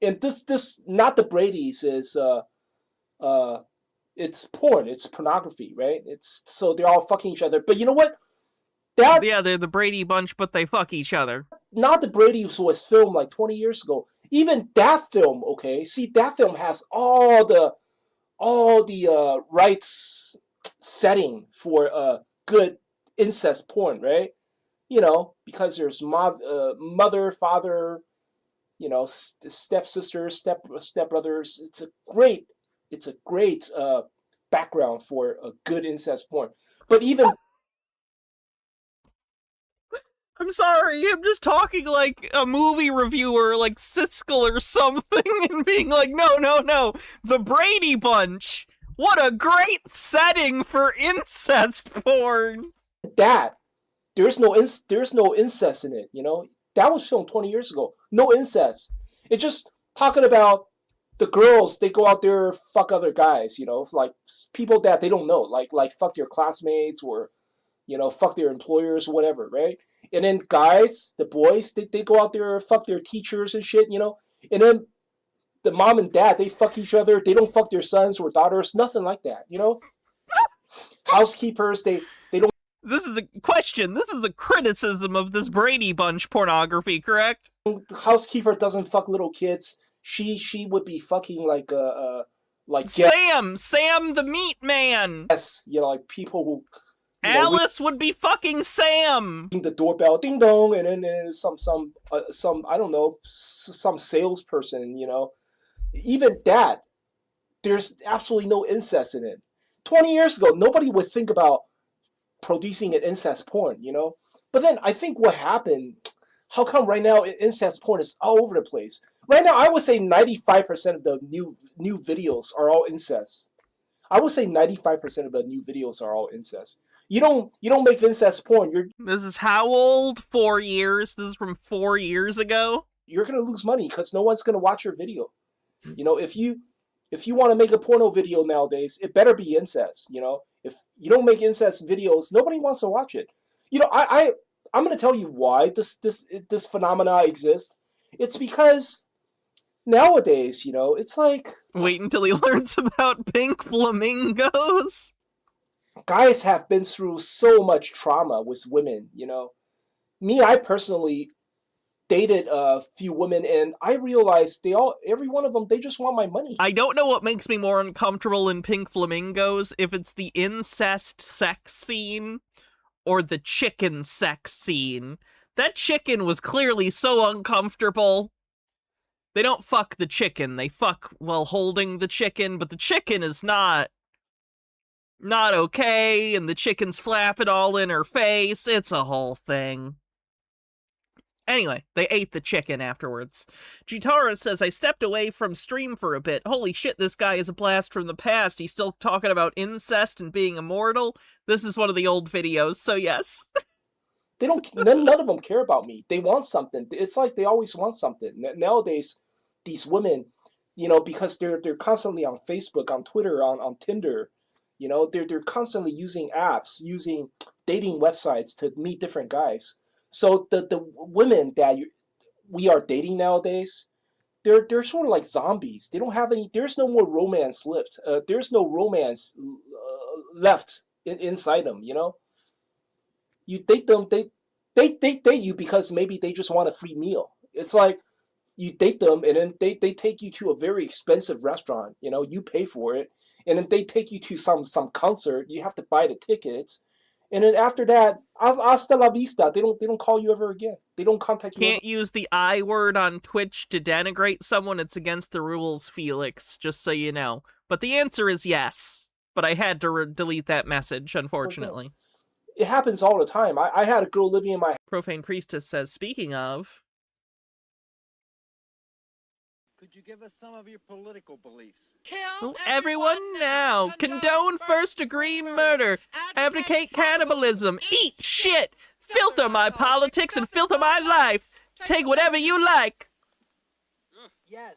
and this Not the Brady's is It's porn. It's pornography, right? It's so they're all fucking each other. But you know what? That Yeah, they're the Brady Bunch, but they fuck each other. not the Brady's was filmed like 20 years ago. Even that film, okay? See, that film has all the rights setting for good incest porn, right? You know, because there's mother, father, you know, stepsisters, stepbrothers. It's a great background for a good incest porn. But even I'm sorry, I'm just talking like a movie reviewer, like Siskel or something, and being like, no, the Brady Bunch! What a great setting for incest porn! that, there's no incest in it, you know? That was filmed 20 years ago. No incest. It's just talking about the girls, they go out there fuck other guys, you know, like people that they don't know, like fuck their classmates or you know, fuck their employers or whatever, right? And then guys, the boys, they go out there fuck their teachers and shit, you know? And then the mom and dad, they fuck each other. They don't fuck their sons or daughters, nothing like that, you know? Housekeepers, they don't. This is the question. This is the criticism of this Brady Bunch pornography, correct? The housekeeper doesn't fuck little kids. She would be fucking like Sam the meat man. Yes, you know, like people who Alice would be fucking Sam. The doorbell, ding dong, and then some I don't know, some salesperson, you know. Even that, there's absolutely no incest in it. 20 years ago, nobody would think about producing an incest porn, you know. But then I think what happened, how come right now incest porn is all over the place? Right now, I would say 95% of the new videos are all incest. I would say 95% of the new videos are all incest. You don't make incest porn. This is how old? 4 years? This is from 4 years ago? You're gonna lose money because no one's gonna watch your video. You know, if you want to make a porno video nowadays, it better be incest. You know, if you don't make incest videos, nobody wants to watch it. You know, I'm gonna tell you why this phenomena exists. It's because nowadays, you know, it's like wait until he learns about pink flamingos. Guys have been through so much trauma with women, you know. Me, I personally dated a few women and I realized every one of them, they just want my money. I don't know what makes me more uncomfortable in Pink Flamingos, if it's the incest sex scene or the chicken sex scene. That chicken was clearly so uncomfortable. They don't fuck the chicken, they fuck while holding the chicken, but the chicken is not okay, and the chicken's flapping all in her face. It's a whole thing. Anyway, they ate the chicken afterwards. Jitara says, I stepped away from stream for a bit. Holy shit, this guy is a blast from the past. He's still talking about incest and being immortal. This is one of the old videos, so yes. They don't, none of them care about me. They want something. It's like they always want something. Nowadays, these women, you know, because they're constantly on Facebook, on Twitter, on Tinder, you know, they're constantly using apps, using dating websites to meet different guys. So the women that we are dating nowadays, they're sort of like zombies. They don't have any. There's no more romance left. There's no romance left inside them. You know. You date them. They date you because maybe they just want a free meal. It's like you date them and then they take you to a very expensive restaurant. You know, you pay for it, and then they take you to some concert. You have to buy the tickets. And then after that, hasta la vista. They don't call you ever again. They don't contact you. Can't use the I word on Twitch to denigrate someone. It's against the rules, Felix, just so you know. But the answer is yes. But I had to delete that message, unfortunately. It happens all the time. I had a girl living in my... Profane Priestess says, speaking of... Could you give us some of your political beliefs? Kill everyone now! Condone first-degree murder! Advocate cannibalism! Eat shit! Filter my politics and filter my life! Take whatever you like! Yes.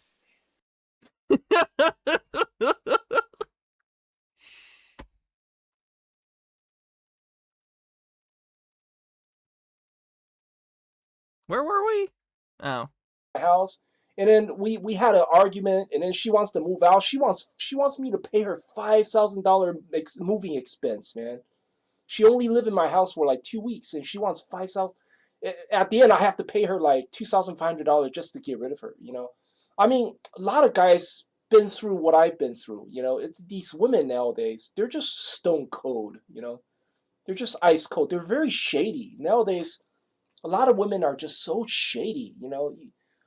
Where were we? Oh. my house, and then we had an argument, and then she wants to move out. She wants me to pay her $5,000 moving expense, man. She only lived in my house for like 2 weeks, and she wants $5,000. At the end, I have to pay her like $2,500 just to get rid of her. You know, I mean, a lot of guys been through what I've been through. You know, it's these women nowadays. They're just stone cold. You know, they're just ice cold. They're very shady nowadays. A lot of women are just so shady. You know,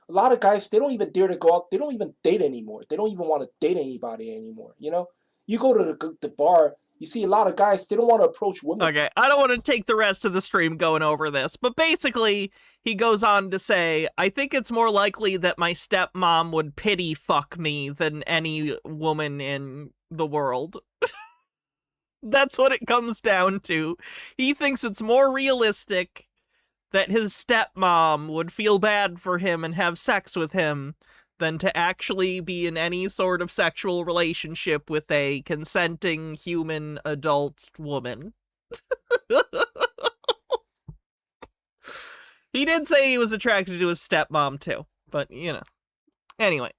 a lot of guys, they don't even dare to go out. They don't even date anymore. They don't even want to date anybody anymore. You know, you go to the bar, you see a lot of guys, they don't want to approach women. Okay, I don't want to take the rest of the stream going over this, but basically, he goes on to say, I think it's more likely that my stepmom would pity fuck me than any woman in the world. That's what it comes down to. He thinks it's more realistic that his stepmom would feel bad for him and have sex with him than to actually be in any sort of sexual relationship with a consenting human adult woman. He did say he was attracted to his stepmom too, but you know. Anyway.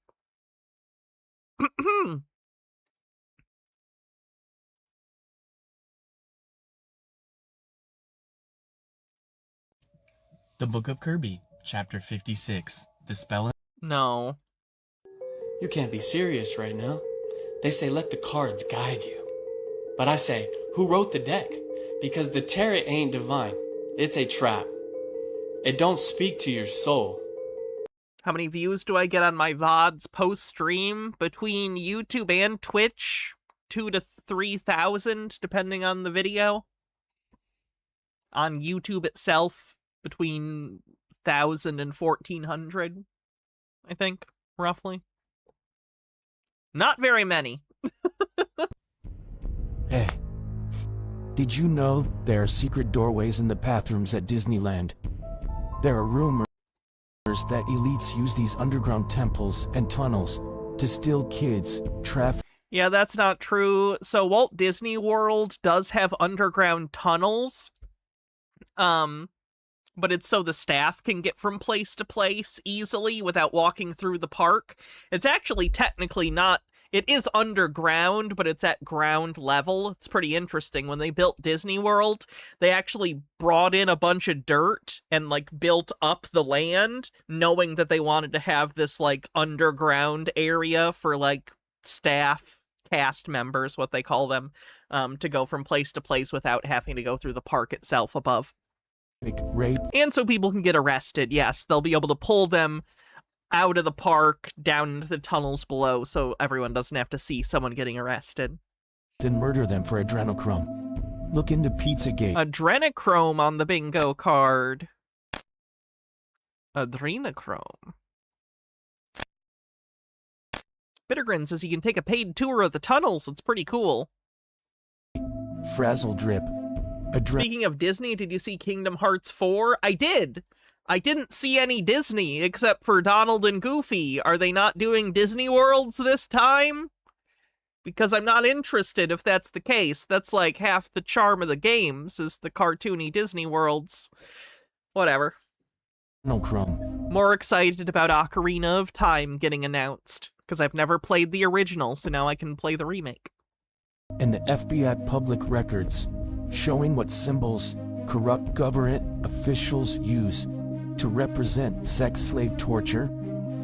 The Book of Kirby, Chapter 56, The Spell. No. You can't be serious right now. They say let the cards guide you. But I say, who wrote the deck? Because the tarot ain't divine. It's a trap. It don't speak to your soul. How many views do I get on my VODs post-stream? Between YouTube and Twitch, 2,000 to 3,000, depending on the video. On YouTube itself, between 1,000 and 1,400, I think, roughly. Not very many. Hey, did you know there are secret doorways in the bathrooms at Disneyland? There are rumors that elites use these underground temples and tunnels to steal kids, traffic. Yeah, that's not true. So Walt Disney World does have underground tunnels. But it's so the staff can get from place to place easily without walking through the park. It's actually technically not, it is underground, but it's at ground level. It's pretty interesting. When they built Disney World, they actually brought in a bunch of dirt and, like, built up the land, knowing that they wanted to have this, like, underground area for, like, staff, cast members, what they call them, to go from place to place without having to go through the park itself above. Rape. And so people can get arrested, yes. They'll be able to pull them out of the park, down into the tunnels below, so everyone doesn't have to see someone getting arrested. Then murder them for adrenochrome. Look into Pizzagate. Adrenochrome on the bingo card. Adrenochrome. Bittergrin says you can take a paid tour of the tunnels. It's pretty cool. Frazzle drip. Speaking of Disney, did you see Kingdom Hearts 4? I did. I didn't see any Disney except for Donald and Goofy. Are they not doing Disney Worlds this time? Because I'm not interested if that's the case. That's like half the charm of the games is the cartoony Disney Worlds. Whatever. No Chrome. More excited about Ocarina of Time getting announced. Because I've never played the original, so now I can play the remake. And the FBI public records showing what symbols corrupt government officials use to represent sex slave torture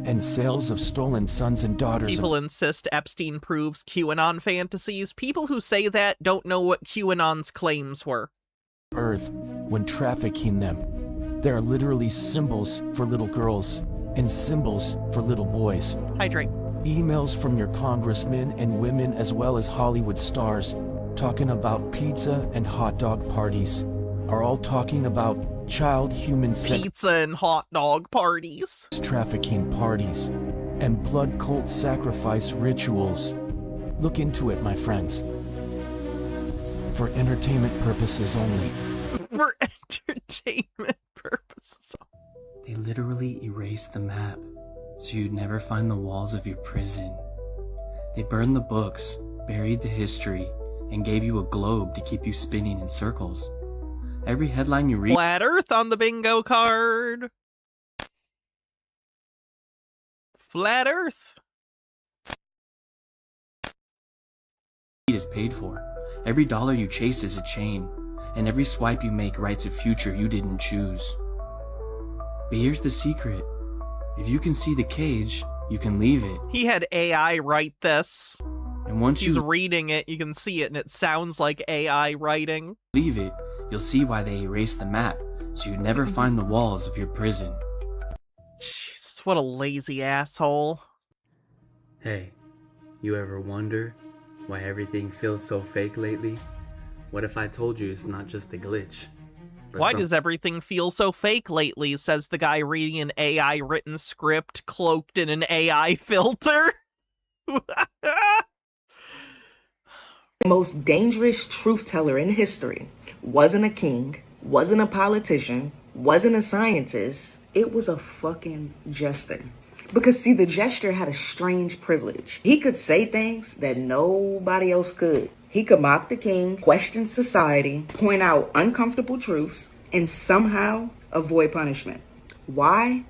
and sales of stolen sons and daughters. People insist Epstein proves QAnon fantasies. People who say that don't know what QAnon's claims were. Earth when trafficking them. There are literally symbols for little girls and symbols for little boys. Hydrate. Emails from your congressmen and women as well as Hollywood stars talking about pizza and hot dog parties are all talking about child human sex pizza and hot dog parties, trafficking parties, and blood cult sacrifice rituals. Look into it, my friends. For entertainment purposes only. For entertainment purposes. They literally erased the map, so you'd never find the walls of your prison. They burned the books, buried the history, and gave you a globe to keep you spinning in circles. Every headline you read... Flat Earth on the bingo card! Flat Earth. Is paid for. Every dollar you chase is a chain, and every swipe you make writes a future you didn't choose. But here's the secret. If you can see the cage, you can leave it. He had AI write this. And once he's you reading it, you can see it, and it sounds like AI writing. leave it, you'll see why they erased the map, so you'd never find the walls of your prison. Jesus, what a lazy asshole. Hey, you ever wonder why everything feels so fake lately? What if I told you it's not just a glitch? Why does everything feel so fake lately, says the guy reading an AI-written script cloaked in an AI filter? The most dangerous truth teller in history wasn't a king, wasn't a politician, wasn't a scientist. It was a fucking jester. Because see, the jester had a strange privilege. He could say things that nobody else could. He could mock the king, question society, point out uncomfortable truths, and somehow avoid punishment. Why?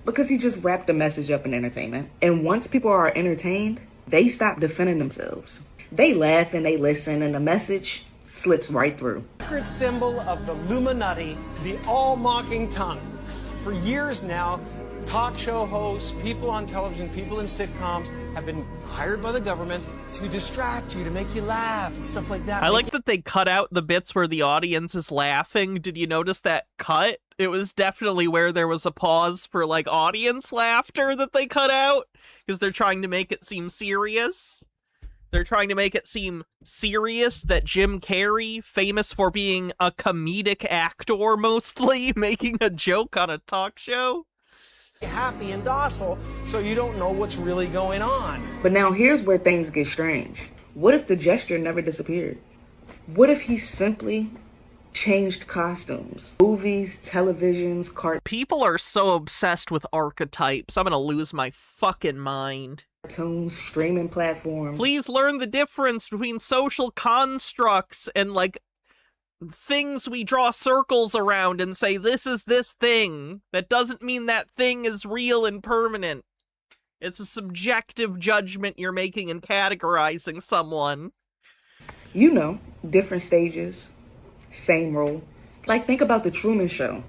Because he just wrapped the message up in entertainment. And once people are entertained, they stop defending themselves. They laugh and they listen, and the message slips right through. Sacred symbol of the Illuminati, the all-mocking tongue. For years now, talk show hosts, people on television, people in sitcoms have been hired by the government to distract you, to make you laugh and stuff like that. I like that they cut out the bits where the audience is laughing. Did you notice that cut? It was definitely where there was a pause for, like, audience laughter that they cut out, because they're trying to make it seem serious. They're trying to make it seem serious that Jim Carrey, famous for being a comedic actor mostly, making a joke on a talk show. Happy and docile, so you don't know what's really going on. But now here's where things get strange. What if the jester never disappeared? What if he simply changed costumes? Movies, televisions, cartoons. People are so obsessed with archetypes. I'm gonna lose my fucking mind. Cartoons, streaming platforms. Please learn the difference between social constructs and, like, things we draw circles around and say, this is this thing. That doesn't mean that thing is real and permanent. It's a subjective judgment you're making and categorizing someone. You know, different stages, same role. Like, think about the Truman Show.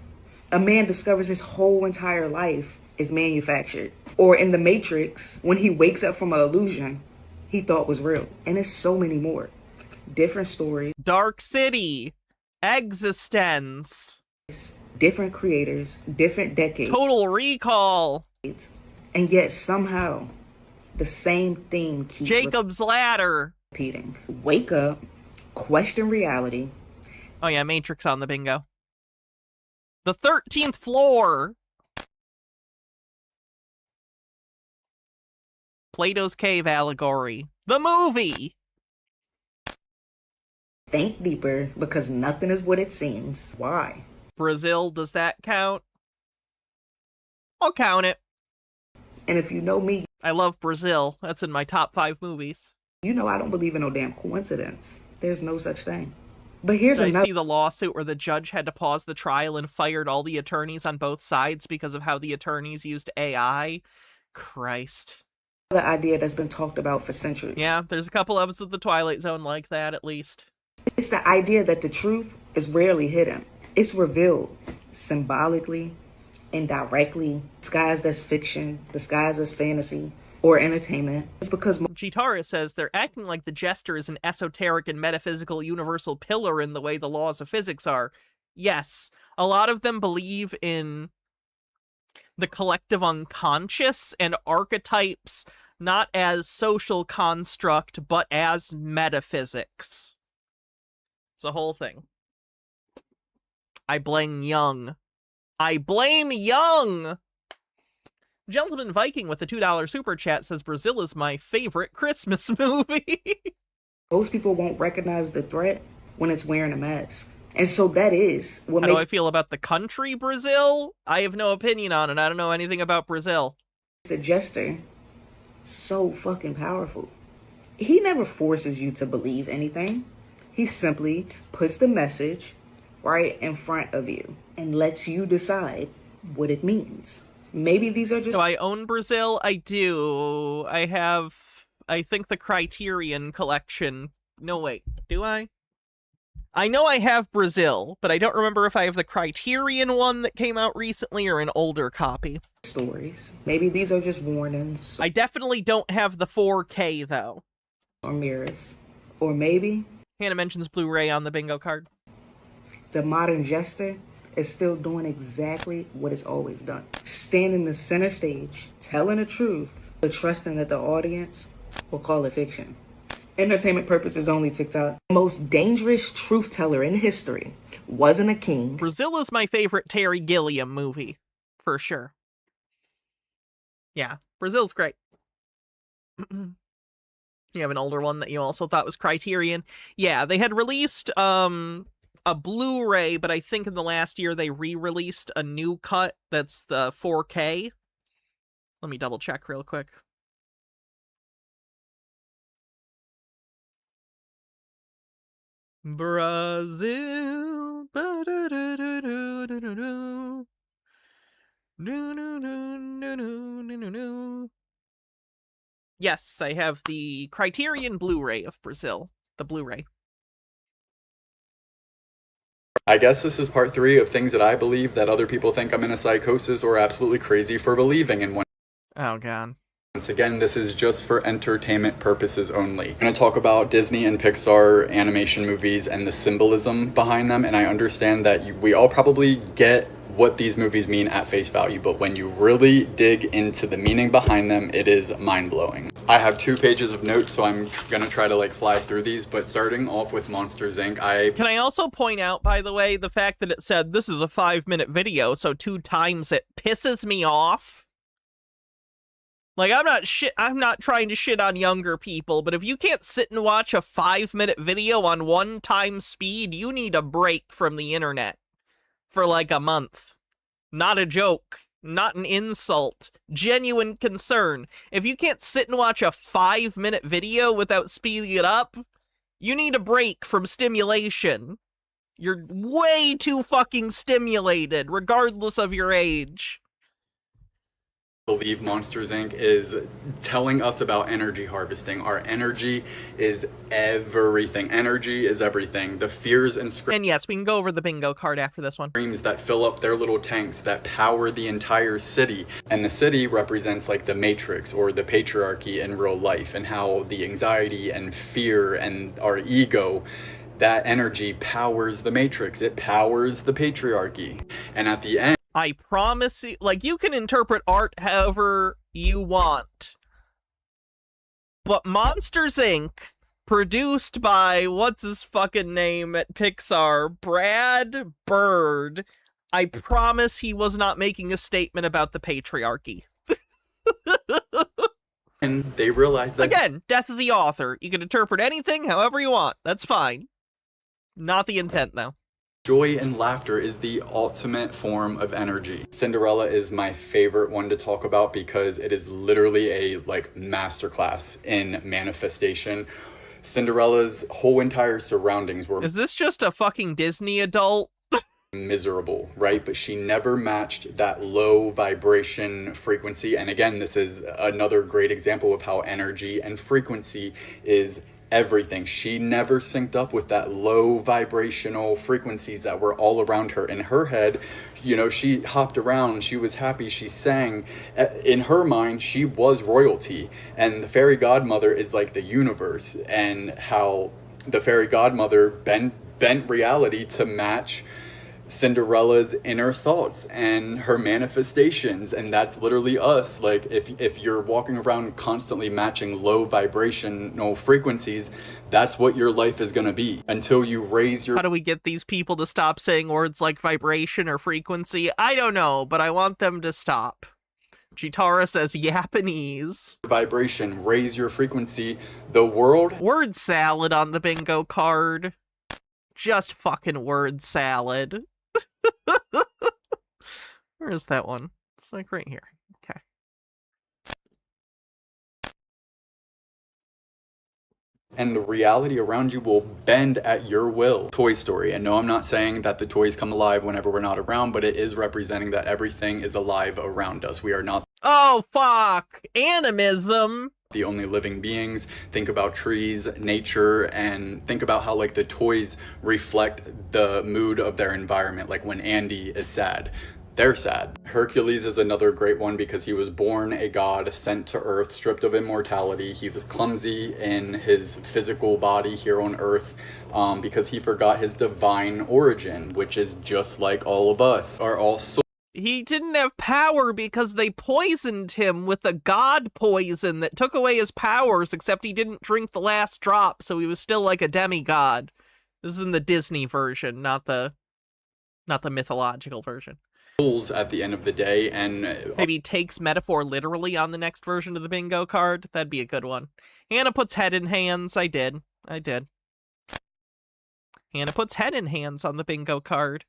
A man discovers his whole entire life is manufactured. Or in The Matrix, when he wakes up from an illusion he thought was real. And there's so many more. Different stories. Dark City. Existence. Different creators, different decades. Total Recall. And yet somehow the same theme keeps Jacob's Ladder. Repeating. Wake up, question reality. Oh yeah, Matrix on the bingo. The 13th Floor. Plato's Cave allegory. The movie. Think deeper, because nothing is what it seems. Why? Brazil, does that count? I'll count it. And if you know me, I love Brazil. That's in my top 5 movies. You know I don't believe in no damn coincidence. There's no such thing. But here's another. I see the lawsuit where the judge had to pause the trial and fired all the attorneys on both sides because of how the attorneys used AI. Christ. The idea that's been talked about for centuries. Yeah, there's a couple episodes of The Twilight Zone like that, at least. It's the idea that the truth is rarely hidden. It's revealed symbolically, indirectly, disguised as fiction, disguised as fantasy, or entertainment. It's because Chitara says they're acting like the jester is an esoteric and metaphysical universal pillar in the way the laws of physics are. Yes, a lot of them believe in the collective unconscious and archetypes not as social construct, but as metaphysics. It's a whole thing. I blame Young. I blame Young! Gentleman Viking with the $2 super chat says Brazil is my favorite Christmas movie. Most people won't recognize the threat when it's wearing a mask. And so that is what How do I feel about the country Brazil? I have no opinion on it. I don't know anything about Brazil. The jester so fucking powerful. He never forces you to believe anything. He simply puts the message right in front of you and lets you decide what it means. Maybe these are just... Do I own Brazil? I do. I have, I think, the Criterion collection. No, wait. Do I? I know I have Brazil, but I don't remember if I have the Criterion one that came out recently or an older copy. stories. Maybe these are just warnings. I definitely don't have the 4K, though. Or mirrors. Or maybe... Hannah mentions Blu-ray on the bingo card. The modern jester is still doing exactly what it's always done. Standing the center stage, telling the truth, but trusting that the audience will call it fiction. Entertainment purposes only, TikTok. The most dangerous truth teller in history wasn't a king. Brazil is my favorite Terry Gilliam movie, for sure. Yeah, Brazil's great. You have an older one that you also thought was Criterion. Yeah, they had released a Blu-ray, but I think in the last year they re-released a new cut that's the 4K. Let me double check real quick. Brazil. Yes, I have the Criterion Blu-ray of Brazil. The Blu-ray. I guess this is part 3 of things that I believe that other people think I'm in a psychosis or absolutely crazy for believing in. Oh, God. Once again, this is just for entertainment purposes only. I'm going to talk about Disney and Pixar animation movies and the symbolism behind them, and I understand that we all probably get what these movies mean at face value, but when you really dig into the meaning behind them, it is mind-blowing. I have 2 pages of notes, so I'm gonna try to fly through these, but starting off with Monsters, Inc., Can I also point out, by the way, the fact that it said this is a 5-minute video, so 2 times it pisses me off. Like, I'm not trying to shit on younger people, but if you can't sit and watch a 5-minute video on 1 time speed, you need a break from the internet. For like a month. Not a joke. Not an insult. Genuine concern. If you can't sit and watch a 5-minute video without speeding it up, you need a break from stimulation. You're way too fucking stimulated, regardless of your age. believe Monsters Inc. is telling us about energy harvesting. Our energy is everything. Energy is everything. The fears and screams. And yes, we can go over the bingo card after this one. That fill up their little tanks that power the entire city. And the city represents like the matrix or the patriarchy in real life, and how the anxiety and fear and our ego, that energy powers the matrix. It powers the patriarchy. And at the end, I promise you, like, you can interpret art however you want. But Monsters, Inc., produced by, what's his fucking name at Pixar, Brad Bird, I promise he was not making a statement about the patriarchy. and they realize that... Again, death of the author. You can interpret anything however you want. That's fine. Not the intent, though. Joy and laughter is the ultimate form of energy. Cinderella is my favorite one to talk about because it is literally a masterclass in manifestation. Cinderella's whole entire surroundings were... Is this just a fucking Disney adult? Miserable, right? But she never matched that low vibration frequency. And again, this is another great example of how energy and frequency is everything. She never synced up with that low vibrational frequencies that were all around her. In her head, you know, she hopped around, she was happy, she sang. In her mind, she was royalty. And the fairy godmother is like the universe, and how the fairy godmother bent reality to match Cinderella's inner thoughts and her manifestations. And that's literally us. Like, if you're walking around constantly matching low vibrational frequencies, that's what your life is going to be until you raise your... How do we get these people to stop saying words like vibration or frequency? I don't know, but I want them to stop. Chitara says Japanese. Vibration, raise your frequency. The world... Word salad on the bingo card. Just fucking word salad. Where is that one? It's like right here. Okay. and the reality around you will bend at your will. Toy Story. And no, I'm not saying that the toys come alive whenever we're not around, but it is representing that everything is alive around us. We are not Oh, fuck. Animism. the only living beings. Think about trees, nature, and think about how like the toys reflect the mood of their environment. Like when Andy is sad, they're sad. Hercules is another great one because he was born a god, sent to Earth, stripped of immortality. He was clumsy in his physical body here on Earth because he forgot his divine origin, which is just like all of us, are all He didn't have power because they poisoned him with a god poison that took away his powers, except he didn't drink the last drop, so he was still like a demigod. This is in the Disney version, not the mythological version. souls at the end of the day, and maybe he takes metaphor literally on the next version of the bingo card. That'd be a good one. Hannah puts head in hands. I did. Hannah puts head in hands on the bingo card.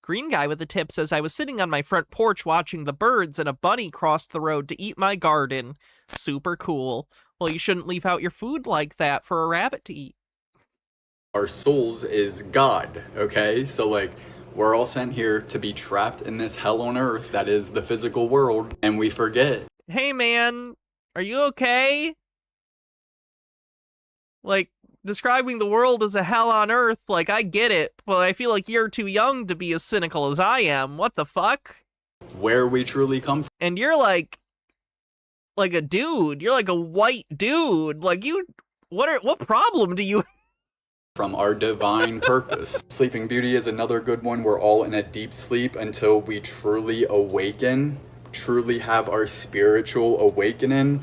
Green guy with the tip says, I was sitting on my front porch watching the birds and a bunny crossed the road to eat my garden. Super cool. Well, you shouldn't leave out your food like that for a rabbit to eat. our souls is God, okay? So like, we're all sent here to be trapped in this hell on earth that is the physical world, and we forget. Hey man, are you okay? Like, describing the world as a hell on earth, like, I get it, but I feel like you're too young to be as cynical as I am. What the fuck? Where we truly come from. And you're like a dude. You're like a white dude. Like, what problem do you From our divine purpose. Sleeping Beauty is another good one. We're all in a deep sleep until we truly awaken, truly have our spiritual awakening.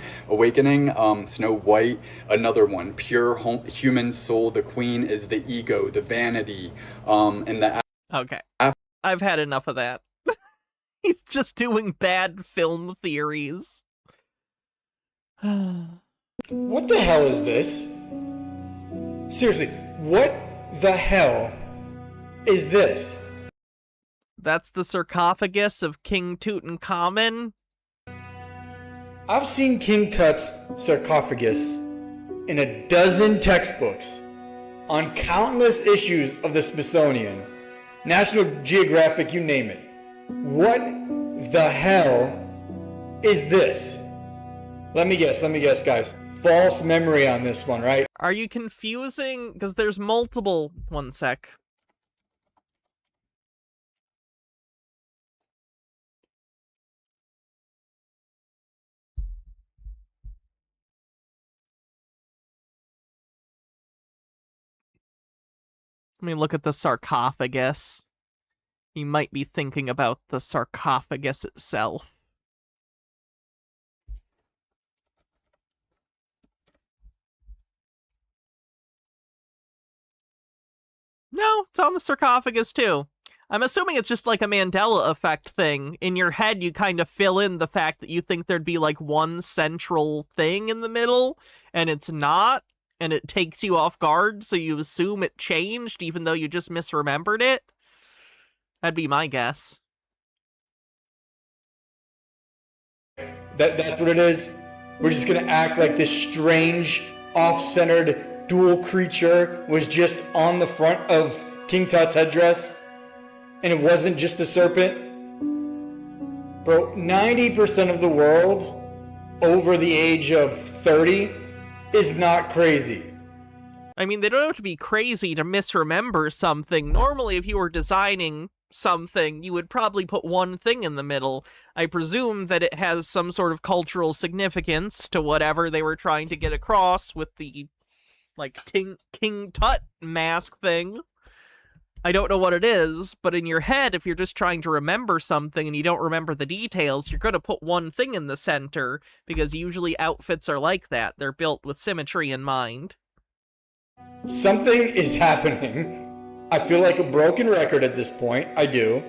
Snow White, another one. Pure human soul. The queen is the ego, the vanity, and the... Okay. I've had enough of that. He's just doing bad film theories. What the hell is this? Seriously, what the hell is this? That's the sarcophagus of King Tutankhamun. I've seen King Tut's sarcophagus in a dozen textbooks on countless issues of the Smithsonian, National Geographic, you name it. What the hell is this? Let me guess, guys. False memory on this one, right? Are you confusing? Because there's multiple... One sec. Let me look at the sarcophagus. You might be thinking about the sarcophagus itself. No, it's on the sarcophagus too. I'm assuming it's just like a Mandela effect thing. In your head, you kind of fill in the fact that you think there'd be like one central thing in the middle, and it's not, and it takes you off guard, so you assume it changed even though you just misremembered it. That'd be my guess. That's what it is? We're just gonna act like this strange, off-centered dual creature was just on the front of King Tut's headdress, and it wasn't just a serpent? Bro, 90% of the world over the age of 30 is not crazy. I mean, they don't have to be crazy to misremember something. Normally, if you were designing something, you would probably put one thing in the middle. I presume that it has some sort of cultural significance to whatever they were trying to get across with the like King Tut mask thing. I don't know what it is, but in your head, if you're just trying to remember something and you don't remember the details, you're going to put one thing in the center, because usually outfits are like that. They're built with symmetry in mind. Something is happening. I feel like a broken record at this point. I do.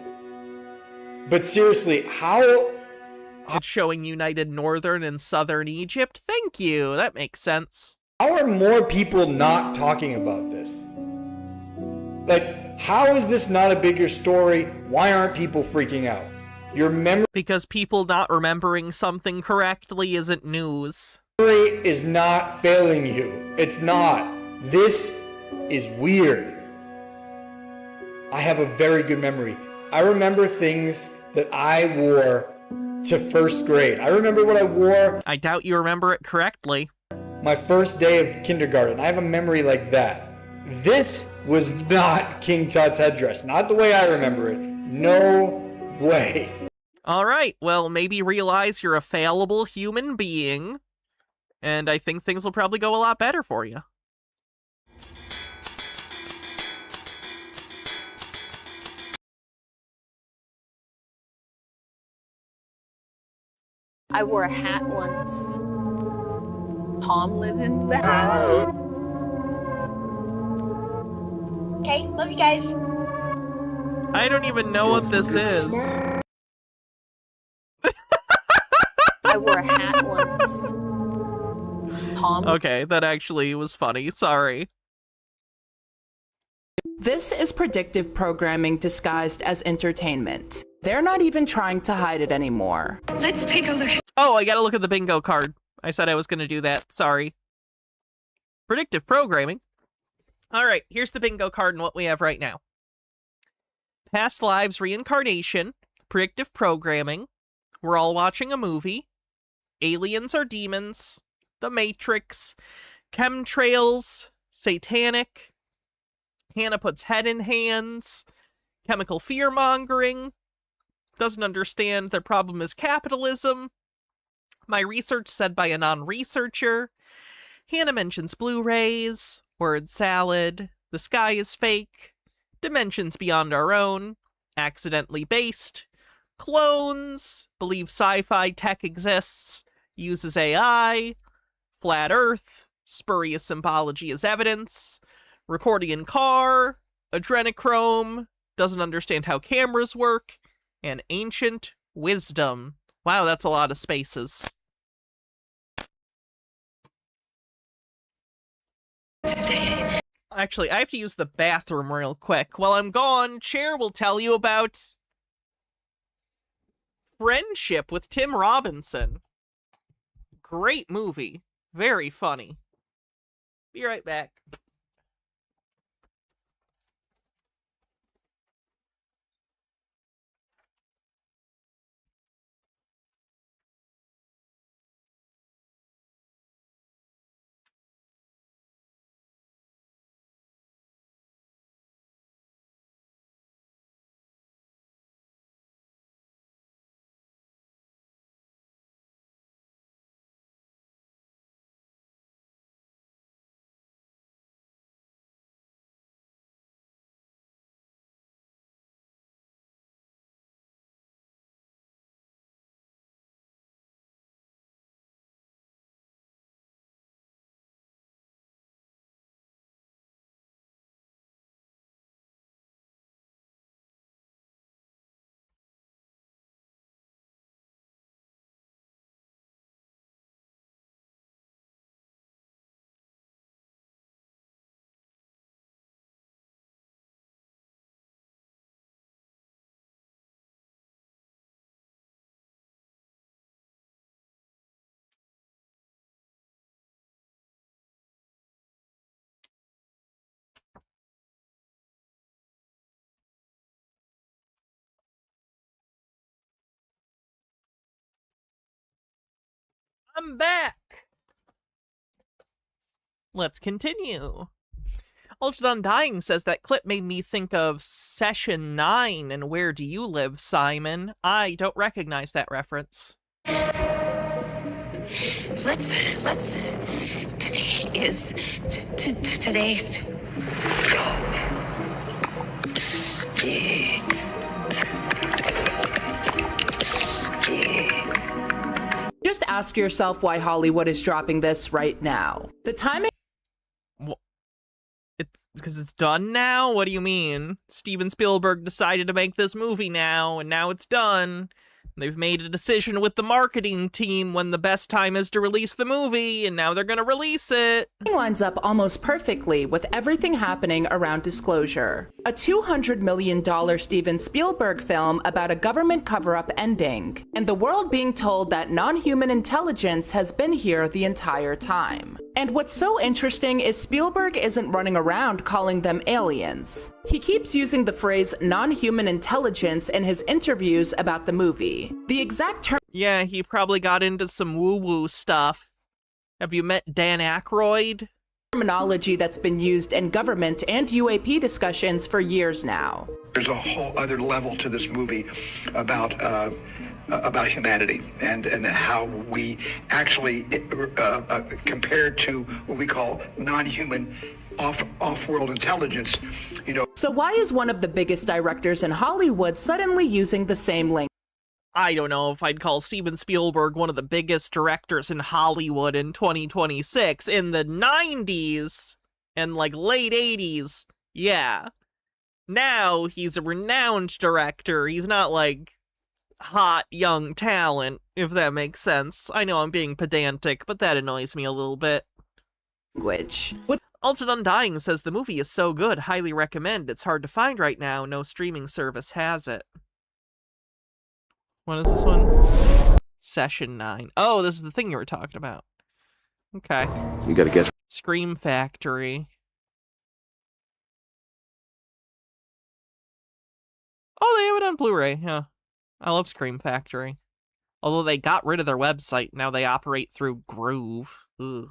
But seriously, how... It's showing united northern and southern Egypt. Thank you. That makes sense. How are more people not talking about this? Like, how is this not a bigger story? Why aren't people freaking out? Your memory... Because people not remembering something correctly isn't news. memory is not failing you. It's not. This is weird. I have a very good memory. I remember things that I wore to first grade. I remember what I wore. I doubt you remember it correctly. My first day of kindergarten. I have a memory like that. This was not King Tut's headdress. Not the way I remember it. No way. All right, well, maybe realize you're a fallible human being, and I think things will probably go a lot better for you. I wore a hat once. Tom lived in the hat. Okay, love you guys. I don't even know what this is. I wore a hat once. Tom. Okay, that actually was funny. Sorry. This is predictive programming disguised as entertainment. They're not even trying to hide it anymore. Let's take a look. Oh, I gotta look at the bingo card. I said I was gonna do that. Sorry. Predictive programming. All right, here's the bingo card and what we have right now. Past lives reincarnation, predictive programming, we're all watching a movie, aliens are demons, the Matrix, chemtrails, satanic, Hannah puts head in hands, chemical fear-mongering, doesn't understand their problem is capitalism, my research said by a non-researcher, Hannah mentions Blu-rays, word salad, the sky is fake, dimensions beyond our own, accidentally based, clones, believe sci-fi tech exists, uses AI, flat earth, spurious symbology as evidence, Recordian car, adrenochrome, doesn't understand how cameras work, and ancient wisdom. Wow, that's a lot of spaces. Actually, I have to use the bathroom real quick. While I'm gone, Cher will tell you about Friendship with Tim Robinson. Great movie. Very funny. Be right back. I'm back! Let's continue. Ultra Undying says that clip made me think of Session 9 and Where Do You Live, Simon? I don't recognize that reference. Let's. Today is. Today's. Just ask yourself why Hollywood is dropping this right now. The timing. It's because it's done now? What do you mean? Steven Spielberg decided to make this movie now, and now it's done. They've made a decision with the marketing team when the best time is to release the movie, and now they're gonna release it. Lines up almost perfectly with everything happening around Disclosure, a $200 million Steven Spielberg film about a government cover-up ending, and the world being told that non-human intelligence has been here the entire time. And what's so interesting is Spielberg isn't running around calling them aliens. He keeps using the phrase non-human intelligence in his interviews about the movie. The exact term— Yeah, he probably got into some woo-woo stuff. Have you met Dan Aykroyd? Terminology that's been used in government and UAP discussions for years now. There's a whole other level to this movie about humanity and how we actually compared to what we call non-human off-world intelligence, you know. So why is one of the biggest directors in Hollywood suddenly using the same language? I don't know if I'd call Steven Spielberg one of the biggest directors in Hollywood in 2026. In the 90s and like late 80s, yeah. Now he's a renowned director. He's not like hot young talent, if that makes sense. I know I'm being pedantic, but that annoys me a little bit. Altered Undying says the movie is so good, highly recommend. It's hard to find right now. No streaming service has it. What is this one? Session 9. Oh, this is the thing you were talking about. Okay. You gotta guess. Scream Factory. Oh, they have it on Blu-ray, yeah. I love Scream Factory. Although they got rid of their website, now they operate through Groove. Ugh.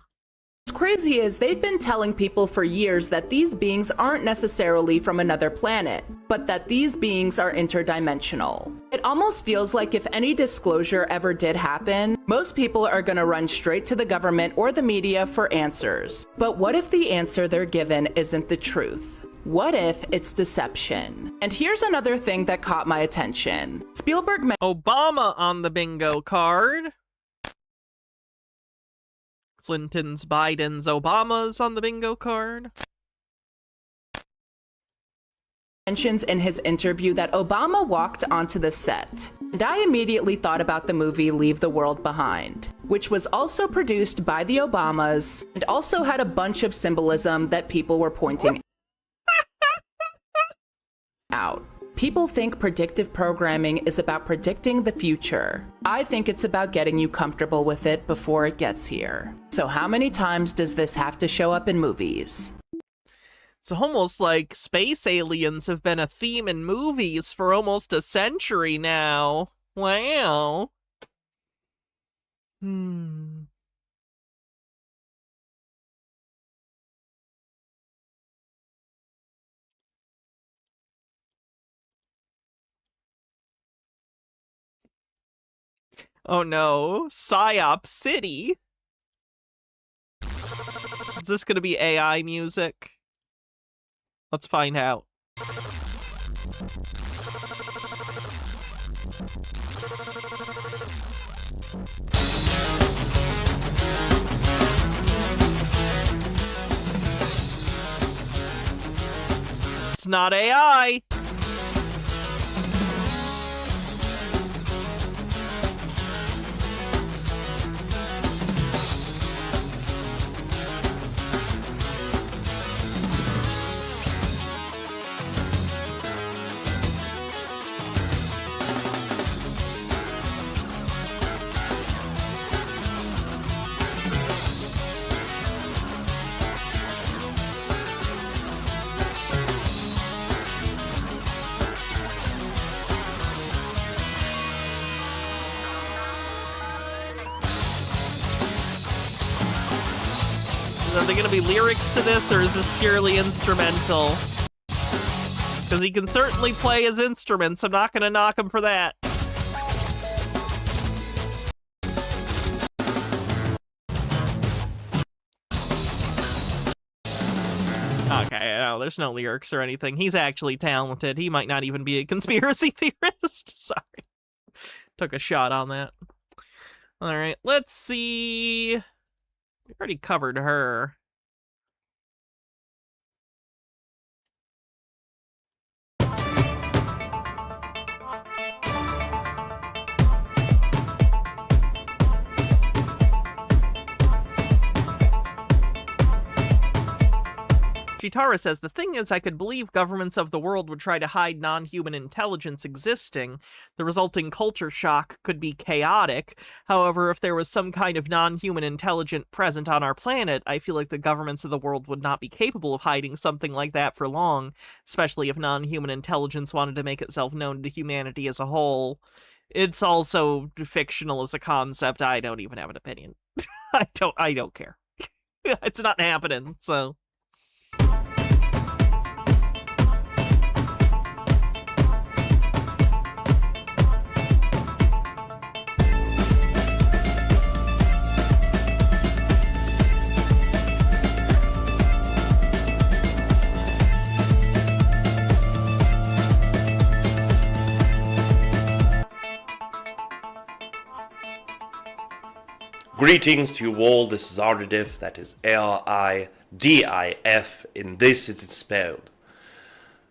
What's crazy is they've been telling people for years that these beings aren't necessarily from another planet, but that these beings are interdimensional. It almost feels like if any disclosure ever did happen, most people are gonna run straight to the government or the media for answers. But what if the answer they're given isn't the truth? What if it's deception? And here's another thing that caught my attention. Spielberg Obama on the bingo card. Clinton's, Biden's, Obama's on the bingo card. Mentions in his interview that Obama walked onto the set. And I immediately thought about the movie Leave the World Behind, which was also produced by the Obamas and also had a bunch of symbolism that people were pointing out. People think predictive programming is about predicting the future. I think it's about getting you comfortable with it before it gets here. So how many times does this have to show up in movies? It's almost like space aliens have been a theme in movies for almost a century now. Wow. Oh no, Psyop City. Is this gonna be AI music? Let's find out. It's not AI. Are there going to be lyrics to this, or is this purely instrumental? Because he can certainly play his instruments. I'm not going to knock him for that. Okay, no, there's no lyrics or anything. He's actually talented. He might not even be a conspiracy theorist. Sorry. Took a shot on that. All right, let's see. We already covered her. Chitara says, the thing is, I could believe governments of the world would try to hide non-human intelligence existing. The resulting culture shock could be chaotic. However, if there was some kind of non-human intelligent present on our planet, I feel like the governments of the world would not be capable of hiding something like that for long, especially if non-human intelligence wanted to make itself known to humanity as a whole. It's also fictional as a concept. I don't even have an opinion. I don't care. It's not happening, so... Greetings to you all, this is Ardif, that is Ridif, and this is it spelled.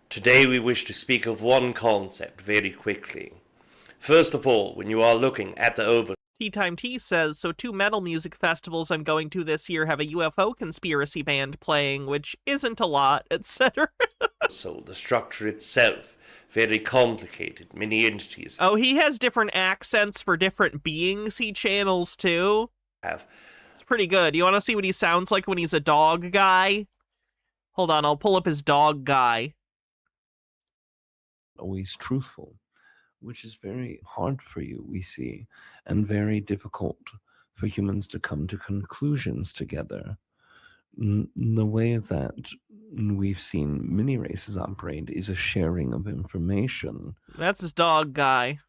Today we wish to speak of one concept very quickly. First of all, when you are looking at the Tea Time Tea says, so 2 metal music festivals I'm going to this year have a UFO conspiracy band playing, which isn't a lot, etc. So the structure itself, very complicated, many entities. Oh, he has different accents for different beings he channels too. It's pretty good. You want to see what he sounds like when he's a dog guy? Hold on, I'll pull up his dog guy. Always truthful, which is very hard for you, we see, and very difficult for humans to come to conclusions together. The way that we've seen many races operate is a sharing of information. That's his dog guy.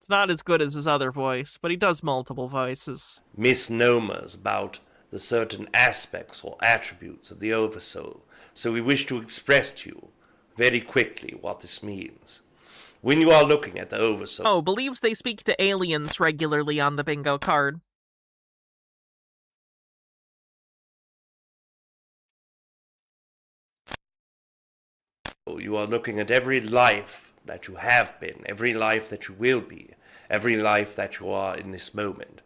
It's not as good as his other voice, but he does multiple voices. Misnomers about the certain aspects or attributes of the Oversoul. So we wish to express to you very quickly what this means. When you are looking at the Oversoul... Oh, believes they speak to aliens regularly on the bingo card. You are looking at every life that you have been, every life that you will be, every life that you are in this moment.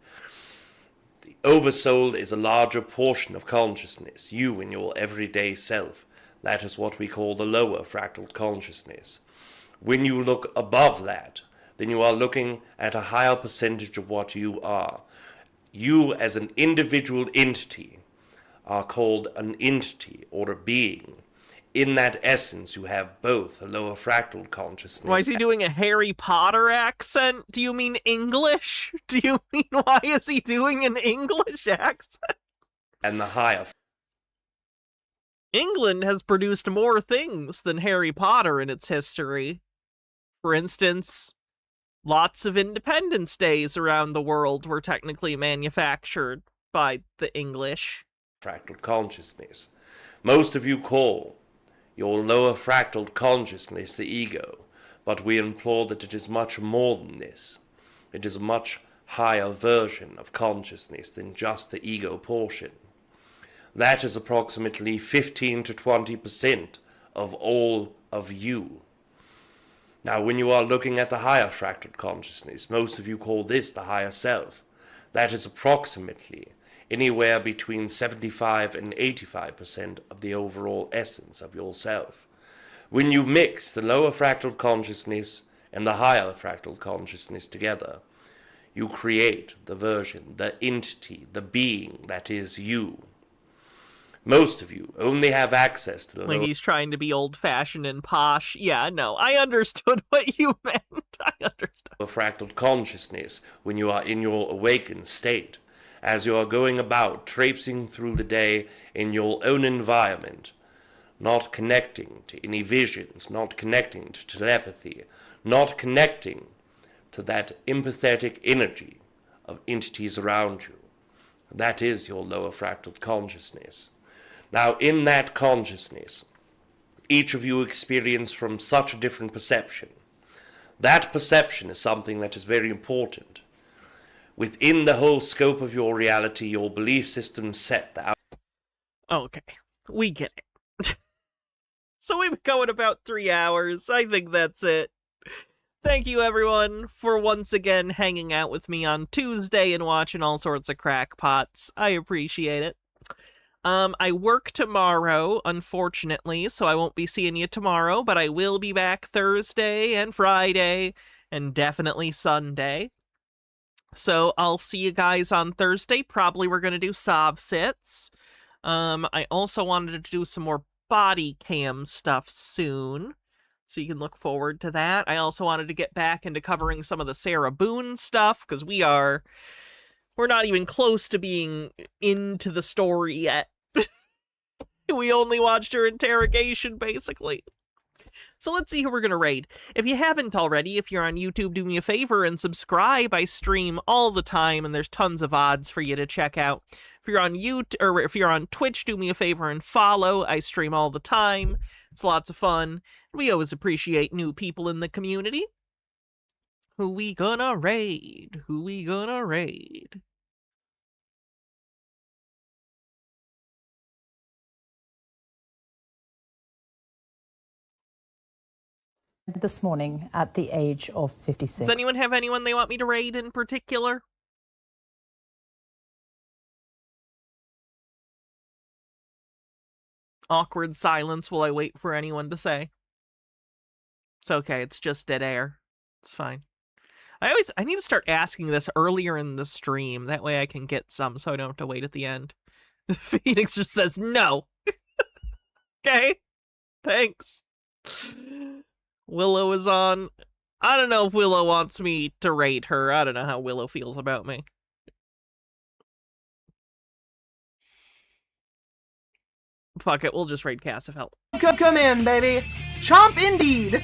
The Oversoul is a larger portion of consciousness, you in your everyday self. That is what we call the lower fractal consciousness. When you look above that, then you are looking at a higher percentage of what you are. You as an individual entity are called an entity or a being. In that essence, you have both a lower fractal consciousness. Why is he doing a Harry Potter accent? Do you mean English? Do you mean, why is he doing an English accent? And the higher. England has produced more things than Harry Potter in its history. For instance, lots of Independence Days around the world were technically manufactured by the English. Fractal consciousness. Most of you call your lower fractal consciousness the ego, but we implore that it is much more than this. It is a much higher version of consciousness than just the ego portion. That is approximately 15 to 20% of all of you. Now, when you are looking at the higher fractal consciousness, most of you call this the higher self. That is approximately anywhere between 75 and 85% of the overall essence of yourself. When you mix the lower fractal consciousness and the higher fractal consciousness together, you create the version, the entity, the being that is you. Most of you only have access to the like he's trying to be old-fashioned and posh. Yeah, no, I understood what you meant. I understood. Fractal consciousness when you are in your awakened state. As you are going about, traipsing through the day in your own environment, not connecting to any visions, not connecting to telepathy, not connecting to that empathetic energy of entities around you. That is your lower fractal consciousness. Now, in that consciousness, each of you experience from such a different perception. That perception is something that is very important. Within the whole scope of your reality, your belief system set the Okay, we get it. So we've been going about 3 hours. I think that's it. Thank you, everyone, for once again hanging out with me on Tuesday and watching all sorts of crackpots. I appreciate it. I work tomorrow, unfortunately, so I won't be seeing you tomorrow, but I will be back Thursday and Friday, and definitely Sunday. So I'll see you guys on Thursday. Probably we're going to do Sov sits. I also wanted to do some more body cam stuff soon, so you can look forward to that. I also wanted to get back into covering some of the Sarah Boone stuff, because we're not even close to being into the story yet. We only watched her interrogation, basically. So let's see who we're going to raid. If you haven't already, if you're on YouTube, do me a favor and subscribe. I stream all the time, and there's tons of odds for you to check out. If you're on YouTube, or if you're on Twitch, do me a favor and follow. I stream all the time. It's lots of fun. We always appreciate new people in the community. Who we gonna raid? Who we gonna raid? This morning at the age of 56. Does anyone have anyone they want me to raid in particular? Awkward silence while I wait for anyone to say. It's okay, it's just dead air. It's fine. I need to start asking this earlier in the stream. That way I can get some so I don't have to wait at the end. Phoenix just says no. Okay. Thanks. Willow is on. I don't know if Willow wants me to raid her. I don't know how Willow feels about me. Fuck it, we'll just raid Cassifel. Come in, baby. Chomp indeed.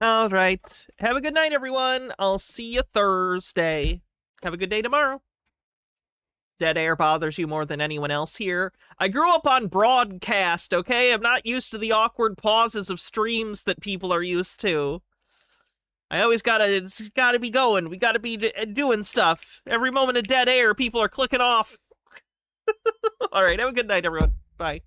All right. Have a good night, everyone. I'll see you Thursday. Have a good day tomorrow. Dead air bothers you more than anyone else here. I grew up on broadcast, okay? I'm not used to the awkward pauses of streams that people are used to. It's gotta be going. We gotta be doing stuff. Every moment of dead air, people are clicking off. All right, have a good night, everyone. Bye.